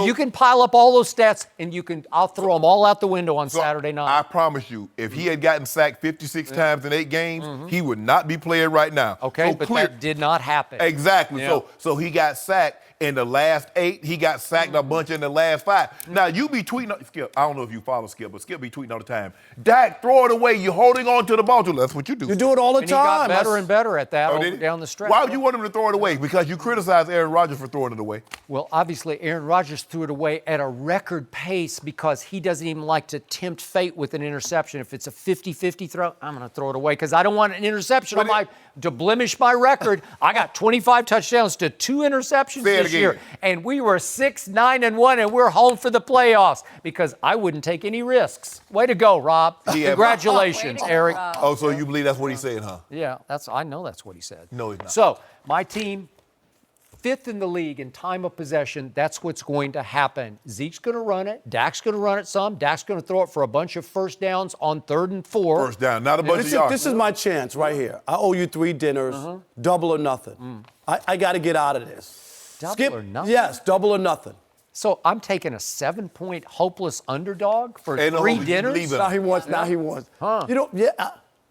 you can pile up all those stats, and I'll throw them all out the window on Saturday night. I promise you, if he had gotten sacked 56 times in 8 games, he would not be playing right now. Okay, but that did not happen. Exactly. Yeah. So he got sacked in the last 8. He got sacked a bunch in the last 5. Now, you be tweeting, Skip, I don't know if you follow Skip, but Skip be tweeting all the time. Dak, throw it away. You're holding on to the ball. That's what you do. You do it all the And time. he got better and better at that down the stretch. Why would you want him to throw it away? Because you criticize Aaron Rodgers for throwing it away. Well, obviously, Aaron Rodgers threw it away at a record pace because he doesn't even like to tempt fate with an interception. If it's a 50-50 throw, I'm going to throw it away because I don't want an interception to blemish my record. I got 25 touchdowns to 2 interceptions this year. And we were 6-9-1, and we're home for the playoffs because I wouldn't take any risks. Way to go, Rob. Congratulations, Eric. Oh, so you believe that's what he said, huh? Yeah, I know that's what he said. No, he's not. So, my team, 5th in the league in time of possession. That's what's going to happen. Zeke's going to run it. Dak's going to run it some. Dak's going to throw it for a bunch of first downs on 3rd and 4. First down, not a bunch of yards. This is my chance right here. I owe you 3 dinners, double or nothing. I got to get out of this. Double or nothing? Yes, double or nothing. So I'm taking a 7-point hopeless underdog for 3 dinners? Now he wants. Huh.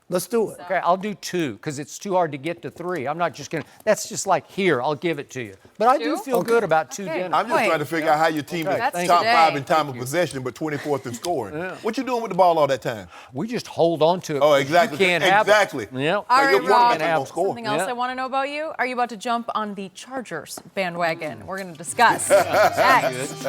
Let's do it. Okay, I'll do 2 because it's too hard to get to 3. I'm not just going to. That's just like, here, I'll give it to you. But I do feel good about 2 dinners. I'm just trying to figure out how your team is top 5 in time of possession, but 24th in scoring. What you doing with the ball all that time? We just hold on to it. Oh, exactly. You can't have exactly. it. Yeah. All right, your quarterback Rob, won't score. something else I want to know about you. Are you about to jump on the Chargers bandwagon? We're going to discuss next.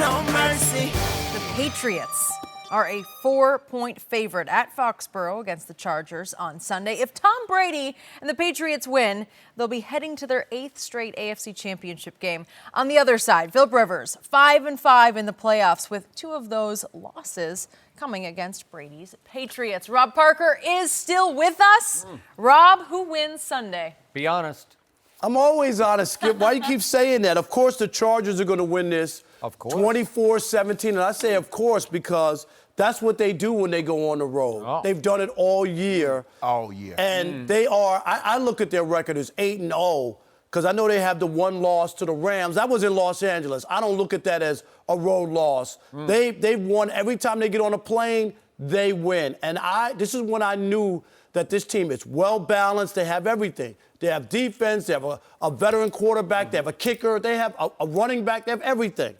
No mercy. The Patriots are a 4-point favorite at Foxborough against the Chargers on Sunday. If Tom Brady and the Patriots win, they'll be heading to their 8th straight AFC Championship game. On the other side, Philip Rivers, 5-5 in the playoffs, with 2 of those losses coming against Brady's Patriots. Rob Parker is still with us. Rob, who wins Sunday? Be honest. I'm always honest, Skip. Why you keep saying that? Of course the Chargers are going to win this. Of course. 24-17. And I say of course because That's what they do when they go on the road. Oh. They've done it all year. All year. And they are, I look at their record as 8-0, because I know they have the one loss to the Rams. That was in Los Angeles. I don't look at that as a road loss. They've won every time they get on a plane, they win. And this is when I knew that this team is well balanced. They have everything. They have defense. They have a veteran quarterback. They have a kicker. They have a running back. They have everything.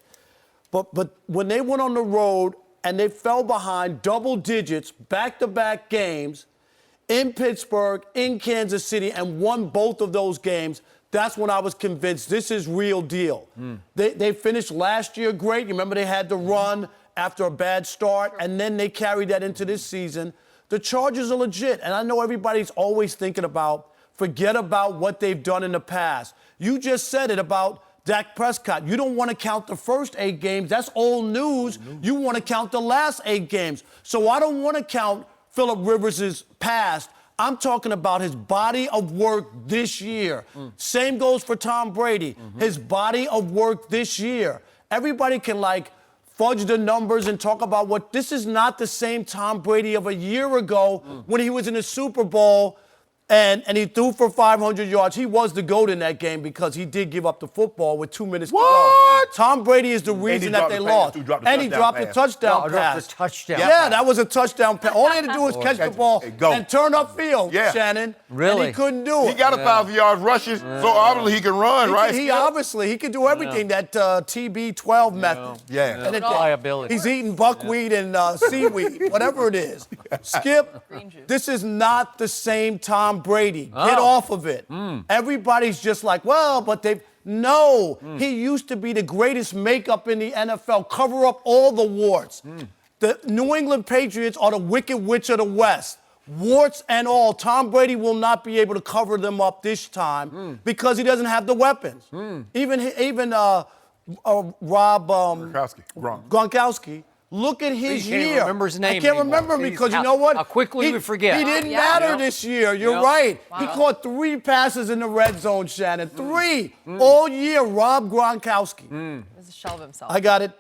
But when they went on the road and they fell behind double digits, back-to-back games in Pittsburgh, in Kansas City, and won both of those games, that's when I was convinced this is real deal. They finished last year great. You remember they had the run after a bad start, and then they carried that into this season. The Chargers are legit, and I know everybody's always thinking about, forget about what they've done in the past. You just said it about Dak Prescott. You don't want to count the first 8 games. That's old news. You want to count the last 8 games. So I don't want to count Phillip Rivers' past. I'm talking about his body of work this year. Same goes for Tom Brady. His body of work this year. Everybody can, fudge the numbers and talk about what this is not the same Tom Brady of a year ago when he was in the Super Bowl and he threw for 500 yards. He was the GOAT in that game because he did give up the football with 2 minutes to go. Tom Brady is the reason that they lost. And he dropped the touchdown pass. Yeah, that was a touchdown pass. All he had to do was catch the ball and turn upfield, Shannon. Really? And he couldn't do it. He got 1,000 yards rushing, so obviously he can run, right? He could do everything, that TB12 method. Yeah. And Liability. he's eating buckwheat and seaweed, whatever it is. Skip, this is not the same Tom Brady. Get off of it. Everybody's just like, well, but they've... No, he used to be the greatest makeup in the NFL, cover up all the warts. The New England Patriots are the Wicked Witch of the West. Warts and all. Tom Brady will not be able to cover them up this time because he doesn't have the weapons. Even Rob Gronkowski. Look at his year. You can't remember his name I can't anymore. remember him because you know what? How quickly we forget. He didn't matter this year. You're right. He caught 3 passes in the red zone, Shannon. 3 all year. Rob Gronkowski. He's a shell of himself. I got it.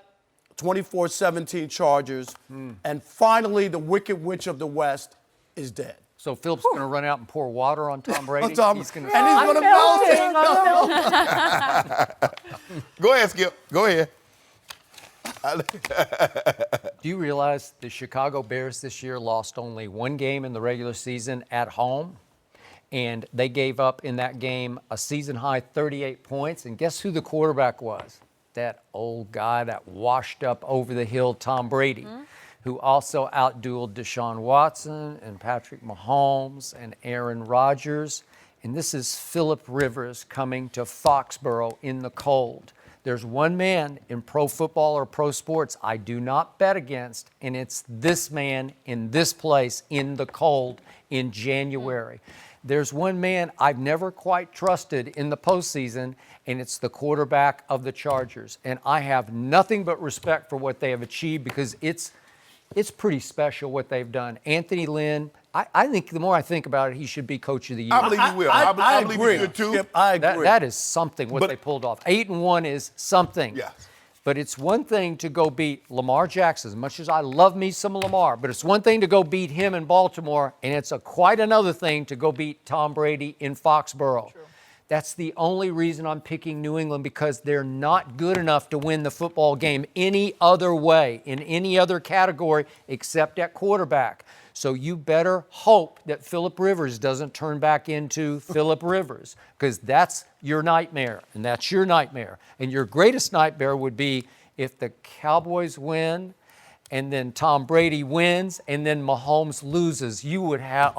24-17 Chargers. And finally, the Wicked Witch of the West is dead. So Philip's going to run out and pour water on Tom Brady? He's going to melt it. Go ahead, Skip. Go ahead. Do you realize the Chicago Bears this year lost only 1 game in the regular season at home? And they gave up in that game a season-high 38 points. And guess who the quarterback was? That old guy, that washed-up, over-the-hill Tom Brady, who also outdueled Deshaun Watson and Patrick Mahomes and Aaron Rodgers. And this is Phillip Rivers coming to Foxborough in the cold. There's one man in pro football or pro sports I do not bet against, and it's this man in this place in the cold in January. There's one man I've never quite trusted in the postseason, and it's the quarterback of the Chargers. And I have nothing but respect for what they have achieved because it's pretty special what they've done. Anthony Lynn, I think the more I think about it, he should be coach of the year. I believe he will. I believe agree. he should too. Skip, I agree. That is something what they pulled off. 8-1 is something. Yeah. But it's one thing to go beat Lamar Jackson, as much as I love me some Lamar, but it's one thing to go beat him in Baltimore, and it's quite another thing to go beat Tom Brady in Foxborough. True. That's the only reason I'm picking New England, because they're not good enough to win the football game any other way, in any other category except at quarterback. So you better hope that Phillip Rivers doesn't turn back into Phillip Rivers, because that's your nightmare, and that's your nightmare. And your greatest nightmare would be if the Cowboys win, and then Tom Brady wins, and then Mahomes loses. You would have,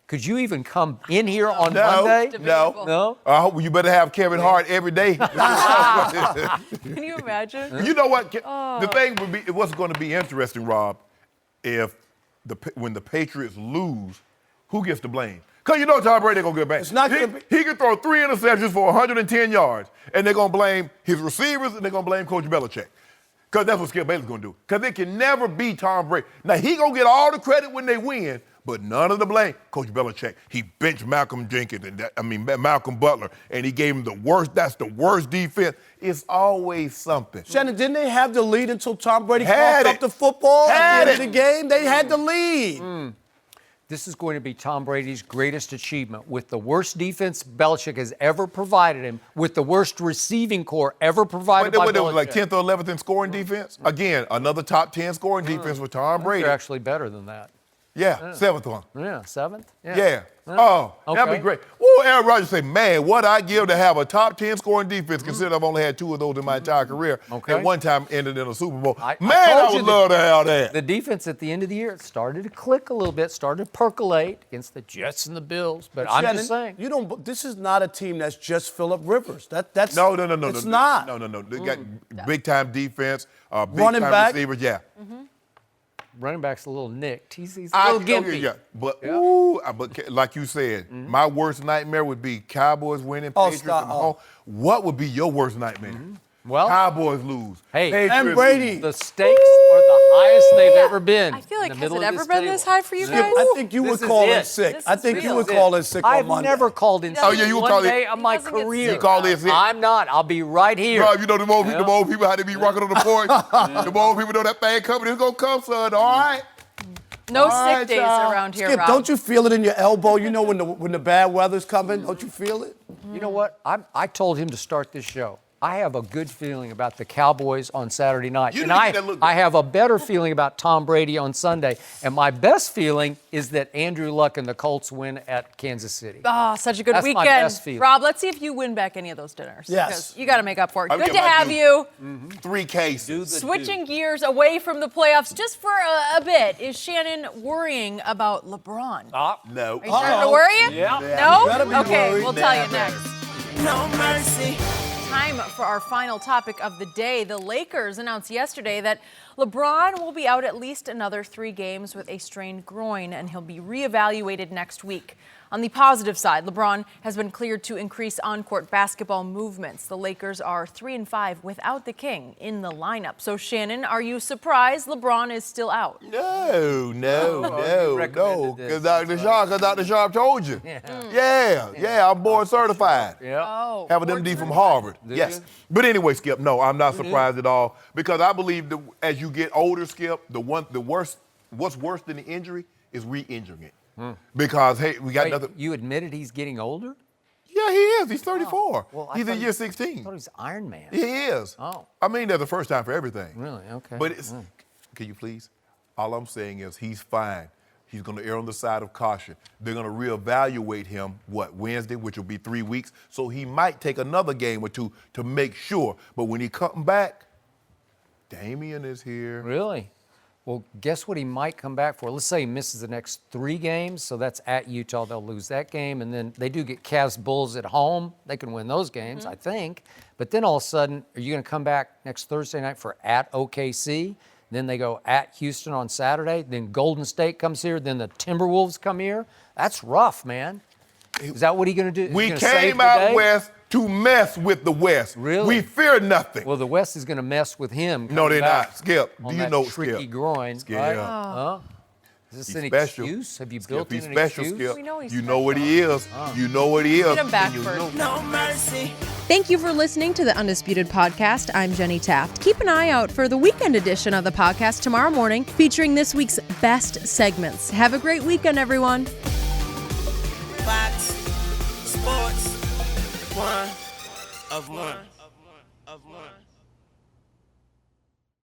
could you even come in here on Monday? No. You better have Kevin Hart every day. Can you imagine? You know what? The thing would be, what's going to be interesting, Rob, if when the Patriots lose, who gets the blame? Because you know Tom Brady going to get back. It's not going to be. He can throw 3 interceptions for 110 yards, and they're going to blame his receivers, and they're going to blame Coach Belichick. Because that's what Skip Bayless going to do. Because they can never beat Tom Brady. Now, he going to get all the credit when they win, But none of the blame, Coach Belichick, he benched Malcolm Jenkins, Malcolm Butler, and he gave him the worst. That's the worst defense. It's always something. Shannon, didn't they have the lead until Tom Brady Had coughed it. up the football Had at the end of the game? They had the lead. This is going to be Tom Brady's greatest achievement. With the worst defense Belichick has ever provided him, with the worst receiving core ever provided by Belichick. Like 10th or 11th in scoring defense? Again, another top 10 scoring defense with Tom Brady. They're actually better than that. Yeah, 7th one. Yeah, 7th? Yeah. Oh, that'd be great. Woo, Aaron Rodgers say, man, what I give to have a top 10 scoring defense, considering I've only had 2 of those in my entire career, and one time ended in a Super Bowl. I would love to have that. The defense at the end of the year, it started to click a little bit, started to percolate against the Jets and the Bills. But I'm Shannon, just saying. This is not a team that's just Phillip Rivers. That's No. It's not. No. They got big-time defense, Running big-time back. receivers, yeah. Running back's a little nicked. He's a little gimpy. Yeah. But like you said, my worst nightmare would be Cowboys winning, Patriots and home. What would be your worst nightmare? Well, Cowboys lose. Hey, Patriots and Brady. lose. The stakes are the highest they've ever been. I feel like, in the has middle it of ever this been this table. high for you guys? I think you would This is call in it. sick. This I is think you real. would call in sick I've on Monday. never called in sick. Oh, yeah, you one call it- day of my He doesn't get career. sick. You call this it. I'm not. I'll be right here. Bro, you know the old people how they be rocking on the porch? The old people know that thing coming. It's going to come, son. All right? No All sick right, days y'all. around here, Skip, Rob. don't you feel it in your elbow? You know when the bad weather's coming? Don't you feel it? You know what? I told him to start this show. I have a good feeling about the Cowboys on Saturday night. You And didn't get that look good. I have a better feeling about Tom Brady on Sunday. And my best feeling is that Andrew Luck and the Colts win at Kansas City. Oh, such a good That's my weekend. best feeling. Rob, let's see if you win back any of those dinners. Yes. Because you got to make up for it. I'll Good get to my have due. you. 3 cases. Switching gears away from the playoffs just for a bit, is Shannon worrying about LeBron? No. Are you starting to worry you? Yeah. No? better be Okay, worried. we'll tell you Never. next. No mercy. Time for our final topic of the day. The Lakers announced yesterday that LeBron will be out at least another 3 games with a strained groin, and he'll be reevaluated next week. On the positive side, LeBron has been cleared to increase on-court basketball movements. The Lakers are 3-5 without the King in the lineup. So, Shannon, are you surprised LeBron is still out? No. recommended this. Because Dr. Sharpe told you. Yeah, I'm board certified. Yeah. Oh, Have an MD from Harvard. Yes. But anyway, Skip, no, I'm not surprised at all. Because I believe that as you get older, Skip, what's worse than the injury is re-injuring it. Because, hey, we got Wait, nothing. you admitted he's getting older? Yeah, he is. He's 34. Well, I He's thought in he- year I 16. thought he was Iron Man. He is. Oh. I mean, there's a first time for everything. Really? Okay. But it's, can you please? All I'm saying is he's fine. He's going to err on the side of caution. They're going to reevaluate him, Wednesday, which will be 3 weeks. So he might take another game or 2 to make sure. But when he comes back, Damian is here. Really? Well, guess what he might come back for? Let's say he misses the next 3 games, so that's at Utah. They'll lose that game, and then they do get Cavs Bulls at home. They can win those games, I think. But then all of a sudden, are you going to come back next Thursday night for at OKC? Then they go at Houston on Saturday. Then Golden State comes here. Then the Timberwolves come here. That's rough, man. Is that what he's going to do? Is he We gonna save came the out day? west to mess with the West. Really? We fear nothing. Well, the West is going to mess with him. No, they're coming back not. Skip, on do you that know tricky Skip? groin? Skip. Right? Oh. Is this He's an special. excuse? Have you Skip, built he's in an special, excuse? Skip. We know he's You know what he is. You know what he is. Get him back And you first. know- No mercy. Thank you for listening to the Undisputed Podcast. I'm Jenny Taft. Keep an eye out for the weekend edition of the podcast tomorrow morning, featuring this week's best segments. Have a great weekend, everyone. Fox Sports. One of one.